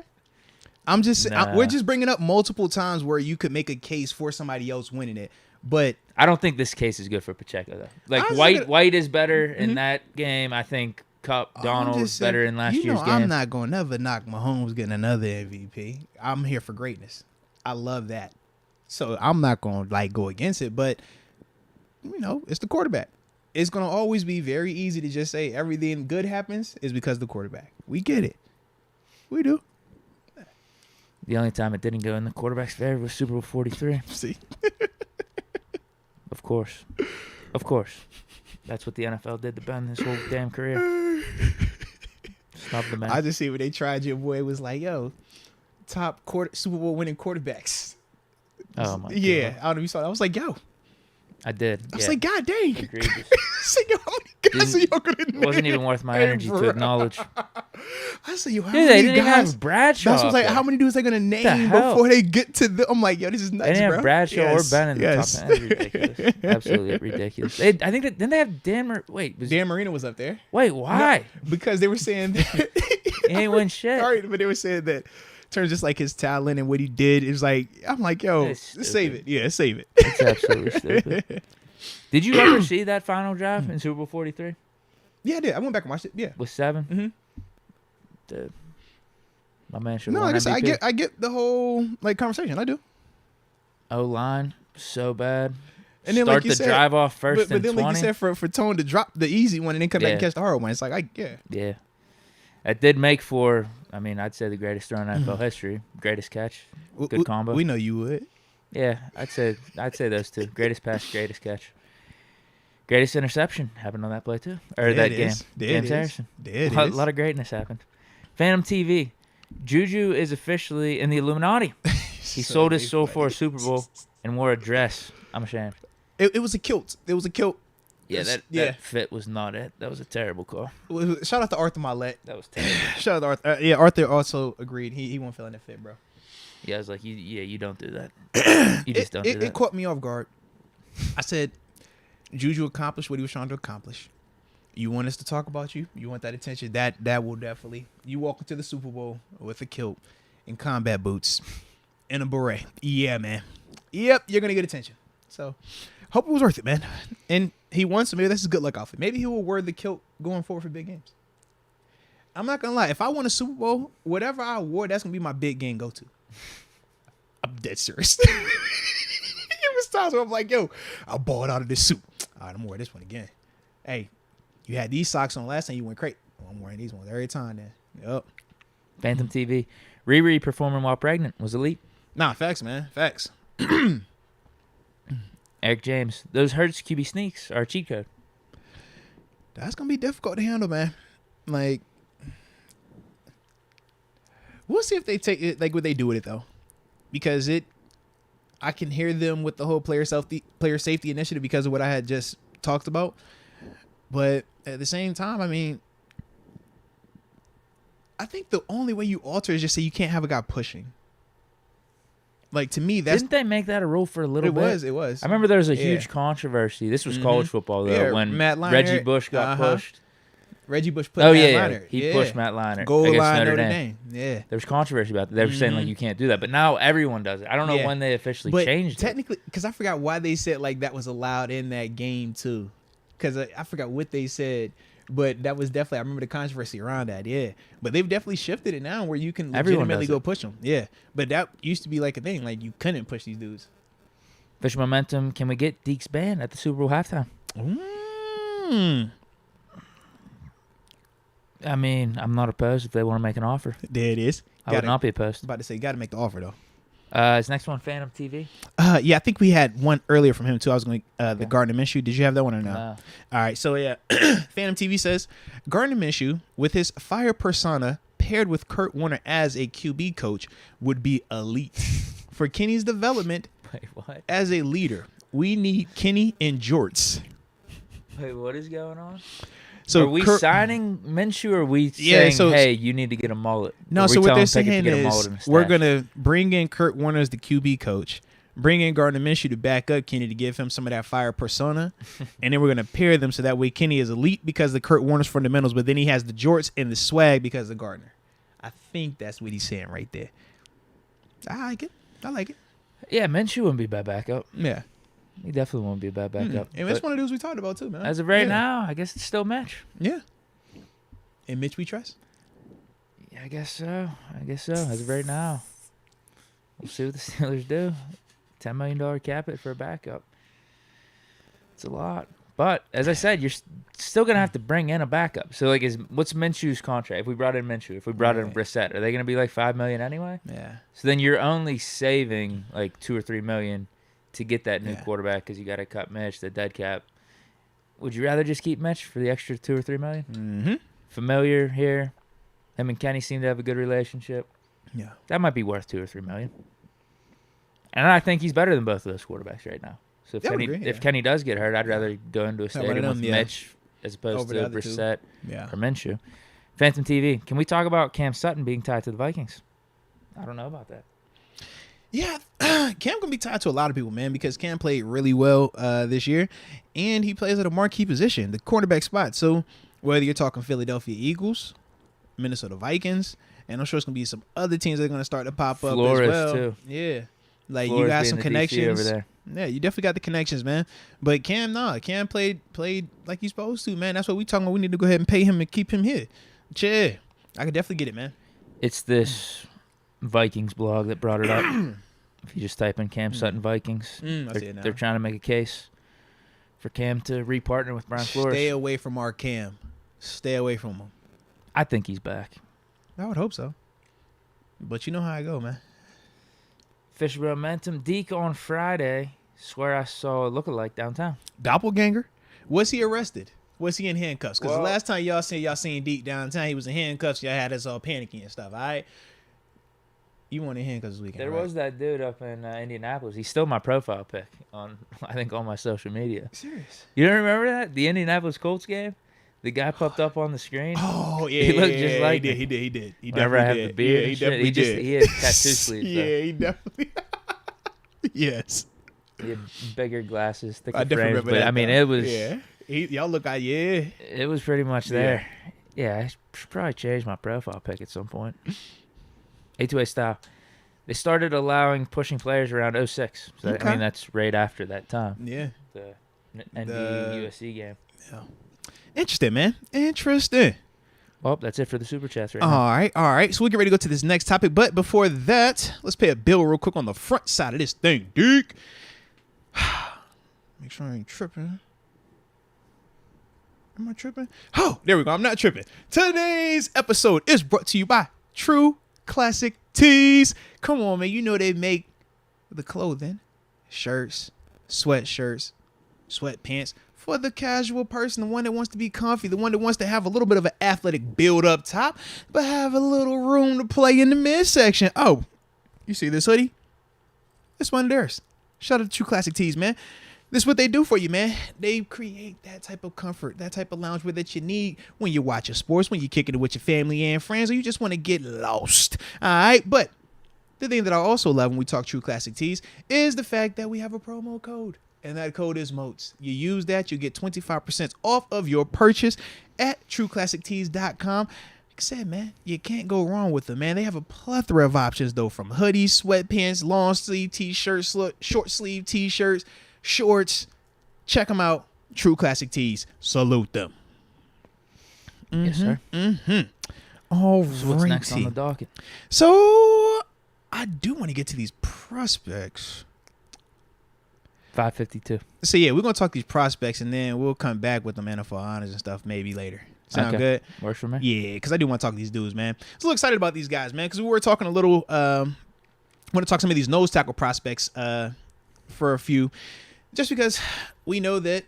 I'm just we're just bringing up multiple times where you could make a case for somebody else winning it. But I don't think this case is good for Pacheco though. Like White is better in that game. I think Kupp, Donald is better in last year's game. I'm not gonna never knock Mahomes getting another MVP. I'm here for greatness. I love that. So I'm not gonna go against it, but it's the quarterback. It's gonna always be very easy to just say everything good happens is because of the quarterback. We get it. We do. The only time it didn't go in the quarterback's favor was Super Bowl 43. See? Of course. That's what the NFL did to Ben his whole damn career. Stop the man. I just see when they tried your boy was like, yo, top Super Bowl winning quarterbacks. Oh, my God. Yeah. I don't know if you saw that. I was like, yo. I did. I was like, God dang. Egregious. I said, yo, how many guys are y'all going to name? It wasn't even worth my energy to acknowledge. I said, yo, how Dude, many they didn't guys? even have Bradshaw. That's what I was like, how many dudes are they going to name before they get to the... I'm like, yo, this is nuts, They didn't bro. have Bradshaw or Ben in the yes. top 10. That's ridiculous. Absolutely ridiculous. I think that... Didn't they have Dan... Dan Marino was up there. Wait, why? No, because they were saying that... He ain't win shit. Sorry, but they were saying that in terms of just like his talent and what he did, it was like... I'm like, yo, save it. Yeah, save it. It's absolutely stupid. Did you ever see that final drive in Super Bowl 43? Yeah, I did. I went back and watched it. Yeah. With 7? Mm-hmm. Dude. My man should have No, won like I said, MVP. I get the whole conversation. I do. O-line, so bad. And then, Start like you the said, drive off first but and then 20. like you said, for Tone to drop the easy one and then come back and catch the hard one, it's like, Yeah. That did make for, I mean, I'd say the greatest throw in NFL history. Greatest catch. Good combo. We know you would. Yeah, I'd say those two. Greatest pass, greatest catch. Greatest interception happened on that play too. Or that game. James Harrison. A lot of greatness happened. Phantom TV. Juju is officially in the Illuminati. He sold his soul for a Super Bowl and wore a dress. I'm ashamed. It was a kilt. It was a kilt. Yeah, that fit was not it. That was a terrible call. Shout out to Arthur Millette. That was terrible. Shout out to Arthur. Arthur also agreed. He won't feel in that fit, bro. Yeah, I was like, you don't do that. You just don't do that. It caught me off guard. I said, Juju accomplished what he was trying to accomplish. You want us to talk about you? You want that attention? That will definitely. You walk into the Super Bowl with a kilt and combat boots and a beret. Yeah, man. Yep, you're going to get attention. So, hope it was worth it, man. And he won, so maybe that's a good luck outfit. Maybe he will wear the kilt going forward for big games. I'm not going to lie. If I won a Super Bowl, whatever I wore, that's going to be my big game go-to. I'm dead serious. It was times where I'm like, yo, I balled out of this suit. All right, I'm going to wear this one again. Hey, you had these socks on last time you went crazy. Well, I'm wearing these ones every time then. Yup. Phantom TV. Riri performing while pregnant was elite. Nah, facts, man. Facts. Eric James. Those Hurts QB sneaks are a cheat code. That's going to be difficult to handle, man. Like, we'll see if they take it, like what they do with it, though. Because I can hear them with the whole player safety initiative because of what I had just talked about. But at the same time, I mean, I think the only way you alter is just say you can't have a guy pushing. Like, to me, that's... Didn't they make that a rule for a little bit? It was. I remember there was a huge controversy. This was college football, though, when Matt Leinart, Reggie Bush got pushed. Reggie Bush put Matt Leinart. He pushed Matt Leinart Goal against line Notre Dame. Yeah. There was controversy about that. They were saying, like, you can't do that. But now everyone does it. I don't know when they officially changed technically, because I forgot why they said, like, that was allowed in that game, too. Because I forgot what they said. But that was definitely, I remember the controversy around that, yeah. But they've definitely shifted it now where you can legitimately go push them. Yeah. But that used to be like a thing. Like, you couldn't push these dudes. Fish momentum. Can we get Deke's band at the Super Bowl halftime? I mean, I'm not opposed if they want to make an offer. There it is. I would not be opposed. About to say, you got to make the offer, though. Is next one Phantom TV? Yeah, I think we had one earlier from him, too. I was going the Gardner Minshew. Did you have that one or no? All right, so yeah. Phantom TV says, Gardner Minshew, with his fire persona paired with Kurt Warner as a QB coach, would be elite. For Kenny's development as a leader, we need Kenny and Jorts. Wait, what is going on? So are we signing Minshew, or are we saying, hey, you need to get a mullet? No, so what they're saying is we're going to bring in Kurt Warner as the QB coach, bring in Gardner Minshew to back up Kenny to give him some of that fire persona, and then we're going to pair them so that way Kenny is elite because of Kurt Warner's fundamentals, but then he has the jorts and the swag because of Gardner. I think that's what he's saying right there. I like it. Yeah, Minshew wouldn't be a bad backup. Yeah. He definitely won't be a bad backup. And that's one of those we talked about too, man. As of right now, I guess it's still Mitch. Yeah. And Mitch we trust? Yeah, I guess so. As of right now. We'll see what the Steelers do. $10 million cap it for a backup. It's a lot. But, as I said, you're still going to have to bring in a backup. So, like, what's Minshew's contract? If we brought in Minshew, if we brought in Brissett, are they going to be like $5 million anyway? Yeah. So then you're only saving like $2 or $3 million to get that new quarterback because you got to cut Mitch, the dead cap. Would you rather just keep Mitch for the extra $2 or $3 million? Mm-hmm. Familiar here. Him and Kenny seem to have a good relationship. Yeah. That might be worth $2 or $3 million. And I think he's better than both of those quarterbacks right now. So if Kenny does get hurt, I'd rather go into a stadium with Mitch as opposed to Brissett or Minshew. Phantom TV. Can we talk about Cam Sutton being tied to the Vikings? I don't know about that. Yeah, Cam gonna be tied to a lot of people, man, because Cam played really well this year, and he plays at a marquee position, the cornerback spot. So whether you're talking Philadelphia Eagles, Minnesota Vikings, and I'm sure it's gonna be some other teams that are gonna start to pop up as well. Too. Yeah, like Flores, you got some connections over there. Yeah, you definitely got the connections, man. But Cam played like he's supposed to, man. That's what we talking about. We need to go ahead and pay him and keep him here. Yeah, I could definitely get it, man. It's this Vikings blog that brought it up. If you just type in Cam Sutton Vikings, they're trying to make a case for Cam to re-partner with Brian Flores. Stay away from our Cam. Stay away from him. I think he's back. I would hope so. But you know how I go, man. Fisher Momentum. Deke on Friday. Swear I saw a lookalike downtown. Doppelganger? Was he arrested? Was he in handcuffs? Because Well- the last time y'all seen Deke downtown, he was in handcuffs. Y'all had us all panicking and stuff. All right. You weren't in handcuffs this weekend. There right? was that dude up in Indianapolis. He's still my profile pic on, I think, all my social media. Serious. You don't remember that? The Indianapolis Colts game? The guy popped up on the screen. Oh yeah, He looked just like he me. did. He did. He Whenever I definitely have did. the beard Yeah, and shit, definitely did. he had tattoo sleeves. though. Yeah, he definitely. Yes, He had bigger glasses, thicker I definitely frames. remember But that. I mean, though. it was Yeah, y'all look out. Yeah, it was pretty much there. Yeah, I should probably change my profile pic at some point. A2A style. They started allowing pushing players around 06. So Okay. I mean, that's right after that time. yeah. The The- NB USC game. Interesting, man. Interesting. Well, that's it for the super chats right All now. right, all right. So we get ready to go to this next topic, but before that, let's pay a bill real quick on the front side of this thing, Deke. Make sure I ain't tripping. Am I tripping? Oh, there we go. I'm not tripping. Today's episode is brought to you by True Classic Tees. Come on, man. You know they make the clothing, shirts, sweatshirts, sweatpants for the casual person, the one that wants to be comfy, the one that wants to have a little bit of an athletic build up top, but have a little room to play in the midsection. Oh, you see this hoodie? It's one of theirs. Shout out to True Classic Tees, man. This is what they do for you, man. They create that type of comfort, that type of loungewear that you need when you're watching sports, when you're kicking it with your family and friends, or you just want to get lost. All right, but the thing that I also love when we talk True Classic Tees is the fact that we have a promo code, and that code is MOATS. You use that, you get 25% off of your purchase at trueclassictees.com. Like I said, man, you can't go wrong with them, man. They have a plethora of options, though, from hoodies, sweatpants, long sleeve t-shirts, short sleeve t-shirts, shorts. Check them out. True Classic Tees. Salute them. Yes, sir. All So what's next on the docket? So I do want to get to these prospects. 552. So yeah, we're gonna talk these prospects, and then we'll come back with them NFL honors and stuff maybe later. Sound Okay. good? Works for me. Yeah, because I do want to talk to these dudes, man. So a little excited about these guys, man, because we were talking a little. Want to talk some of these nose tackle prospects for a few, just because we know that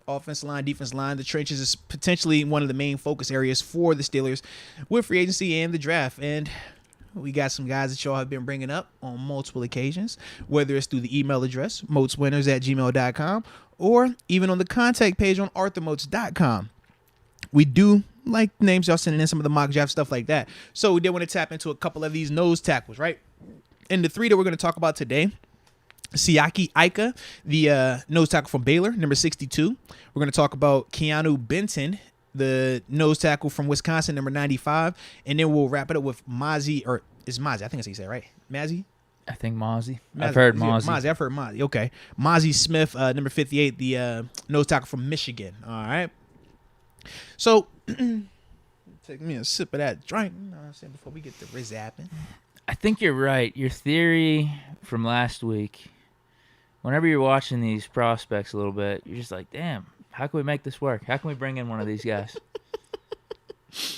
offensive line, defensive line, the trenches is potentially one of the main focus areas for the Steelers with free agency and the draft. And we got some guys that y'all have been bringing up on multiple occasions, whether it's through the email address, moatswinners@gmail.com, or even on the contact page on arthurmoats.com. We do like names y'all sending in, some of the mock draft stuff like that. So we did want to tap into a couple of these nose tackles, right? And the three that we're going to talk about today, Siaki Ika, the nose tackle from Baylor, number 62. We're going to talk about Keanu Benton, the nose tackle from Wisconsin, number 95. And then we'll wrap it up with Mazi, or is Mazi? I think that's how you say it, right? Mazi? I think Mozzie. Mozzie. I've heard Yeah, Mozzie. I've heard Mozzie. Okay. Mozzie Smith, number 58, the nose tackle from Michigan. All right. So, take me a sip of that drink, you know what I'm saying, before we get the zapping. I think you're right. Your theory from last week, whenever you're watching these prospects a little bit, you're just like, damn, how can we make this work? How can we bring in one of these guys?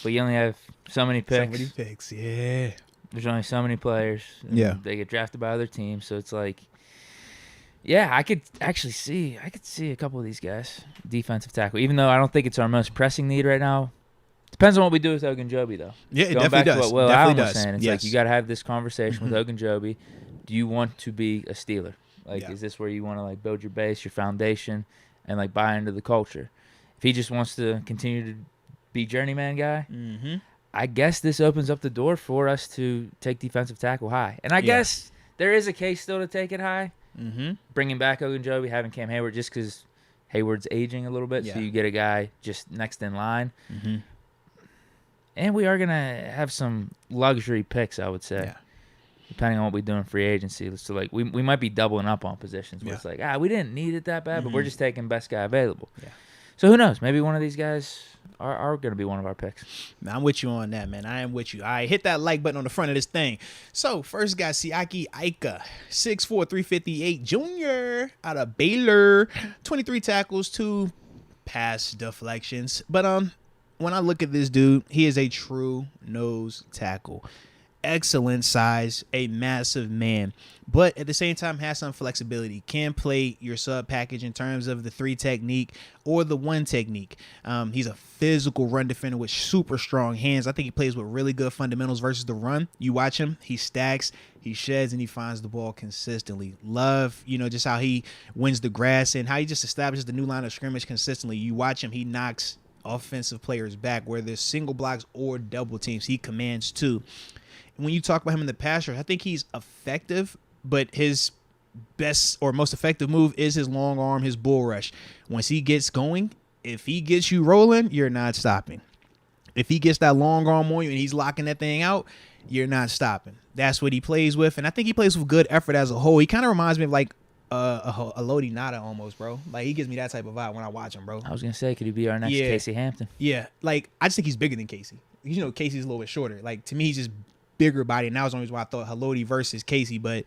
But you only have so many picks. Somebody picks, yeah. There's only so many players. and Yeah. They get drafted by other teams. So it's like, yeah, I could see a couple of these guys. Defensive tackle. Even though I don't think it's our most pressing need right now. Depends on what we do with Ogunjobi, though. Yeah, it Going definitely back does. to what Will Definitely Allen does. was saying, it's Yes. like you got to have this conversation with Ogunjobi. Do you want to be a Steeler? Like, Yeah. is this where you want to like build your base, your foundation, and like buy into the culture? If he just wants to continue to be journeyman guy, Mm-hmm. I guess this opens up the door for us to take defensive tackle high. And I Yeah. guess there is a case still to take it high. Mm-hmm. Bringing back Ogunjobi, having Cam Hayward, just because Hayward's aging a little bit, Yeah. so you get a guy just next in line. Mm-hmm. And we are going to have some luxury picks, I would say, Yeah. depending on what we do in free agency. So, like, we might be doubling up on positions where Yeah. it's like, we didn't need it that bad, but we're Mhm. just taking best guy available. Yeah. So, who knows? Maybe one of these guys are going to be one of our picks. Now, I'm with you on that, man. I am with you. All right, hit that like button on the front of this thing. So, first guy, Siaki Ika, 6'4", 358 junior out of Baylor. 23 tackles, 2 pass deflections. But, when I look at this dude, he is a true nose tackle. Excellent size, a massive man, but at the same time has some flexibility. Can play your sub package in terms of the 3 technique or the 1 technique. He's a physical run defender with super strong hands. I think he plays with really good fundamentals versus the run. You watch him, he stacks, he sheds, and he finds the ball consistently. Love, just how he wins the grass and how he just establishes the new line of scrimmage consistently. You watch him, he knocks offensive players back, whether there's single blocks or double teams. He commands 2. When you talk about him in the pass rush, I think he's effective, but his best or most effective move is his long arm, his bull rush. Once he gets going, if he gets you rolling, you're not stopping. If he gets that long arm on you and he's locking that thing out, you're not stopping. That's what he plays with, and I think he plays with good effort as a whole. He kind of reminds me of like a Lodi Nada almost, bro. Like, he gives me that type of vibe when I watch him, bro. I was going to say, could he be our next Casey Hampton? Yeah, like, I just think he's bigger than Casey. Casey's a little bit shorter. Like, to me, he's just bigger body, and that was the only reason why I thought Haloti versus Casey, but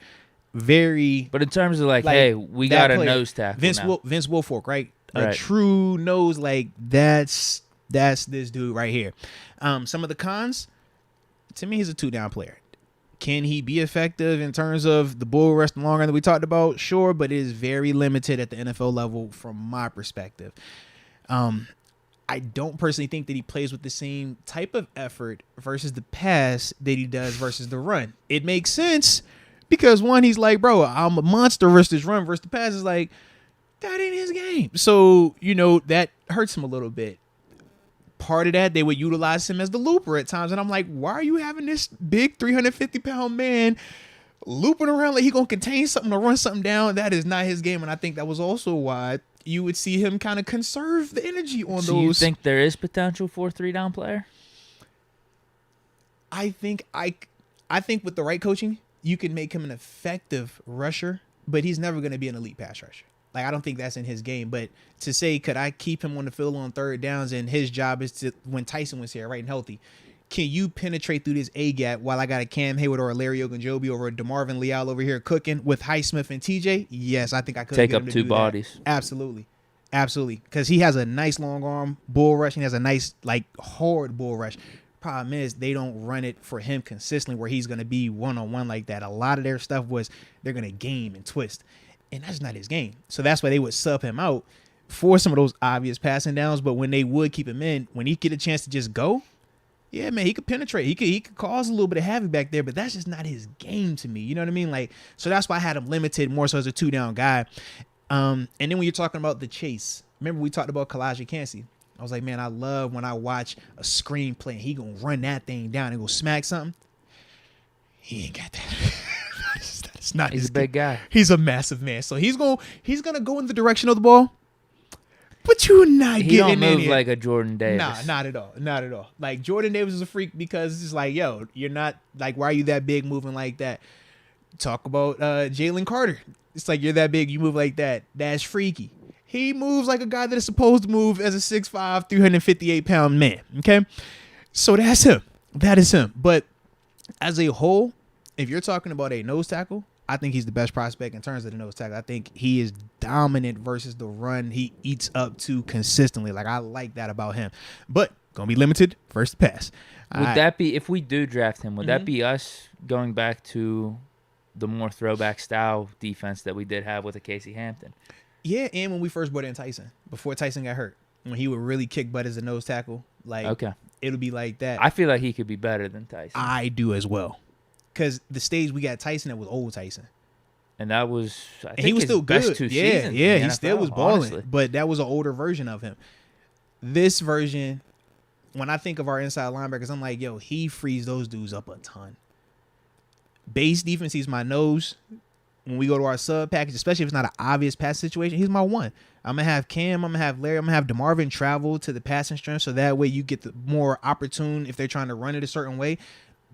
very. But in terms of like hey, we got a nose tackle Vince Wilfork, right? A true nose, like that's this dude right here. Some of the cons, to me, he's a 2-down player. Can he be effective in terms of the bull rush and long run that we talked about? Sure, but it is very limited at the NFL level from my perspective. I don't personally think that he plays with the same type of effort versus the pass that he does versus the run. It makes sense because, one, he's like, bro, I'm a monster versus this run versus the pass is like, that ain't his game. So, that hurts him a little bit. Part of that, they would utilize him as the looper at times. And I'm like, why are you having this big 350-pound man looping around like he going to contain something or run something down? That is not his game. And I think that was also why you would see him kind of conserve the energy on those. Do you think there is potential for a 3-down player? I think with the right coaching, you can make him an effective rusher, but he's never going to be an elite pass rusher. Like, I don't think that's in his game. But to say, could I keep him on the field on 3rd downs, and his job is to, when Tyson was here, right and healthy, can you penetrate through this A-gap while I got a Cam Hayward or a Larry Ogunjobi or a DeMarvin Leal over here cooking with Highsmith and TJ? Yes, I think I could take up 2 bodies. Absolutely. Because he has a nice long arm bull rush and he has a nice, like, hard bull rush. Problem is, they don't run it for him consistently where he's going to be one-on-one like that. A lot of their stuff was they're going to game and twist, and that's not his game. So that's why they would sub him out for some of those obvious passing downs. But when they would keep him in, when he get a chance to just go, yeah, man, he could penetrate. He could cause a little bit of havoc back there, but that's just not his game to me. You know what I mean? Like, so that's why I had him limited more so as a 2-down guy. And then when you're talking about the chase, remember we talked about Kalijah Kancey. I was like, man, I love when I watch a screenplay and he gonna run that thing down and go smack something. He ain't got that. That's not He's a big guy. He's a massive man. So he's gonna go in the direction of the ball. But you're not he getting in don't move here. like a Jordan Davis. Nah, not at all. Not at all. Like, Jordan Davis is a freak because it's like, yo, you're not, like, why are you that big moving like that? Talk about Jalen Carter. It's like, you're that big, you move like that. That's freaky. He moves like a guy that is supposed to move as a 6'5", 358-pound man. Okay? So that's him. That is him. But as a whole, if you're talking about a nose tackle, I think he's the best prospect in terms of the nose tackle. I think he is dominant versus the run he eats up to consistently. Like, I like that about him. But going to be limited first pass. Would that be, if we do draft him, would that be us going back to the more throwback style defense that we did have with a Casey Hampton? Yeah, and when we first brought in Tyson, before Tyson got hurt, when he would really kick butt as a nose tackle, like, it'll be like that. I feel like he could be better than Tyson. I do as well. Because the stage we got Tyson at was old Tyson. And that was, I think, he was still best good. 2 seasons. Yeah, he still was balling. Honestly. But that was an older version of him. This version, when I think of our inside linebackers, I'm like, yo, he frees those dudes up a ton. Base defense, he's my nose. When we go to our sub package, especially if it's not an obvious pass situation, he's my 1. I'm going to have Cam, I'm going to have Larry, I'm going to have DeMarvin travel to the passing strength so that way you get the more opportune if they're trying to run it a certain way.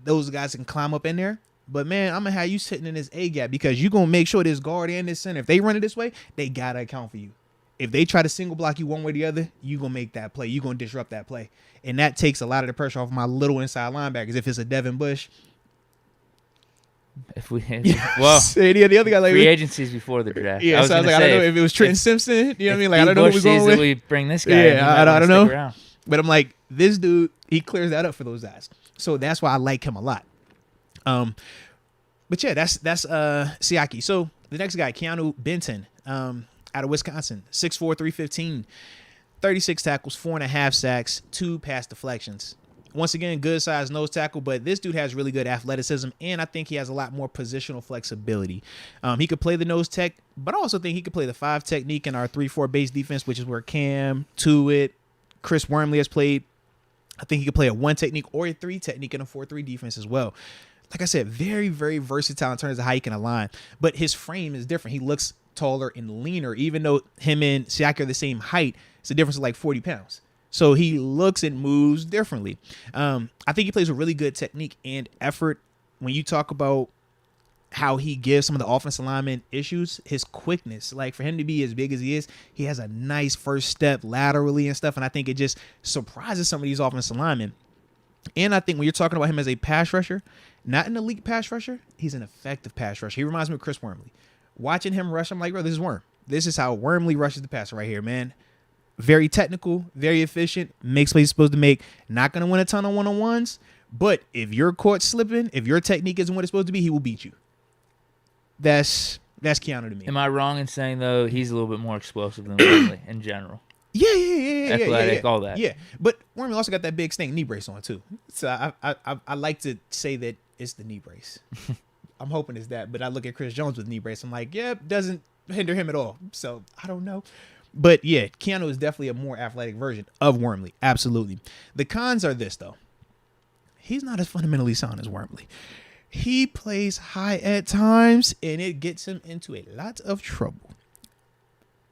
Those guys can climb up in there. But, man, I'm going to have you sitting in this A-gap because you're going to make sure this guard and this center, if they run it this way, they got to account for you. If they try to single block you one way or the other, you're going to make that play. You're going to disrupt that play. And that takes a lot of the pressure off my little inside linebackers. If it's a Devin Bush. If we had, well, the other guy, like, free agencies before the draft. Yeah, I don't know if it was Trenton Simpson. You know what I mean? Like, I don't know who Bush we're going sees with. that we bring this guy. Yeah, I don't know. But I'm like, this dude, he clears that up for those guys. So that's why I like him a lot. But yeah, that's Siaki. So the next guy, Keanu Benton, out of Wisconsin, 6'4", 315, 36 tackles, 4.5 sacks, 2 pass deflections. Once again, good size nose tackle, but this dude has really good athleticism, and I think he has a lot more positional flexibility. He could play the nose tech, but I also think he could play the 5 technique in our 3-4 base defense, which is where Cam, Tuitt, Chris Wormley has played. I think he could play a 1 technique or a 3 technique in a 4-3 defense as well. Like I said, very, very versatile in terms of how he can align, but his frame is different. He looks taller and leaner, even though him and Siaki are the same height. It's a difference of like 40 pounds. So he looks and moves differently. I think he plays with really good technique and effort. When you talk about how he gives some of the offensive linemen issues, his quickness, like for him to be as big as he is, he has a nice first step laterally and stuff. And I think it just surprises some of these offensive linemen. And I think when you're talking about him as a pass rusher, not an elite pass rusher, he's an effective pass rusher. He reminds me of Chris Wormley. Watching him rush, I'm like, bro, this is Worm. This is how Wormley rushes the passer right here, man. Very technical, very efficient, makes what he's supposed to make. Not going to win a ton of one-on-ones, but if you're caught slipping, if your technique isn't what it's supposed to be, he will beat you. That's Keanu to me. Am I wrong in saying, though, he's a little bit more explosive than Wormley in general? Yeah. Athletic, all that. Yeah, but Wormley also got that big snake knee brace on, too. So I like to say that it's the knee brace. I'm hoping it's that, but I look at Chris Jones with knee brace. I'm like, doesn't hinder him at all. So I don't know. But yeah, Keanu is definitely a more athletic version of Wormley. Absolutely. The cons are this, though. He's not as fundamentally sound as Wormley. He plays high at times, and it gets him into a lot of trouble.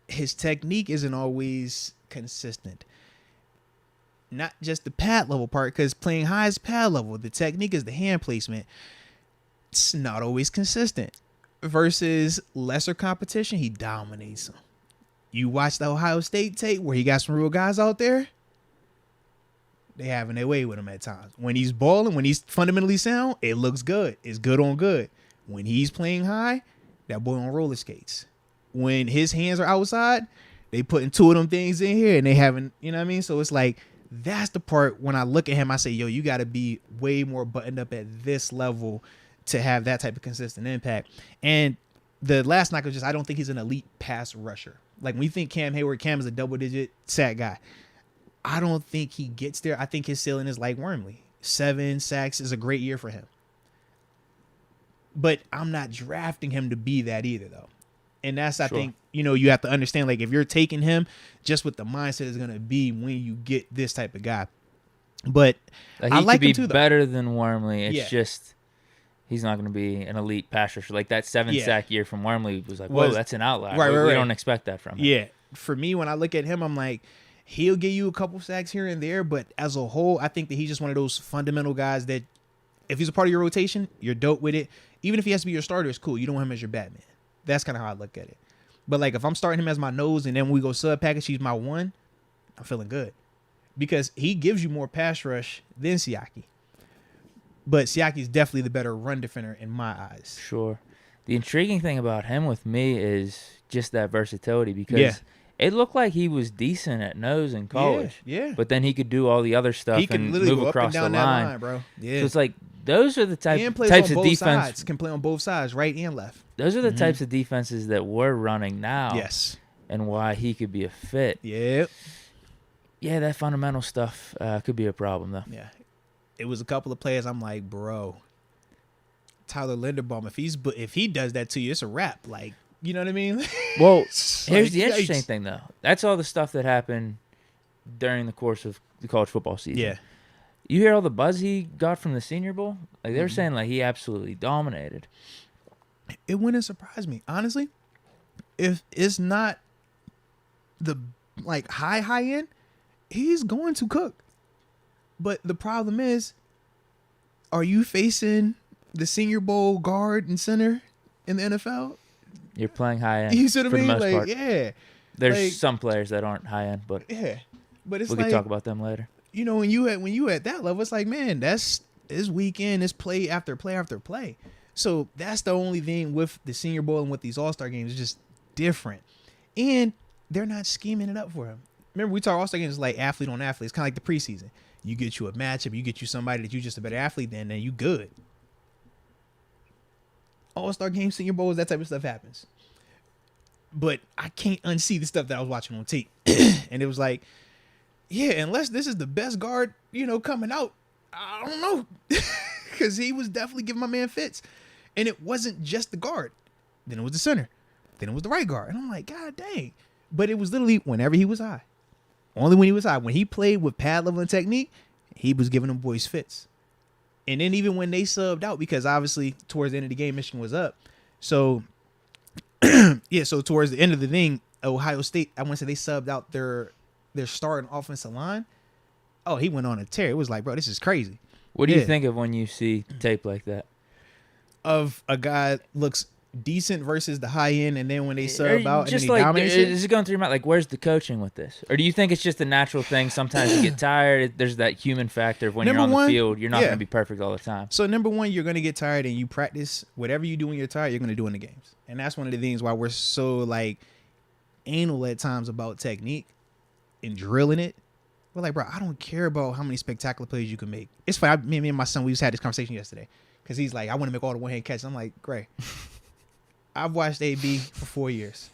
His technique isn't always consistent. Not just the pad level part, because playing high is pad level. The technique is the hand placement. It's not always consistent. Versus lesser competition, he dominates them. You watch the Ohio State tape where he got some real guys out there. They having their way with him at times. When he's balling, when he's fundamentally sound, it looks good. It's good on good. When he's playing high, that boy on roller skates. When his hands are outside, they putting 2 of them things in here and they having, you know what I mean? So it's like, that's the part when I look at him, I say, yo, you got to be way more buttoned up at this level to have that type of consistent impact. And the last knock is just, I don't think he's an elite pass rusher. Like when you think Cam Hayward, Cam is a double-digit sack guy. I don't think he gets there. I think his ceiling is like Wormley. 7 sacks is a great year for him. But I'm not drafting him to be that either, though. And that's, I think, you have to understand, like, if you're taking him, just what the mindset is going to be when you get this type of guy. But I like him too, though. He could be better than Wormley. It's just he's not going to be an elite pass rusher. Like that 7-sack year from Wormley was like, whoa, that's an outlier. Right. We don't expect that from him. Yeah. For me, when I look at him, I'm like, he'll give you a couple sacks here and there, but as a whole, I think that he's just one of those fundamental guys that if he's a part of your rotation, you're dope with it. Even if he has to be your starter, it's cool. You don't want him as your Batman. That's kind of how I look at it. But like if I'm starting him as my nose and then when we go sub package, he's my 1, I'm feeling good. Because he gives you more pass rush than Siaki. But Siaki's definitely the better run defender in my eyes. Sure. The intriguing thing about him with me is just that versatility because it looked like he was decent at nose in college. Yeah. But then he could do all the other stuff he can and literally move go across up and down the that line. line, bro. Yeah. So it's like those are the types of defense. Sides. Can play on both sides, right and left. Those are the types of defenses that we're running now. Yes. And why he could be a fit. Yep. Yeah, that fundamental stuff could be a problem, though. Yeah. It was a couple of players I'm like, bro, Tyler Linderbaum, if he does that to you, it's a wrap. Like, you know what I mean? Well, here's the interesting thing, though. That's all the stuff that happened during the course of the college football season. Yeah. You hear all the buzz he got from the Senior Bowl? Like, they were saying, like, he absolutely dominated. It wouldn't surprise me. Honestly, if it's not the, like, high end, he's going to cook. But the problem is, are you facing the Senior Bowl guard and center in the NFL? You're playing high end. You see what I mean? For the most like, part. Yeah. There's like, some players that aren't high end, but but it's we can talk about them later. You know, when you at that level, it's like, man, it's weekend, it's play after play after play. So that's the only thing with the Senior Bowl and with these All-Star games is just different. And they're not scheming it up for him. remember we talk All-Star games like athlete on athlete. It's kind of like the preseason. You get you a matchup, you get you somebody that you just a better athlete than, then you good. All-Star games, Senior Bowls, that type of stuff happens. But I can't unsee the stuff that I was watching on tape. And it was like, yeah, unless this is the best guard, coming out, I don't know. Because he was definitely giving my man fits. And it wasn't just the guard. Then it was the center. Then it was the right guard. And I'm like, God dang. But it was literally whenever he was high. Only when he was high. When he played with pad level and technique, he was giving them boys fits. And then even when they subbed out, because obviously towards the end of the game, Michigan was up. So, so towards the end of the thing, Ohio State, I want to say they subbed out their starting offensive line. Oh, he went on a tear. It was like, bro, this is crazy. What do you think of when you see tape like that? Of a guy looks decent versus the high end, and then when they sub out and then he like, dominates it? Is it going through your mind, like, where's the coaching with this? Or do you think it's just a natural thing? Sometimes you get tired. There's that human factor of when you're on the field, you're not going to be perfect all the time. So, number one, you're going to get tired, and you practice whatever you do when you're tired, you're going to do in the games. And that's one of the things why we're so, like, anal at times about technique and drilling it. We're like, bro, I don't care about how many spectacular plays you can make. It's funny. Me and my son, we just had this conversation yesterday. Because he's like, I want to make all the one-hand catches. I'm like, great. I've watched AB for 4 years.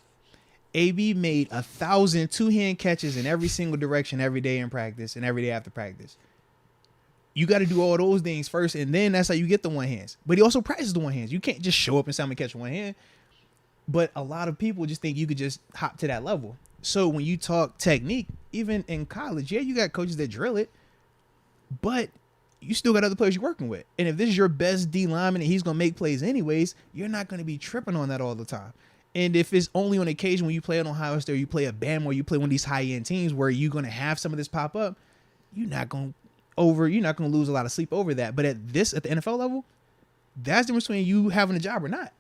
AB made 1,000 two-hand catches in every single direction every day in practice and every day after practice. You got to do all those things first, and then that's how you get the one hands. But he also practices the one hands. You can't just show up and say, I'm going to catch one hand. But a lot of people just think you could just hop to that level. So when you talk technique, even in college, yeah, you got coaches that drill it, but you still got other players you're working with. And if this is your best D lineman and he's going to make plays anyways, you're not going to be tripping on that all the time. And if it's only on occasion when you play at Ohio State or you play at Bama or you play one of these high-end teams where you're going to have some of this pop up, you're not going to lose a lot of sleep over that. But at the NFL level, that's the difference between you having a job or not.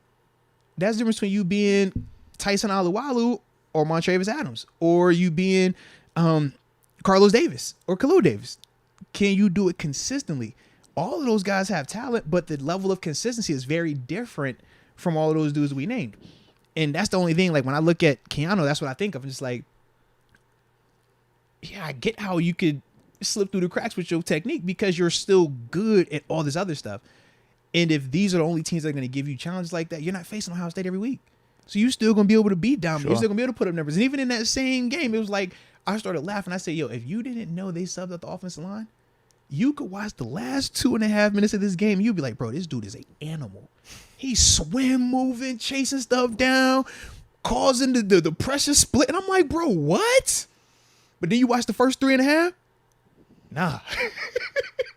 That's the difference between you being Tyson Alualu or Montravius Adams, or you being Carlos Davis or Khalil Davis. Can you do it consistently? All of those guys have talent, but the level of consistency is very different from all of those dudes we named. And that's the only thing, like when I look at Keanu, that's what I think of. It's like, yeah, I get how you could slip through the cracks with your technique because you're still good at all this other stuff. And if these are the only teams that are going to give you challenges like that, you're not facing Ohio State every week. So you're still going to be able to beat dominant. Sure. You're still going to be able to put up numbers. And even in that same game, it was like, I started laughing. I said, yo, if you didn't know they subbed up the offensive line, you could watch the last 2.5 minutes of this game. You'd be like, bro, this dude is an animal. He's swim moving, chasing stuff down, causing the pressure split. And I'm like, bro, what? But then you watch the first 3.5? Nah.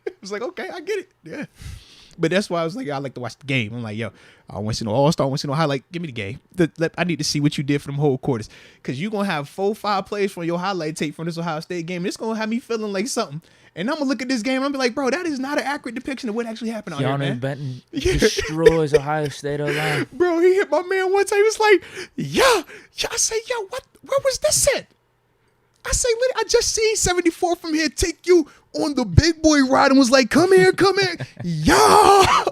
It was like, okay, I get it. Yeah. But that's why I was like, I like to watch the game. I'm like, yo, I want to see no All-Star. I want to see no highlight. Give me the game. I need to see what you did for them whole quarters. Because you're going to have 4-5 plays from your highlight tape from this Ohio State game. It's going to have me feeling like something. And I'm going to look at this game and I'm be like, bro, that is not an accurate depiction of what actually happened out here, man. Keanu Benton destroys Ohio State O-line. Bro, he hit my man one time. He was like, yeah. I say, yo, where was this at? I say, I just seen 74 from here take you on the big boy ride and was like, come here. Yeah.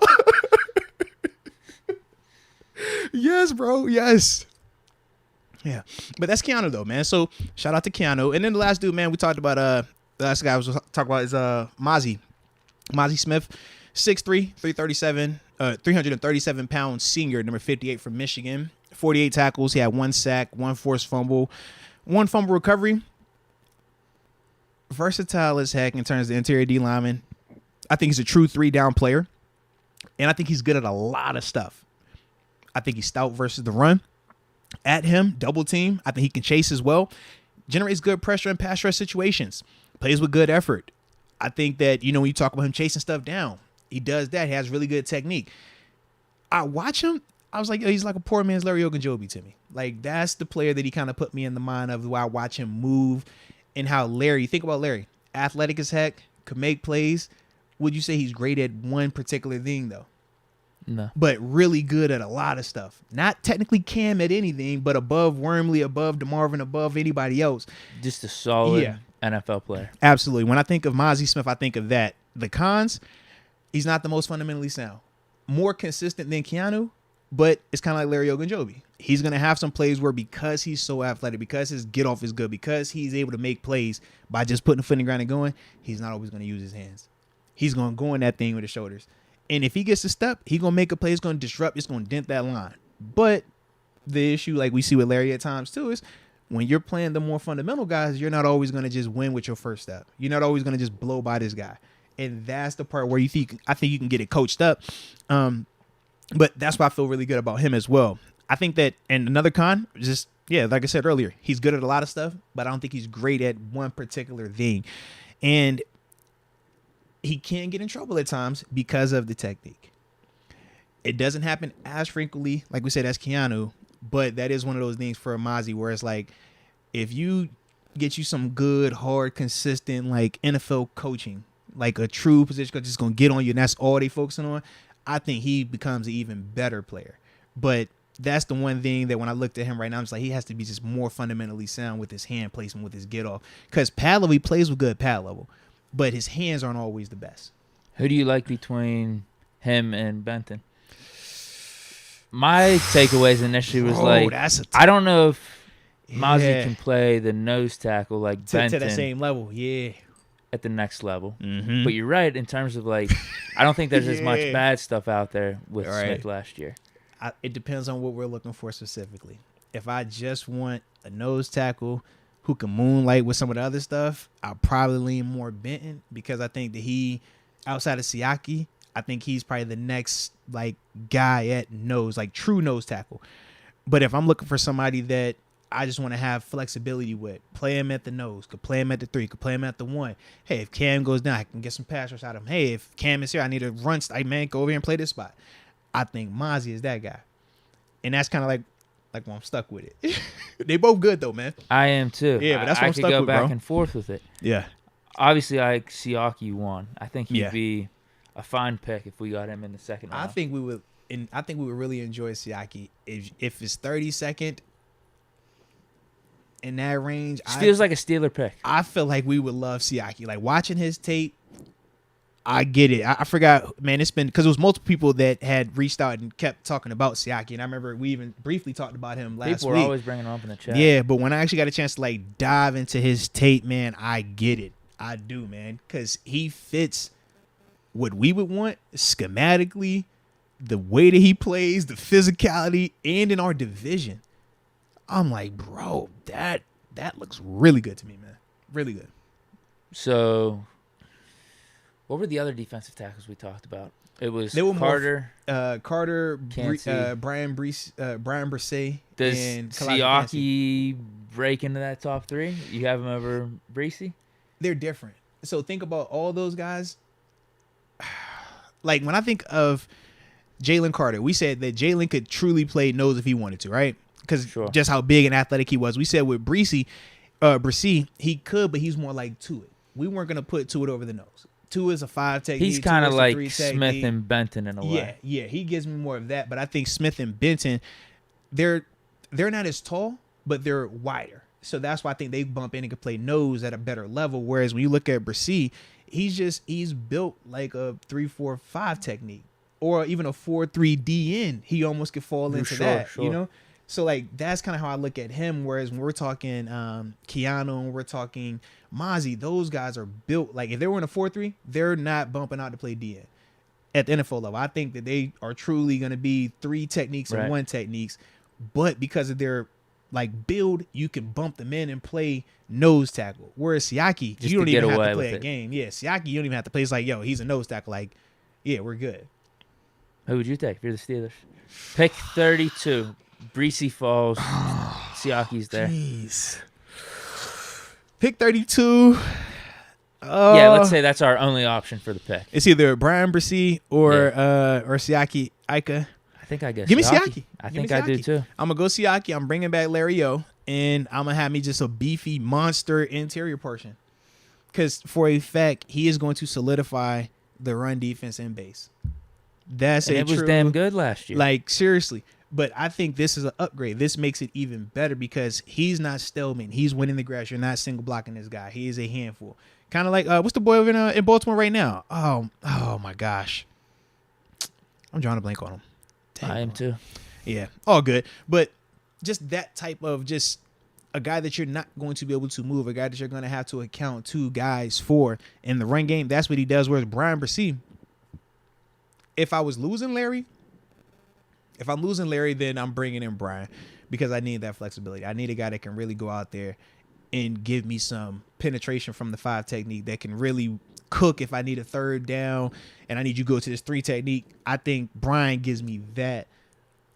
Yes, bro. Yes. Yeah. But that's Keanu, though, man. So shout out to Keanu. And then the last dude, man, we talked about, the last guy I was talking about is Mozzie Smith, 6'3", 337-pound senior, number 58 from Michigan. 48 tackles. He had 1 sack, 1 forced fumble, 1 fumble recovery. Versatile as heck in terms of the interior D lineman. I think he's a true 3-down player. And I think he's good at a lot of stuff. I think he's stout versus the run. At him, double team. I think he can chase as well. Generates good pressure in pass rush situations. Plays with good effort. I think that, when you talk about him chasing stuff down, he does that. He has really good technique. I watch him. I was like, he's like a poor man's Larry Ogunjobi to me. Like, that's the player that he kind of put me in the mind of while I watch him move and how Larry, think about Larry, athletic as heck, could make plays. Would you say he's great at one particular thing, though? No. But really good at a lot of stuff. Not technically Cam at anything, but above Wormley, above DeMarvin, above anybody else. Just a solid NFL player. Absolutely. When I think of Mozzie Smith, I think of that. The cons, he's not the most fundamentally sound. More consistent than Keanu, But it's kind of like Larry Ogunjobi. He's going to have some plays where because he's so athletic, because his get off is good, because he's able to make plays by just putting a foot in the ground and going, he's not always going to use his hands. He's going to go in that thing with his shoulders. And if he gets a step, he's going to make a play. It's going to disrupt. It's going to dent that line. But the issue, like we see with Larry at times too, is when you're playing the more fundamental guys, you're not always going to just win with your first step. You're not always going to just blow by this guy. And that's the part where I think you can get it coached up. But that's why I feel really good about him as well. I think that, and another con, just, yeah, like I said earlier, he's good at a lot of stuff, but I don't think he's great at one particular thing. And he can get in trouble at times because of the technique. It doesn't happen as frequently, like we said, as Keanu, but that is one of those things for Mazi where it's like, if you get you some good, hard, consistent, like NFL coaching, like a true position coach just going to get on you and that's all they focusing on, I think he becomes an even better player. But that's the one thing that when I looked at him right now, I'm just like, he has to be just more fundamentally sound with his hand placement, with his get off. Because pad level, he plays with good pad level, but his hands aren't always the best. Who do you like between him and Benton? My takeaways initially was I don't know if Mazi can play the nose tackle like Benton to the same level, yeah, at the next level. Mm-hmm. But you're right in terms of like, I don't think there's as much bad stuff out there with Smith last year. It depends on what we're looking for specifically. If I just want a nose tackle who can moonlight with some of the other stuff, I'll probably lean more Benton because I think that he, outside of Siaki, I think he's probably the next like guy at nose, like true nose tackle. But if I'm looking for somebody that I just want to have flexibility with, play him at the nose, could play him at the 3, could play him at the 1. Hey, if Cam goes down, I can get some pass rush out of him. Hey, if Cam is here, I need a run. Man, go over here and play this spot. I think Mazi is that guy. And that's kind of like why I'm stuck with it. They both good though, man. I am too. Yeah, but that's what I'm stuck with, I could go back bro. and forth with it. Yeah. Obviously, I like Siaki 1. I think he'd be a fine pick if we got him in the second round. I think we would really enjoy Siaki if it's 32nd in that range. It feels like a Steeler pick. I feel like we would love Siaki. Like watching his tape, I get it. I forgot, man. It's been because it was multiple people that had reached out and kept talking about Siaki, and I remember we even briefly talked about him last week. People were always bringing him up in the chat. Yeah, but when I actually got a chance to like dive into his tape, man, I get it. I do, man, because he fits what we would want schematically, the way that he plays, the physicality, and in our division. I'm like, bro, that looks really good to me, man. Really good. So, what were the other defensive tackles we talked about? It was Carter, Brian Bresee, Does and Siaki break into that top 3? You have him over Bresee? They're different. So think about all those guys. Like when I think of Jalen Carter, we said that Jalen could truly play nose if he wanted to, right? Because just how big and athletic he was. We said with Bresee, he could, but he's more like Tuitt. We weren't gonna put Tuitt over the nose. Tuitt is a 5 technique. He's kind of like Smith and Benton in a way. Yeah, he gives me more of that. But I think Smith and Benton, they're not as tall, but they're wider. So that's why I think they bump in and can play nose at a better level. Whereas when you look at Bresee, he's built like a 3-4-5 technique, or even a 4-3 DN. He almost could fall into that, you know. So like that's kind of how I look at him. Whereas when we're talking Keanu and we're talking Mazi, those guys are built like if they were in a 4-3, they're not bumping out to play DN at the NFL level. I think that they are truly going to be 3 techniques and 1 techniques, but because of their like build, you can bump them in and play nose tackle. Whereas Siaki, you don't even have to play a game. Yeah, Siaki, you don't even have to play. It's like, yo, he's a nose tackle. Like, yeah, we're good. Who would you take if you're the Steelers? Pick 32. Bresee falls. Siaki's there. Jeez. Pick 32. Yeah, let's say that's our only option for the pick. It's either Brian Bresee or Siaki Ika. I think I guess. Give me Siaki. I think I do too. I'm gonna go Siaki. I'm bringing back Larry O, and I'm gonna have me just a beefy monster interior portion. Because for a fact, he is going to solidify the run defense in base. It was damn good last year. Like seriously. But I think this is an upgrade. This makes it even better because he's not Stillman. He's winning the grass. You're not single blocking this guy. He is a handful. Kind of like what's the boy over in Baltimore right now? Oh my gosh, I'm drawing a blank on him. I am too. Yeah, all good. But just that type of just a guy that you're not going to be able to move, a guy that you're going to have to account two guys for in the run game. That's what he does. Whereas Brian Bresee, if I'm losing Larry, then I'm bringing in Brian because I need that flexibility. I need a guy that can really go out there and give me some penetration from the 5 technique that can really cook if I need a third down and I need you to go to this 3 technique. I think Brian gives me that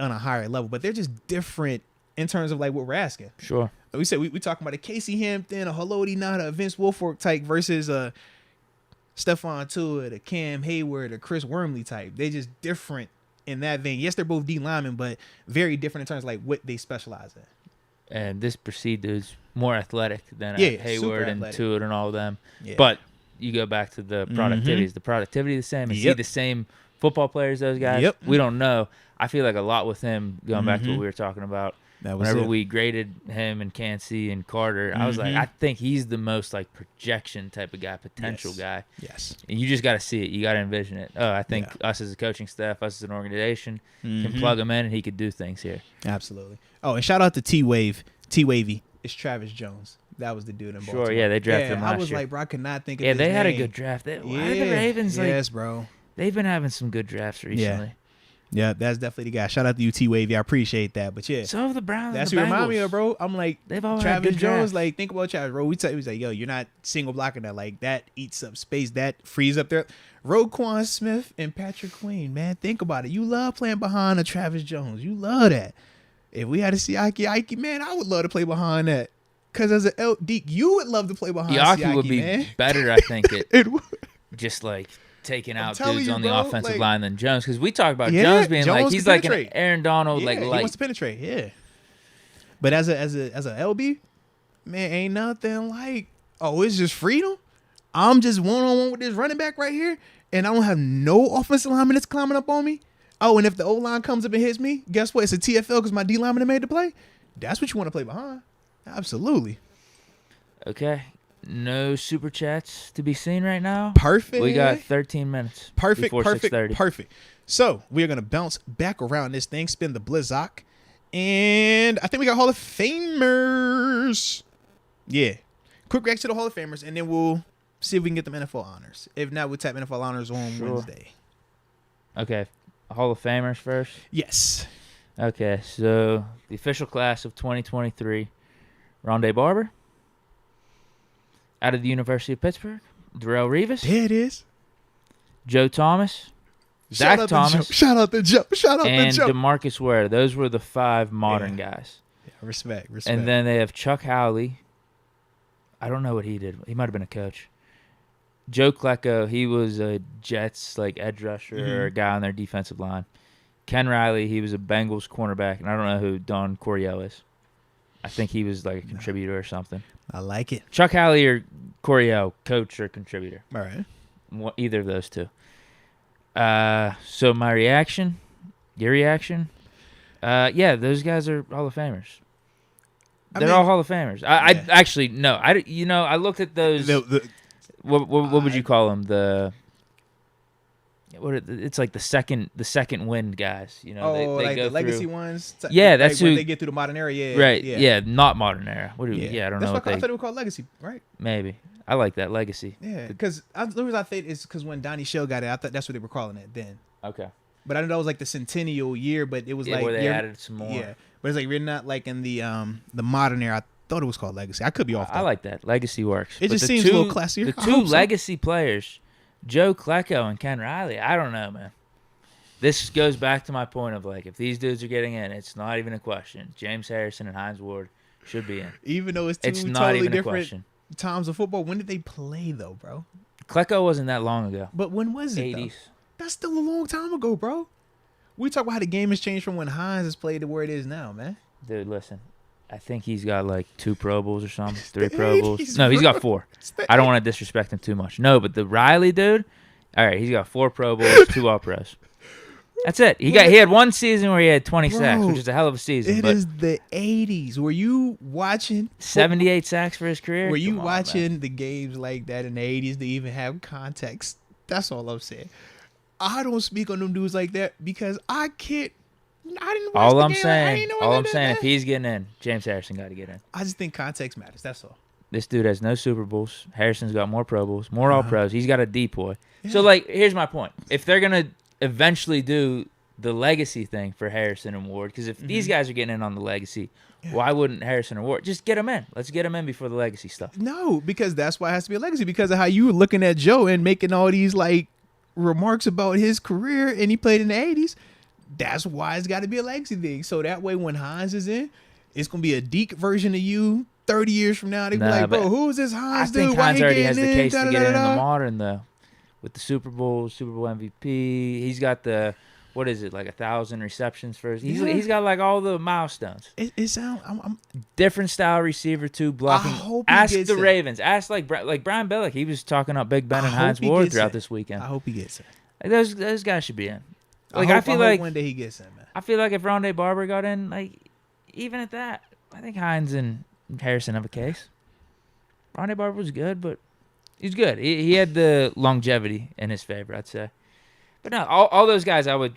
on a higher level, but they're just different in terms of like what we're asking. Sure. We said we talking about a Casey Hampton, a Haloti Ngata, a Vince Wilfork type versus a Stephon Tuitt, a Cam Hayward, a Chris Wormley type. They're just different in that vein. Yes, they're both D linemen, but very different in terms of like what they specialize in. And this Bresee dude's more athletic than Yeah, Hayward super and athletic. Tuitt and all of them. Yeah. But you go back to the productivity. Is the productivity the same? Is he Yep. the same football players, those guys? Yep. We don't know. I feel like a lot with him, going back to what we were talking about. That was Whenever it. we graded him and Cansey and Carter, I was like, I think he's the most like projection type of guy, potential Yes. guy. Yes. And you just got to see it. You got to envision it. Oh, I think Yeah. us as a coaching staff, us as an organization, can plug him in and he could do things here. Absolutely. Oh, and shout out to T-Wavy. It's Travis Jones. That was the dude in Baltimore. Sure, yeah, they drafted him I last was year. like, bro, I could not think of Yeah, his they had a name. good draft. Why Yeah. are the Ravens Yes, like? bro. They've been having some good drafts recently. Yeah, that's definitely the guy. Shout out to you, T-Wavy. I appreciate that. But yeah, So have the Browns. that's and what the remind me Bengals. of, bro. I'm like, They've all had Travis good Jones, drafts. like, think about Travis, bro. He was like, yo, you're not single blocking that. Like, that eats up space. That frees up there. Roquan Smith and Patrick Queen, man. Think about it. You love playing behind a Travis Jones. You love that. If we had a Siaki, man, I would love to play behind that. Because as an Deke, you would love to play behind Siaki would be man. better, I think, at It would. just like taking out telling dudes you, on the bro, offensive like- line than Jones. Because we talk about Yeah, Jones being Jones like he's can like an penetrate. Aaron Donald, Yeah, like he light. wants to penetrate. Yeah. But as a LB, man, ain't nothing like, oh, it's just freedom. I'm just one-on-one with this running back right here, and I don't have no offensive lineman that's climbing up on me. Oh, and if the O-line comes up and hits me, guess what? It's a TFL because my D lineman made the play. That's what you want to play behind. Absolutely. Okay, no super chats to be seen right now. Perfect. We got 13 minutes. Perfect, before perfect, 6:30. perfect. So we are gonna bounce back around this thing, spin the Blizzak, and I think we got Hall of Famers. Yeah, quick reaction to the Hall of Famers, and then we'll see if we can get them NFL honors. If not, we'll tap NFL honors on Sure. Wednesday. Okay, Hall of Famers first. Yes. Okay, so the official class of 2023, Rondé Barber. Out of the University of Pittsburgh, Darrelle Revis, There it is. Joe Thomas, Shout Zach out Thomas, to Joe. Shout out to Joe. Shout out and to Joe. DeMarcus Ware. Those were the 5 modern guys. Yeah, respect. And then they have Chuck Howley. I don't know what he did. He might have been a coach. Joe Klecko, he was a Jets like edge rusher or a guy on their defensive line. Ken Riley, he was a Bengals cornerback, and I don't know who Don Coryell is. I think he was like a contributor or something. I like it. Chuck Howley or Coryell, coach or contributor. All right. Either of those two. So my reaction, your reaction, yeah, those guys are Hall of Famers. They're all Hall of Famers. I actually no. I looked at those. What would you call them? It's like the second wind guys. You know, they like go the legacy through, ones. Yeah, that's when who they get through the modern era. Yeah, right. Yeah, Yeah, not modern era. What do we? Yeah, I don't That's know what I they. thought it was called legacy, right? Maybe I like that legacy. Yeah, because the reason I think is because when Donnie Shell got it, I thought that's what they were calling it then. Okay. But I know that was like the centennial year, but it was Yeah, like where they added some more. Yeah, but it's like we're not like in the modern era. I thought it was called legacy. I could be off. I like that. Legacy works. It But just the seems a little classier. The I two hope so. legacy players, Joe Klecko and Ken Riley. I don't know, man. This goes back to my point of like, if these dudes are getting in, it's not even a question. James Harrison and Hines Ward should be in. Even though it's two It's not totally even a different question. times of football. When did they play though, bro? Klecko wasn't that long ago. But when was it? 80s. Though? That's still a long time ago, bro. We talk about how the game has changed from when Hines has played to where it is now, man. Dude, listen. I think he's got like 2 Pro Bowls or something. 3 the Pro Bowls. 80s, No, he's bro. got 4. It's the I don't want to disrespect him too much. No, but the Riley dude, all right, he's got 4 Pro Bowls, 2 All-Pros. That's it. He had one season where he had 20 sacks, Bro, which is a hell of a season. It but is the 80s. Were you watching 78 sacks for his career? Were you Come on, watching man. the games like that in the 80s to even have context? That's all I'm saying. I don't speak on them dudes like that because I can't I didn't watch the game. I didn't know all about I'm that, saying, man. if he's getting in, James Harrison got to get in. I just think context matters. That's all. This dude has no Super Bowls. Harrison's got more Pro Bowls, more All Pros. He's got a depoy. Yeah. So, like, here's my point. If they're going to eventually do the legacy thing for Harrison and Ward, because if these guys are getting in on the legacy, why wouldn't Harrison or Ward just get them in? Let's get them in before the legacy stuff. No, because that's why it has to be a legacy, because of how you were looking at Joe and making all these, like, remarks about his career, and he played in the 80s. That's why it's got to be a legacy thing. So that way when Hines is in, it's going to be a Deke version of you 30 years from now. They be like, bro, who is this Hines I dude? think Why Hines he already getting has the in? case to get in the Da-da-da-da. modern, though. With the Super Bowl MVP. He's got the, what is it, like 1,000 receptions first. He's got like all the milestones. It sounds, I'm Different style receiver too, blocking. I hope he Ask gets the it. Ravens. Ask like Brian Billick. He was talking up Big Ben I and hope Hines he Ward gets throughout it. this weekend. I hope he gets it. Like, those guys should be in. Like I I hope feel like one day he gets in, man. I feel like if Rondé Barber got in, like even at that, I think Hines and Harrison have a case. Rondé Barber was good, but he's good. He had the longevity in his favor, I'd say. But no, all those guys, I would,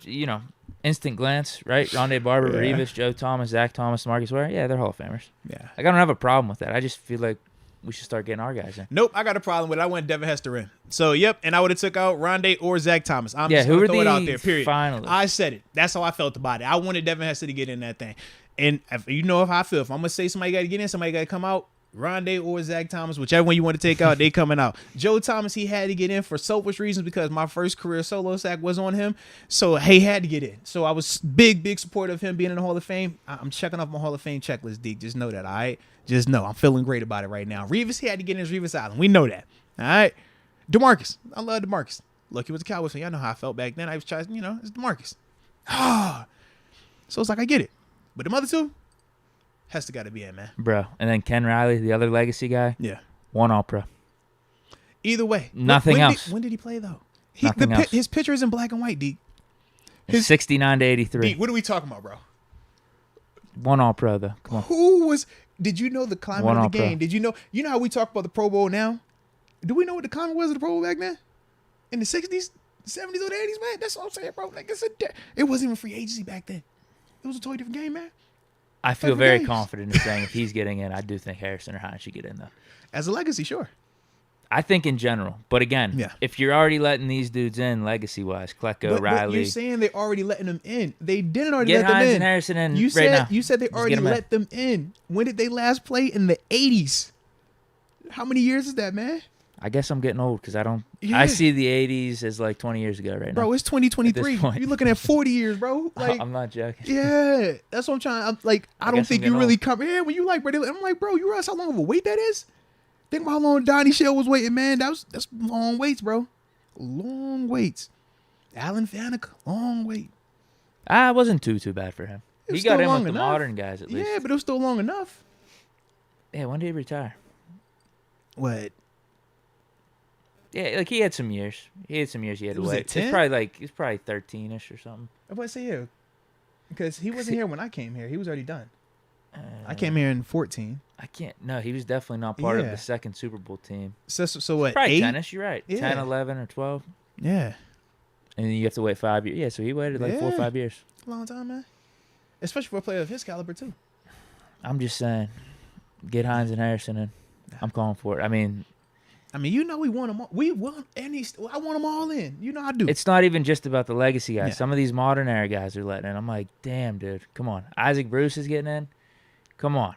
instant glance, right? Rondé Barber, Yeah. Revis, Joe Thomas, Zach Thomas, Marcus Ware. Yeah, they're Hall of Famers. Yeah. Like, I don't have a problem with that. I just feel like we should start getting our guys in. Nope, I got a problem with it. I went Devin Hester in. So, yep, and I would have took out Rondé or Zach Thomas. I'm just who going are to throw it out the there, period. finalists? I said it. That's how I felt about it. I wanted Devin Hester to get in that thing. And if how I feel. If I'm going to say somebody got to get in, somebody got to come out, Rondé or Zach Thomas, whichever one you want to take out, they coming out. Joe Thomas, he had to get in for selfish reasons because my first career solo sack was on him. So he had to get in. So I was big supporter of him being in the Hall of Fame. I'm checking off my Hall of Fame checklist, Deke. Just know that, all right? Just know. I'm feeling great about it right now. Revis, he had to get in his Revis Island. We know that. All right? DeMarcus. I love DeMarcus. Look, he was a Cowboys fan. Y'all know how I felt back then. I was trying, it's DeMarcus. So it's like, I get it. But the other two, Hester got to be in, man. Bro. And then Ken Riley, the other legacy guy, Yeah. one All-Pro. Either way. Nothing else. When did he play, though? Nothing else. His picture is in black and white, Deke. His 69 to 83. Deke, what are we talking about, bro? One All-Pro, though. Come on. Did you know the climate One of the All-Pro. game? Did you know how we talk about the Pro Bowl now? Do we know what the climate was of the Pro Bowl back then? In the 60s, 70s, or the 80s, man? That's what I'm saying, bro. Like, it wasn't even free agency back then. It was a totally different game, man. I feel Every very day. confident in saying if he's getting in, I do think Harrison or Hines should get in, though. As a legacy, sure. I think in general. But again, Yeah. if you're already letting these dudes in legacy-wise, Klecko, But Riley, you're saying they're already letting them in. They didn't already get let them Hines in. and Harrison in You right said now. you said they Just already get 'em in. let them in. When did they last play? In the 80s. How many years is that, man? I guess I'm getting old because I Yeah. see the 80s as like 20 years ago right now. Bro, it's 2023. At this point. You're looking at 40 years, bro. Like, I'm not joking. yeah, that's what I'm trying. I'm like, I don't guess I'm think you getting really old. come here when you like, bro. I'm like, bro, you realize how long of a wait that is? Think about how long Donnie Shell was waiting, man. That's long waits, bro. Long waits. Alan Faneca, long wait. It wasn't too bad for him. It was He got still in long with the enough. modern guys at least. Yeah, but it was still long enough. Yeah, when did he retire? What? Yeah, like he had some years. He had to Was wait. it 10? It's probably 13ish or something. I was say yeah, because he wasn't here when I came here. He was already done. I came here in 14. I can't. No, he was definitely not part of Yeah. the second Super Bowl team. So what? Probably 8? 10ish. You're right. Yeah. 10, 11, or 12. Yeah, And then you have to wait 5 years. Yeah, so he waited like 4 or Yeah. 5 years. long time, man. Especially for a player of his caliber too. I'm just saying, get Hines and Harrison in. I'm calling for it. I mean, we want them all. We want I want them all in. You know I do. it's not even just about the legacy guys. Yeah. Some of these modern era guys are letting in. I'm like, damn, dude, come on. Isaac Bruce is getting in. Come on.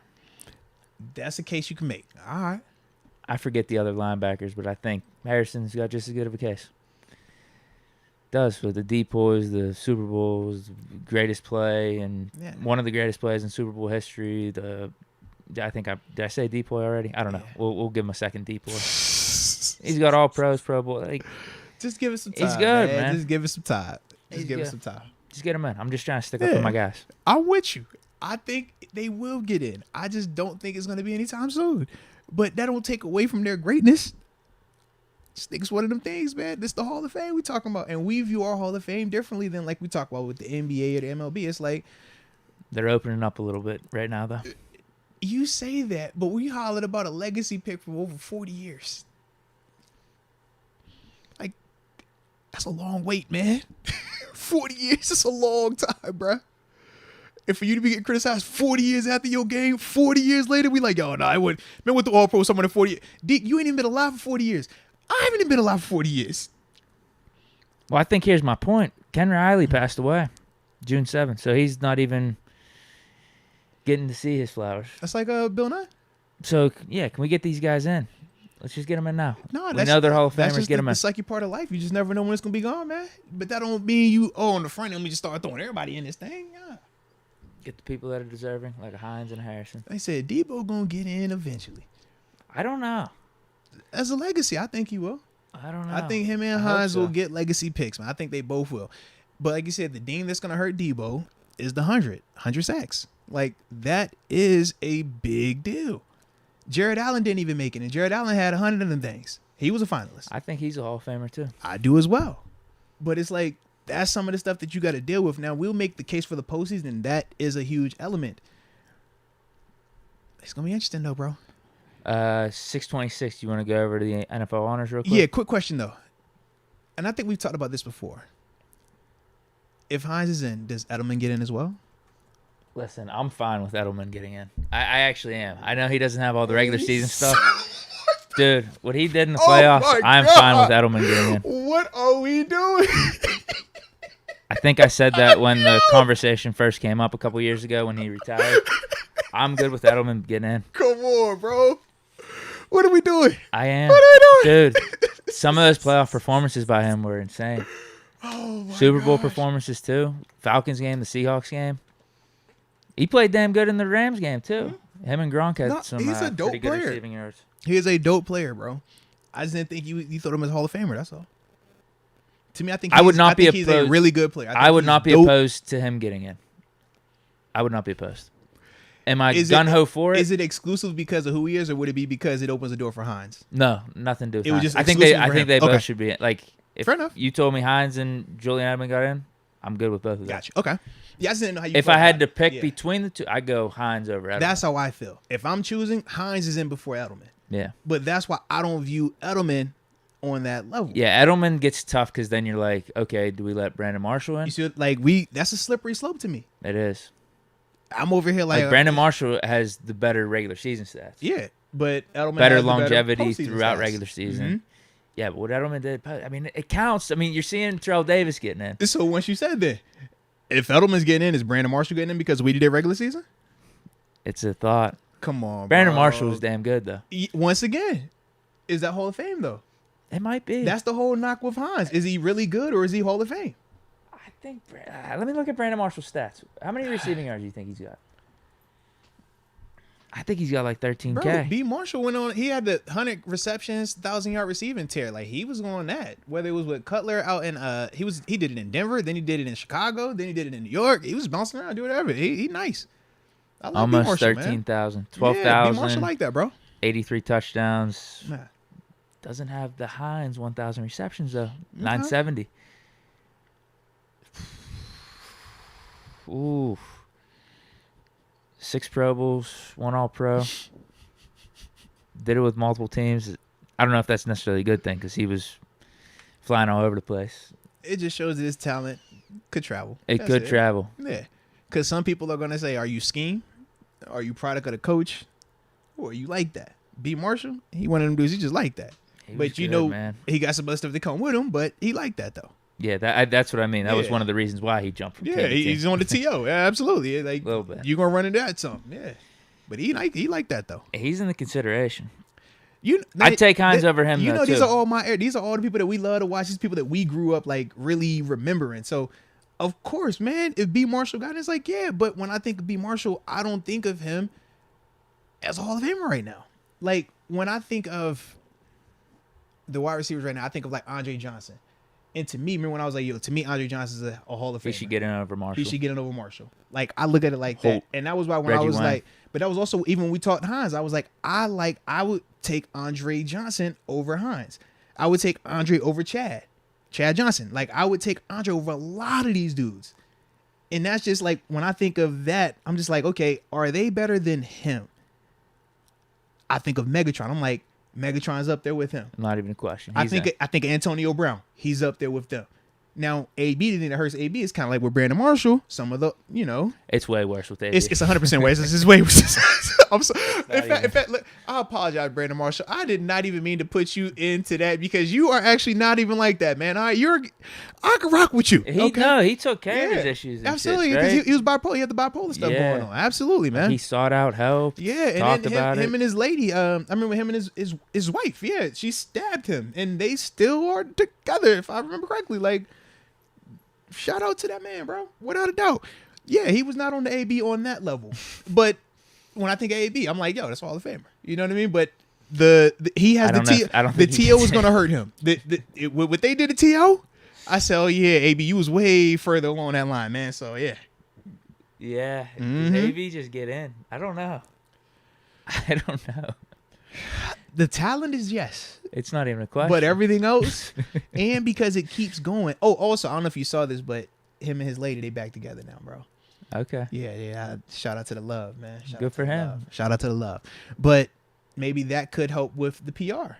That's a case you can make. All right. I forget the other linebackers, but I think Harrison's got just as good of a case. Does with the depoys, the Super Bowls, greatest play, and Yeah. one of the greatest plays in Super Bowl history. Did I say depoy already? I don't know. Yeah. We'll give him a second depoy. He's got all pros, Pro Bowl. Like, Just give it some time. He's good, man. Just give it some time. Just He's give it good. some time. just get him in. I'm just trying to stick up Yeah. for my guys. I'm with you. I think they will get in. I just don't think it's going to be anytime soon. But that don't take away from their greatness. Just think it's one of them things, man. This the Hall of Fame we talking about. And we view our Hall of Fame differently than like we talk about with the NBA or the MLB. It's like, They're opening up a little bit right now, though. you say that, but we hollered about a legacy pick for over 40 years. Like, that's a long wait, man. 40 years is a long time, bruh. And for you to be getting criticized 40 years after your game, 40 years later, we like, yo, no, I wouldn't. Man, with the All Pro, someone in 40 years. D, you ain't even been alive for 40 years. I haven't even been alive for 40 years. Well, I think here's my point. Ken Riley passed away June 7th, so he's not even getting to see his flowers. That's like Bill Nye. So, yeah, can we get these guys in? Let's just get them in now. No, we know they're Hall of that's Famers. just Get them the in. sucky part of life. You just never know when it's going to be gone, man. But that don't mean you, on the front end, we just start throwing everybody in this thing. Yeah. Get the people that are deserving, like a Hines and a Harrison. They said Debo going to get in eventually. I don't know. As a legacy, I think he will. I don't know. I think him and I hope Hines so. will get legacy picks, man. I think they both will. But like you said, the ding that's going to hurt Debo is the 100 sacks. Like, that is a big deal. Jared Allen didn't even make it, and Jared Allen had 100 of them things. He was a finalist. I think he's a Hall of Famer, too. I do as well. But it's like, that's some of the stuff that you got to deal with. Now, we'll make the case for the postseason, and that is a huge element. It's going to be interesting, though, bro. 626, you want to go over to the NFL honors real quick? Yeah, quick question, though. And I think we've talked about this before. If Hines is in, does Edelman get in as well? Listen, I'm fine with Edelman getting in. I actually am. I know he doesn't have all the regular season stuff. Dude, what he did in the playoffs, I'm fine with Edelman getting in. What are we doing? I think I said that when the conversation first came up a couple years ago when he retired. I'm good with Edelman getting in. Come on, bro. What are we doing? I am. What are we doing? Dude, some of those playoff performances by him were insane. Oh, my Super Bowl gosh. performances, too. Falcons game, the Seahawks game. He played damn good in the Rams game, too. Him and Gronk had No, some he's a dope pretty good player. receiving yards. He is a dope player, bro. I just didn't think you thought him as a Hall of Famer. That's all. To me, I think I would not be he's a opposed- really good player. I would think not be he's dope. opposed to him getting in. I would not be opposed. Am I Is gun-ho for it? Is it exclusive because of who he is, or would it be because it opens the door for Hines? No, nothing to do with It was Hines. just I think they exclusive for him. both Okay. should be in. Like, if Fair enough. you told me Hines and Julian Edelman got in, I'm good with both of them. Gotcha. Okay. Yeah, I just didn't know how you. If felt I had about to it. pick Yeah. between the two, I'd go Hines over Edelman. That's how I feel. If I'm choosing, Hines is in before Edelman. Yeah. But that's why I don't view Edelman on that level. Yeah, Edelman gets tough because then you're like, okay, do we let Brandon Marshall in? You see, like that's a slippery slope to me. It is. I'm over here like, Brandon Marshall has the better regular season stats. Yeah, but Edelman Better has the longevity postseason throughout stats. regular season. Mhm. Yeah, but what Edelman did, I mean, it counts. I mean, you're seeing Terrell Davis getting in. So once you said that, if Edelman's getting in, is Brandon Marshall getting in because we did their regular season? It's a thought. Come on, Brandon bro. Marshall was damn good, though. Once again, is that Hall of Fame though? It might be. That's the whole knock with Hines. Is he really good or is he Hall of Fame? I think. Let me look at Brandon Marshall's stats. How many receiving yards do you think he's got? I think he's got like 13K. Bro, B. Marshall went on. He had the 100 receptions, 1,000-yard receiving tear. Like he was on that. Whether it was with Cutler out in he did it in Denver, then he did it in Chicago, then he did it in New York. He was bouncing around, do whatever. He nice. I like B. Almost Marshall, man. 13,000. Yeah, B. Marshall 12,000. like that, bro. 83 touchdowns. Nah. Doesn't have the Hines 1,000 receptions, though. 970. Ooh. 6 Pro Bowls, 1 All-Pro. Did it with multiple teams. I don't know if that's necessarily a good thing because he was flying all over the place. It just shows that his talent could travel. It That's could travel. Yeah. Because some people are going to say, are you scheme? Are you product of the coach? Or you like that? B. Marshall, he one of them dudes, he just like that. He was But you good, know, man. he got some other stuff that come with him, but he liked that though. Yeah, that's what I mean. That was Yeah. one of the reasons why he jumped from Yeah, team to team. he's on the TO. Yeah, absolutely. Like Little bit. you gonna run into that something. Yeah. But he liked that though. He's in the consideration. You, I'd take Hines over him, You though, know, these too. are all these are all the people that we love to watch. These people that we grew up like really remembering. So, of course, man, if B. Marshall got it, it's like, yeah. But when I think of B. Marshall, I don't think of him as a Hall of Famer right now. Like when I think of the wide receivers right now, I think of like Andre Johnson. And to me, remember when I was like, yo, to me, Andre Johnson is a Hall of Famer. He should get in over Marshall. He should get it over Marshall. Like I look at it like that, Holt, and that was why when Reggie I was Wayne. like, but that was also even when we talked Hines, I was like, I would take Andre Johnson over Hines. I would take Andre over Chad Johnson. Like I would take Andre over a lot of these dudes, and that's just like when I think of that, I'm just like, okay, are they better than him? I think of Megatron. I'm like, Megatron's up there with him. Not even a question. I He's think in. I think Antonio Brown, he's up there with them. Now, AB, the thing that hurts AB is kind of like with Brandon Marshall. Some of the, It's way worse with AB. it's 100% worse. It's way worse. I'm so, in fact, look, I apologize, Brandon Marshall. I did not even mean to put you into that because you are actually not even like that, man. I can rock with you. He took care of his issues. And Absolutely, because he was bipolar. He had the bipolar stuff going on. Absolutely, man. He sought out help. Yeah, and talked then about him and his lady. I remember him and his wife. Yeah, she stabbed him, and they still are together, if I remember correctly. Like, shout out to that man, bro. Without a doubt. Yeah, he was not on the AB on that level, but when I think of AB, I'm like, yo, that's Hall of Famer. You know what I mean? But he has the TO was gonna hurt him. What they did to TO, I said, oh yeah, AB, you was way further along that line, man. So yeah. Yeah. Does AB just get in? I don't know. The talent is yes. It's not even a question. But everything else, and because it keeps going. Oh, also, I don't know if you saw this, but him and his lady, they back together now, bro. Okay. Yeah. Shout out to the love, man. Good for him. Shout out to the love. But maybe that could help with the PR.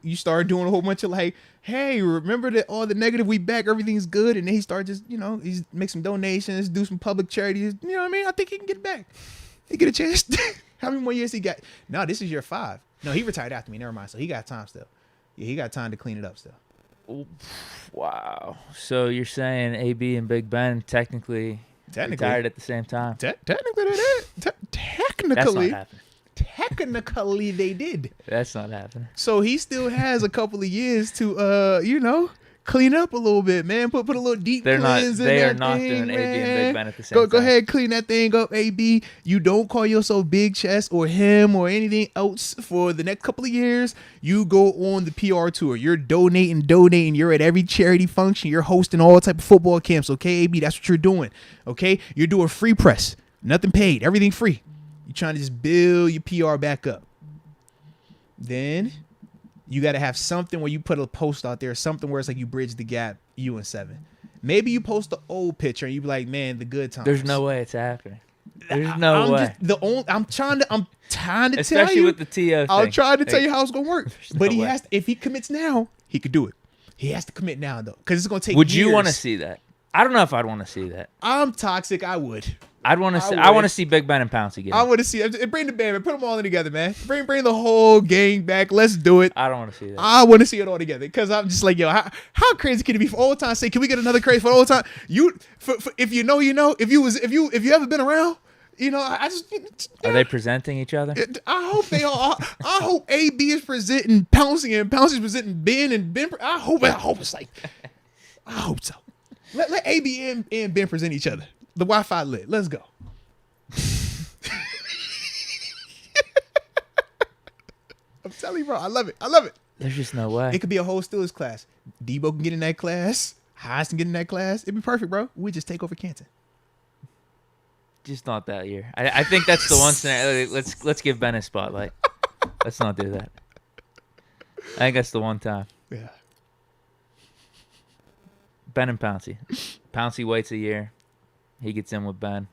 You start doing a whole bunch of like, hey, remember that all the negative, we back, everything's good, and then he started just, he's make some donations, do some public charities. You know what I mean? I think he can get it back. He get a chance. How many more years he got? No, this is year 5. No, he retired after me. Never mind. So he got time still. Yeah, he got time to clean it up still. Wow. So you're saying AB and Big Ben technically retired at the same time? Technically, they did. That's not happening. Technically, they did. That's not happening. So he still has a couple of years to, clean up a little bit, man. Put a little deep cleanse in that thing. They are not doing AB and Big Ben at the same time. Go ahead, clean that thing up, AB. You don't call yourself Big Chest or him or anything else for the next couple of years. You go on the PR tour. You're donating. You're at every charity function. You're hosting all type of football camps. Okay, AB, that's what you're doing. Okay, you're doing free press, nothing paid, everything free. You're trying to just build your PR back up. Then you got to have something where you put a post out there, something where it's like you bridge the gap, you and 7. Maybe you post the old picture and you be like, man, the good times. There's no way it's happening. There's no way. I'm trying to tell you. Especially with the TO thing. I'm trying to tell you how it's gonna work. But he has to, if he commits now, he could do it. He has to commit now though, because it's gonna take. Would years. You want to see that? I don't know if I'd want to see that. I'm toxic. I would. I'd want to see. I want to see Big Ben and Pouncey get. I want to see. Bring the band, man. Put them all in together, man. Bring the whole gang back. Let's do it. I don't want to see that. I want to see it all together because I'm just like, yo, how crazy can it be for all time? Say, can we get another crazy for all time? If you know, you know. If you ever been around, I just. Are they presenting each other? I hope they are. I hope AB is presenting Pouncey and Pouncey is presenting Ben and Ben. I hope it's like. I hope so. Let AB and Ben present each other. The Wi-Fi lit. Let's go. I'm telling you, bro. I love it. There's just no way. It could be a whole Steelers class. Debo can get in that class. Hines can get in that class. It'd be perfect, bro. We just take over Canton. Just not that year. I think that's the one scenario. Let's give Ben a spotlight. Let's not do that. I think that's the one time. Yeah. Ben and Pouncey. Pouncey waits a year. He gets in with Ben.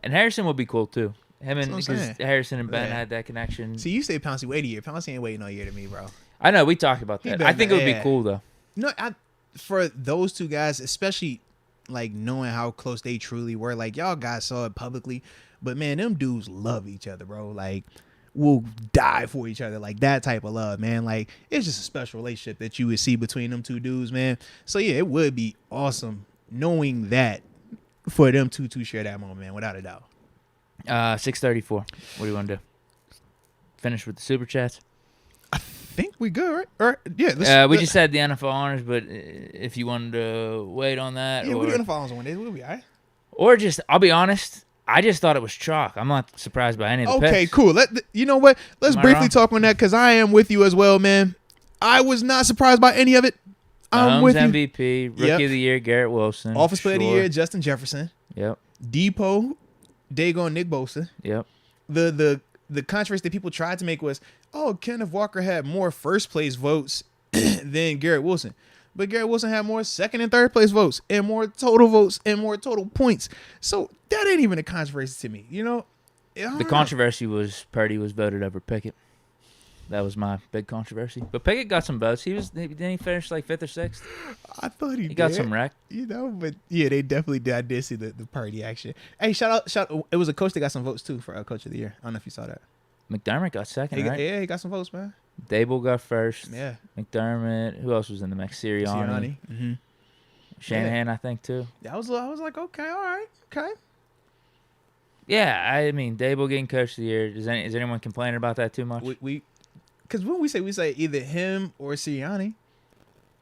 And Harrison would be cool, too. Because Harrison and Ben had that connection. See, you say Pouncey wait a year. Pouncey ain't waiting all year to me, bro. I know. We talked about that. I think it would be cool, though. No, for those two guys, especially, like, knowing how close they truly were. Like, y'all guys saw it publicly. But, man, them dudes love each other, bro. Like, will die for each other. Like, that type of love, man. Like, it's just a special relationship that you would see between them two dudes, man. So, yeah, it would be awesome knowing that. For them two to share that moment, man, without a doubt. 6:34. What do you want to do? Finish with the super chats? I think we good, right? Yeah. We just had the NFL honors, but if you wanted to wait on that, yeah, we'll do NFL honors on one day. We'll be all right. Or just, I'll be honest, I just thought it was chalk. I'm not surprised by any of the picks. Okay, cool. You know what? Let's briefly talk on that because I am with you as well, man. I was not surprised by any of it. I'm with you. MVP, Rookie of the Year, Garrett Wilson. Offensive Player of the Year, Justin Jefferson. Yep. Depot, Dagon, Nick Bosa. Yep. The controversy that people tried to make was, Kenneth Walker had more first place votes than Garrett Wilson. But Garrett Wilson had more second and third place votes and more total votes and more total points. So that ain't even a controversy to me, The controversy was Purdy was voted over Pickett. That was my big controversy. But Pickett got some votes. Didn't he finish like 5th or 6th? I thought he got did. some rec. You know, but yeah, they definitely did. I did see the party action. Hey, shout out. It was a coach that got some votes too for Coach of the Year. I don't know if you saw that. McDermott got second, right? Yeah, he got some votes, man. Dable got first. Yeah. McDermott. Who else was in the mix? Sirianni. Mm-hmm. Shanahan, I think, too. I was like, okay, all right, okay. Yeah, I mean, Dable getting Coach of the Year. Is anyone complaining about that too much? Because when we say either him or Sirianni.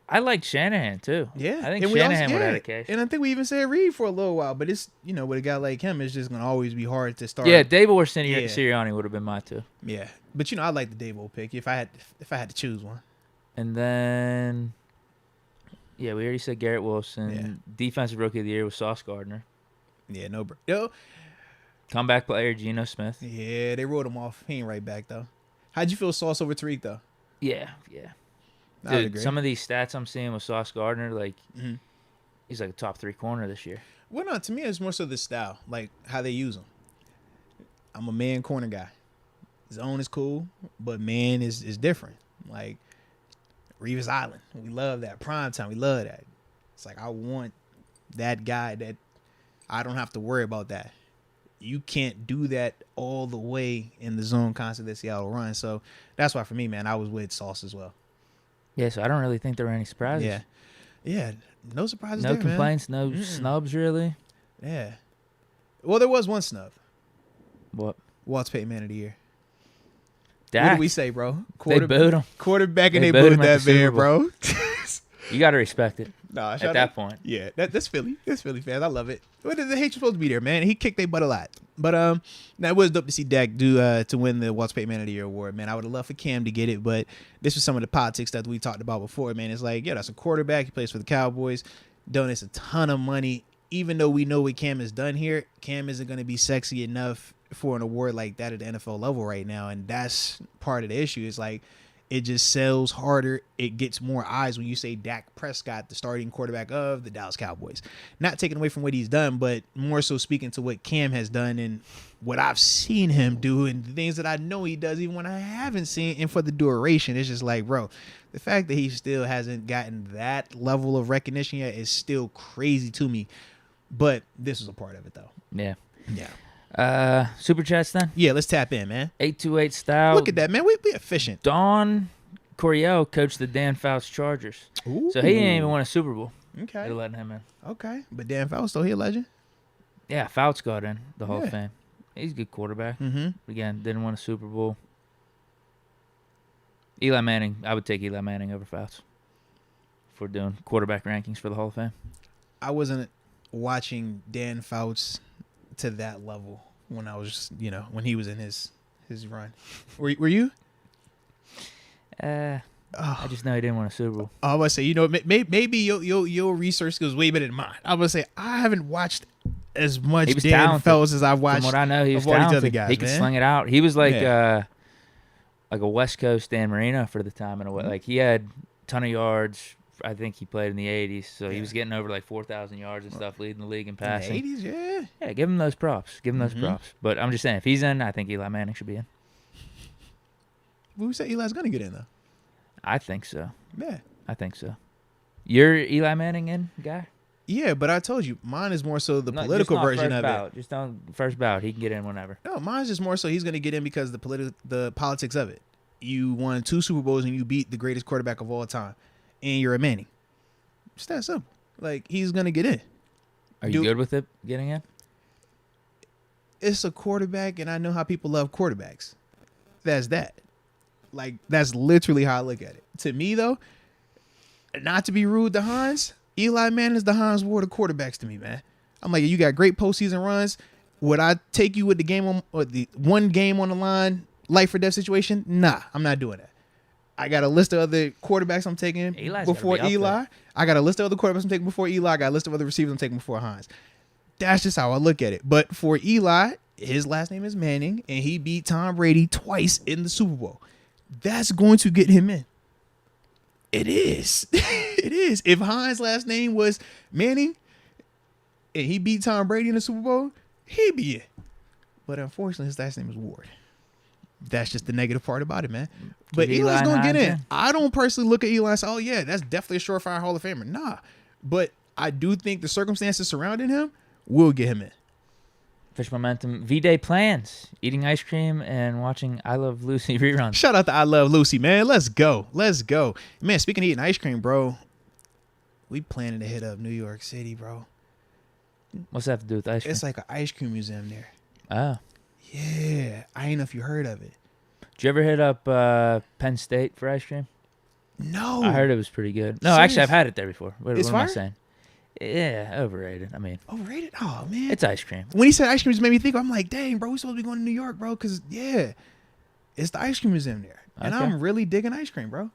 I like Shanahan, too. Yeah. I think Shanahan would have a case. And I think we even said Reed for a little while, but it's, with a guy like him, it's just going to always be hard to start. Yeah, Dable or Sirianni would have been my two. Yeah. But, I like the Dable pick if I had to choose one. And then, yeah, we already said Garrett Wilson. Yeah. Defensive Rookie of the Year was Sauce Gardner. Yeah, no, bro. Yo. Comeback player, Geno Smith. Yeah, they wrote him off. He ain't right back, though. How'd you feel Sauce over Tariq, though? Yeah. Dude, some of these stats I'm seeing with Sauce Gardner, like, he's like a top 3 corner this year. Well, no, to me, it's more so the style, like how they use him. I'm a man corner guy. Zone is cool, but man is different. Like, Reeves Island, we love that. Primetime, we love that. It's like, I want that guy that I don't have to worry about that. You can't do that all the way in the zone concept that Seattle runs. So that's why, for me, man, I was with Sauce as well. Yeah, so I don't really think there were any surprises. Yeah, no surprises no there, complaints, man. no snubs, really. Yeah. Well, there was one snub. What? Walt's Payton Man of the Year. Dak. What did we say, bro? They booed him. Quarterback, and They they booed booed him at that the Super man, Bowl. bro. You got to respect it. Nah, at that point. Yeah, that's Philly. That's Philly fans. I love it. What the hate you supposed to be there, man? He kicked their butt a lot. But that was dope to see Dak do to win the Walt's Payton Man of the Year award, man. I would have loved for Cam to get it, but this was some of the politics that we talked about before, man. It's like, yeah, that's a quarterback. He plays for the Cowboys, donates a ton of money. Even though we know what Cam has done here, Cam isn't going to be sexy enough for an award like that at the NFL level right now, and that's part of the issue. It's like, it just sells harder. It gets more eyes when you say Dak Prescott, the starting quarterback of the Dallas Cowboys. Not taking away from what he's done, but more so speaking to what Cam has done and what I've seen him do and the things that I know he does even when I haven't seen. And for the duration, it's just like, bro, the fact that he still hasn't gotten that level of recognition yet is still crazy to me. But this was a part of it, though. Yeah. Yeah. Super chats then? Yeah, let's tap in, man. 828 style. Look at that, man. We efficient. Don Coryell coached the Dan Fouts Chargers. Ooh. So he didn't even win a Super Bowl. Okay. They're letting him in. Okay. But Dan Fouts, though, he a legend. Yeah, Fouts got in the Hall Yeah. of Fame. He's a good quarterback. Mm-hmm. Again, didn't win a Super Bowl. Eli Manning. I would take Eli Manning over Fouts for doing quarterback rankings for the Hall of Fame. I wasn't watching Dan Fouts to that level when I was, when he was in his run. Were you? I just know he didn't win a Super Bowl. I was gonna say, maybe your research skills way better than mine. I was gonna say I haven't watched as much Dan talented. Fouts as I've watched. From what I know, he was of all these talented. other guys, He could man. sling it out. He was like Yeah. like a West Coast Dan Marino for the time in a way. Like he had a ton of yards. I think he played in the 80s, so he Yeah. was getting over like 4,000 yards and stuff, leading the league in In the passing. 80s, yeah. Yeah, give him those props. Give him those Mhm. props. But I'm just saying, if he's in, I think Eli Manning should be in. Who said Eli's gonna get in though? I think so. Yeah. I think so. You're Eli Manning in guy? Yeah, but I told you, mine is more so the No, just political not version first of bout. it. Just on first bout. He can get in whenever. No, mine's just more so he's gonna get in because the politics of it. You won 2 Super Bowls and you beat the greatest quarterback of all time, and you're a Manning. It's that simple. Like, he's gonna get in. Are you good with it getting in? It's a quarterback, and I know how people love quarterbacks. That's that. Like, that's literally how I look at it. To me, though, not to be rude to Hines, Eli Manning is the Hines Ward of quarterbacks to me, man. I'm like, you got great postseason runs. Would I take you with the game on, or the one game on the line, life or death situation? Nah, I'm not doing that. I got a list of other quarterbacks I'm taking Eli's before gotta be up Eli. there. I got a list of other quarterbacks I'm taking before Eli. I got a list of other receivers I'm taking before Hines. That's just how I look at it. But for Eli, his last name is Manning, and he beat Tom Brady twice in the Super Bowl. That's going to get him in. It is. It is. If Hines' last name was Manning and he beat Tom Brady in the Super Bowl, he'd be in. But unfortunately, his last name is Ward. That's just the negative part about it, man. But Eli Eli's gonna get in. Hines in. I don't personally look at Eli and say, "Oh yeah, that's definitely a surefire Hall of Famer." Nah, but I do think the circumstances surrounding him will get him in. Fish momentum. V-Day plans. Eating ice cream and watching I Love Lucy reruns. Shout out to I Love Lucy, man. Let's go. Let's go. Man, speaking of eating ice cream, bro, we planning to hit up New York City, bro. What's that have to do with ice cream? It's like an ice cream museum there. Oh. Yeah. I ain't know if you heard of it. Did you ever hit up Penn State for ice cream? No. I heard it was pretty good. No, Serious? actually, I've had it there before. What It's am I fire? saying? Yeah, overrated. I mean, Overrated? Oh, man. it's ice cream. When he said ice cream, it just made me think, I'm like, dang, bro, we supposed to be going to New York, bro, because, yeah, it's the ice cream museum there. And Okay. I'm really digging ice cream, bro.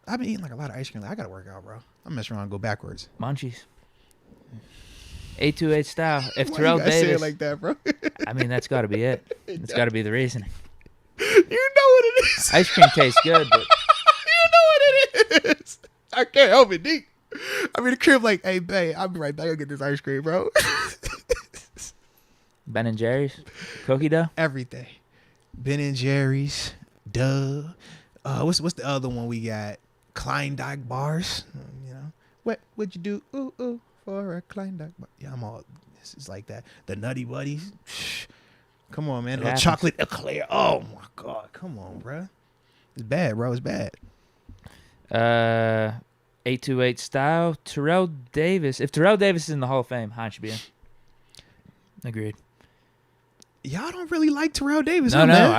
I've been eating like a lot of ice cream. Like, I got to work out, bro. I'm messing around and go backwards. Munchies. 828 style. If Why Terrell you gotta say Davis, it like that, bro? I mean, that's got to be it. It's got to be the reasoning. You know what it is. Ice cream tastes good, but You know what it is. I can't help it, D. I'm in the crib like, hey, babe, I'll be right back. I'll get this ice cream, bro. Ben and Jerry's, cookie dough. Everything. Ben and Jerry's, duh. What's the other one we got? Kleindyke bars. You know, what would you do? Ooh, for a Kleindyke bar. Yeah, I'm all. This is like that. The Nutty Buddies. Come on, man. It The happens. chocolate eclair. Oh my God. Come on, bro. It's bad, bro. It's bad. 828 style. Terrell Davis. If Terrell Davis is in the Hall of Fame, Hines should be in. Agreed. Y'all don't really like Terrell Davis, No, huh, no, man?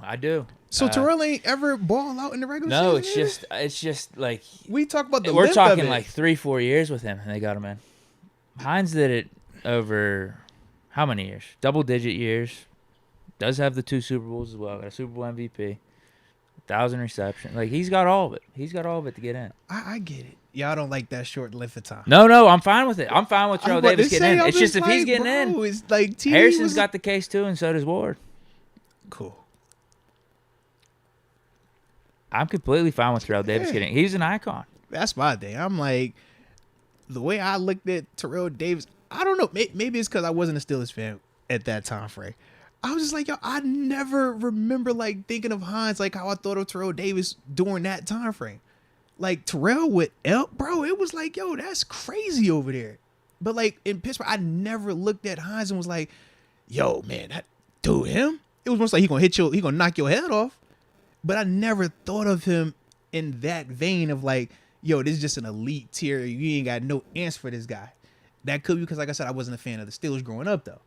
I do. So Terrell ain't ever ball out in the regular No, season? it's just like We talk about the we're length of talking it. like 3-4 years with him, and they got him in. Hines did it over how many years? Double-digit years. Does have the 2 Super Bowls as well. Got a Super Bowl MVP. 1,000 reception. Like he's got all of it. He's got all of it to get in. I get it. Y'all don't like that short length of time. No, I'm fine with it. I'm fine with Terrell I'm about Davis to getting say, in. I'm It's just if he's like, getting bro, in, it's like TV Harrison's was- got the case too, and so does Ward. cool. I'm completely fine with Terrell Davis Yeah. getting in. He's an icon. That's my thing. I'm like, the way I looked at Terrell Davis, I don't know. Maybe it's because I wasn't a Steelers fan at that time frame. I was just like, yo, I never remember like thinking of Hines like how I thought of Terrell Davis during that time frame. Like Terrell with Elk, bro, it was like, yo, that's crazy over there. But like in Pittsburgh, I never looked at Hines and was like, yo, man, that dude, him? It was almost like he gonna knock your head off. But I never thought of him in that vein of like, yo, this is just an elite tier. You ain't got no answer for this guy. That could be because, like I said, I wasn't a fan of the Steelers growing up, though.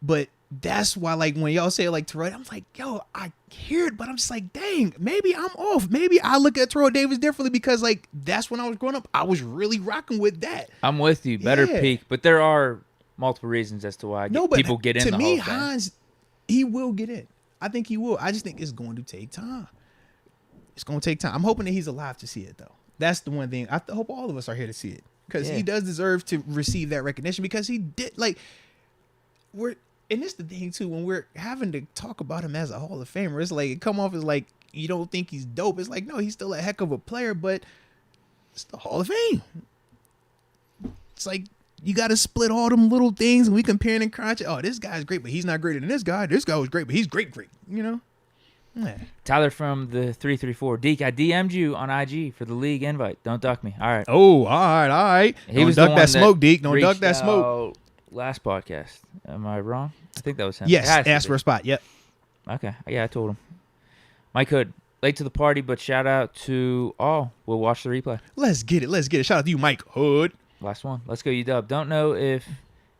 But that's why, like, when y'all say, like, Terrell, I'm like, yo, I hear it, but I'm just like, dang, maybe I'm off. Maybe I look at Terrell Davis differently because, like, that's when I was growing up. I was really rocking with that. I'm with you. Better Yeah. peak, but there are multiple reasons as to why people get in to the me, Hall of Fame. Hines, he will get in. I think he will. I just think it's going to take time. It's going to take time. I'm hoping that he's alive to see it, though. That's the one thing. I hope all of us are here to see it because Yeah. he does deserve to receive that recognition because he did, like, and it's the thing, too, when we're having to talk about him as a Hall of Famer, it's like, it come off as like, you don't think he's dope. It's like, no, he's still a heck of a player, but it's the Hall of Fame. It's like, you got to split all them little things and we comparing and crunching. Oh, this guy's great, but he's not greater than this guy. This guy was great, but he's great, you know? Yeah. Tyler from the 334. Deke, I DM'd you on IG for the league invite. Don't duck me. All right. Oh, all right. He Don't was the duck one that smoke, Deke. Don't duck reached that smoke. out last podcast. Am I wrong? I think that was him. Yes, It has to ask be. for a spot. Yep. Okay. Yeah, I told him. Mike Hood, late to the party, but shout out to all. We'll watch the replay. Let's get it. Shout out to you, Mike Hood. Last one. Let's go, UW. Don't know if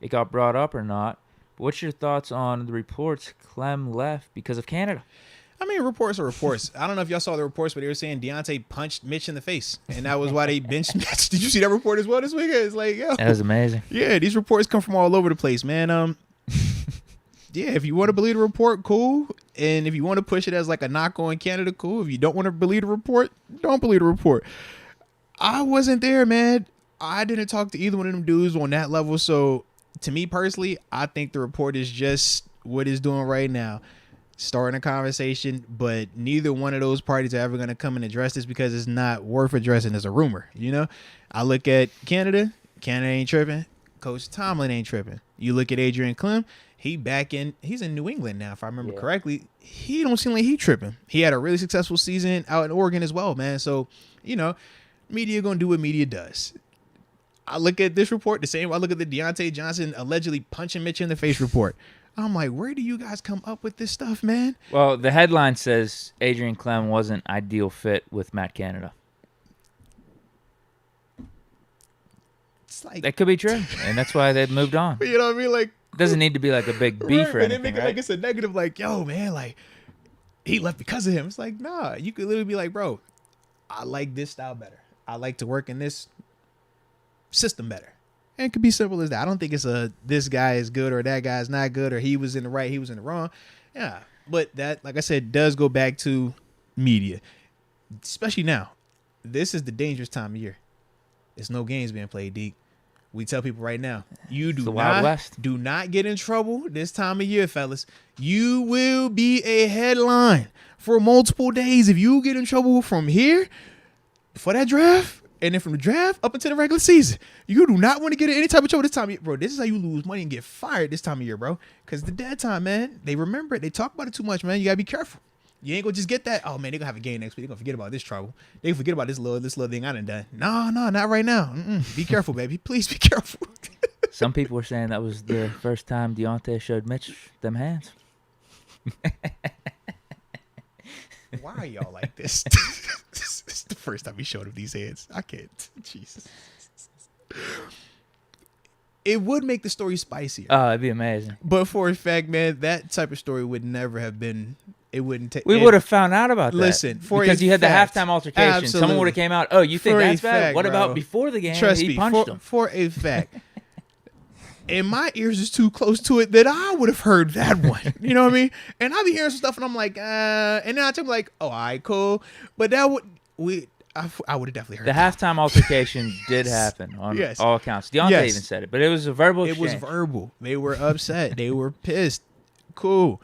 it got brought up or not, but what's your thoughts on the reports Clem left because of Canada? I mean, reports are reports. I don't know if y'all saw the reports, but they were saying Deontay punched Mitch in the face, and that was why they benched Mitch. Did you see that report as well this weekend? It's like, yo. That was amazing. Yeah, these reports come from all over the place, man. Yeah, if you want to believe the report, cool. And if you want to push it as like a knock on Canada, cool. If you don't want to believe the report, don't believe the report. I wasn't there, man. I didn't talk to either one of them dudes on that level. So to me personally, I think the report is just what it's doing right now. Starting a conversation, but neither one of those parties are ever going to come and address this because it's not worth addressing as a rumor. You know, I look at Canada ain't tripping. Coach Tomlin ain't tripping. You look at Adrian Clem, he's in New England now, if I remember correctly. He don't seem like he tripping. He had a really successful season out in Oregon as well, man. So, media gonna do what media does. I look at this report the same way I look at the Deontay Johnson allegedly punching Mitch in the face report. I'm like, where do you guys come up with this stuff, man? Well, the headline says Adrian Clem wasn't ideal fit with Matt Canada. It's like, that could be true, and that's why they've moved on. You know what I mean? Like, it doesn't need to be like a big beef or anything, they make it like it's a negative, like, yo, man, like, he left because of him. It's like, nah, you could literally be like, bro, I like this style better. I like to work in this system better. And it could be simple as that. I don't think it's this guy is good or that guy is not good or he was in the right, he was in the wrong. Yeah, but that, like I said, does go back to media, especially now. This is the dangerous time of year. There's no games being played, Deke. We tell people right now, you do not get in trouble this time of year, fellas. You will be a headline for multiple days if you get in trouble from here for that draft. And then from the draft up until the regular season, you do not want to get in any type of trouble this time of year. Bro, this is how you lose money and get fired this time of year, bro. Because the dead time, man, they remember it. They talk about it too much, man. You got to be careful. You ain't going to just get that. Oh, man, they're going to have a game next week. They're going to forget about this trouble. They forget about this little thing I done. No, not right now. Be careful, baby. Please be careful. Some people were saying that was the first time Deontay showed Mitch them hands. Why are y'all like this? This is the first time he showed him these hands. I can't. Jesus. It would make the story spicier. Oh, it'd be amazing. But for a fact, man, that type of story would never have been. It wouldn't take. We would have found out about that. Listen, because you had the halftime altercation. Absolutely. Someone would have came out. Oh, you think that's bad? Fact, what about bro. before the game? Trust he me, punched him. For a fact. And my ears is too close to it that I would have heard that one. You know what I mean? And I be hearing some stuff and I'm like, and then I tell me like, oh, all right, cool. But that would I would have definitely heard the that. halftime altercation did happen on all accounts. Deontay even said it, but it was a verbal exchange. It was verbal. They were upset. They were pissed. Cool.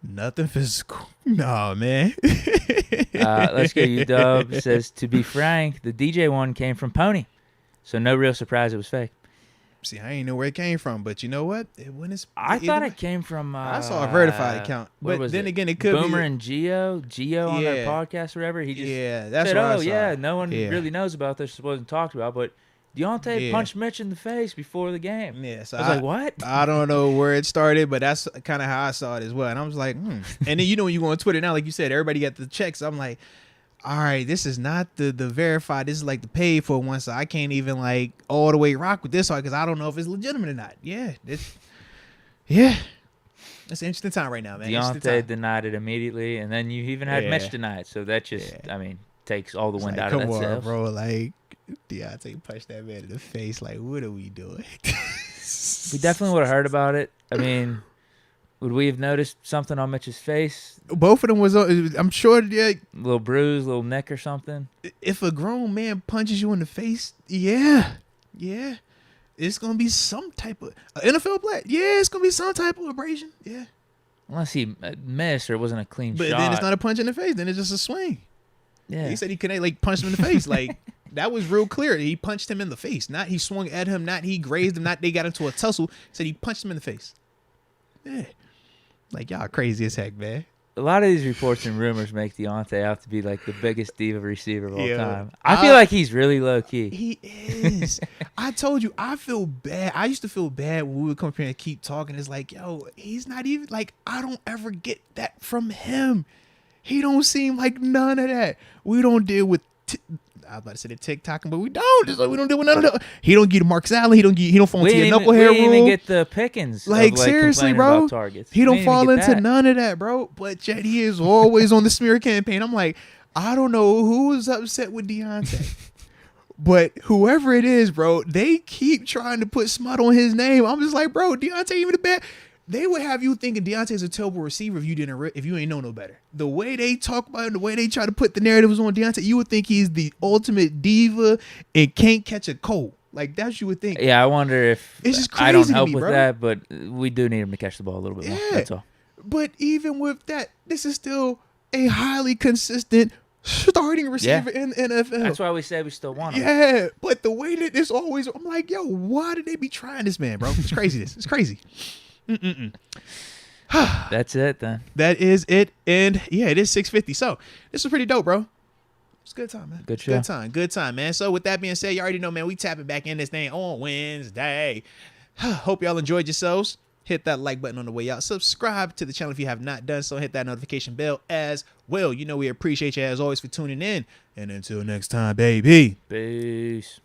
Nothing physical. No, man. Let's go. UW says, to be frank, the DJ one came from Pony. So no real surprise it was fake. See, I ain't know where it came from, but you know what? I thought it came from. I saw a verified account, but then again, it could be Boomer and Geo on their podcast or whatever. He just that's said, what I "Oh saw. yeah, no one really knows about this. It wasn't talked about." But Deontay punched Mitch in the face before the game. Yeah, so I was like, "What?" I don't know where it started, but that's kind of how I saw it as well. And I was like, And then when you go on Twitter now, like you said, everybody got the checks. I'm like, all right, this is not the verified. This is like the paid for one, so I can't even like all the way rock with this one because I don't know if it's legitimate or not. Yeah, it's an interesting time right now, man. Deontay denied it immediately, and then you even had Mitch deny it. So that just, I mean, takes all the wind out of that sail. Come on, bro. Like, Deontay punched that man in the face. Like, what are we doing? We definitely would have heard about it. I mean, would we have noticed something on Mitch's face? Both of them was, I'm sure, little bruise, little nick or something. If a grown man punches you in the face, yeah, it's gonna be some type of NFL play. Yeah, it's gonna be some type of abrasion. Yeah, unless he missed or it wasn't a clean shot. But then it's not a punch in the face. Then it's just a swing. Yeah, he said he couldn't like punch him in the face. Like that was real clear. He punched him in the face. Not he swung at him. Not he grazed him. Not they got into a tussle. Said he punched him in the face. Yeah. Like, y'all crazy as heck, man. A lot of these reports and rumors make Deontay out to be like the biggest diva receiver of all time. I feel like he's really low key. He is. I told you, I feel bad. I used to feel bad when we would come up here and keep talking. It's like, yo, he's not even like, I don't ever get that from him. He don't seem like none of that. We don't deal with I was about to say the TikToking, but we don't. Just like we don't do none of that. He don't get Marcus Allen. He don't fall into your knucklehead rule. We didn't even get the Pickens. Like seriously, bro. He don't fall into none of that, bro. But yet he is always on the smear campaign. I'm like, I don't know who was upset with Deontay. But whoever it is, bro, they keep trying to put smut on his name. I'm just like, bro, Deontay even a bad. They would have you thinking Deontay's a terrible receiver if you ain't know no better. The way they talk about him, the way they try to put the narratives on Deontay, you would think he's the ultimate diva and can't catch a cold. Like that's what you would think. Yeah, I wonder if it's just crazy I don't help to me, with bro. that, but we do need him to catch the ball a little bit more. That's all. But even with that, this is still a highly consistent starting receiver in the NFL. That's why we said we still want him. Yeah, but the way that it's always, I'm like, yo, why did they be trying this man, bro? It's crazy. It's crazy. That's it then. That is it. And yeah, it is 6:50. So this was pretty dope, bro. It's a good time, man. Good show. Good time, man. So with that being said, you already know, man, we tapping back in this thing on Wednesday. Hope y'all enjoyed yourselves. Hit that like button on the way out. Subscribe to the channel if you have not done so. Hit that notification bell as well. You know we appreciate you as always for tuning in. And until next time, baby. Peace.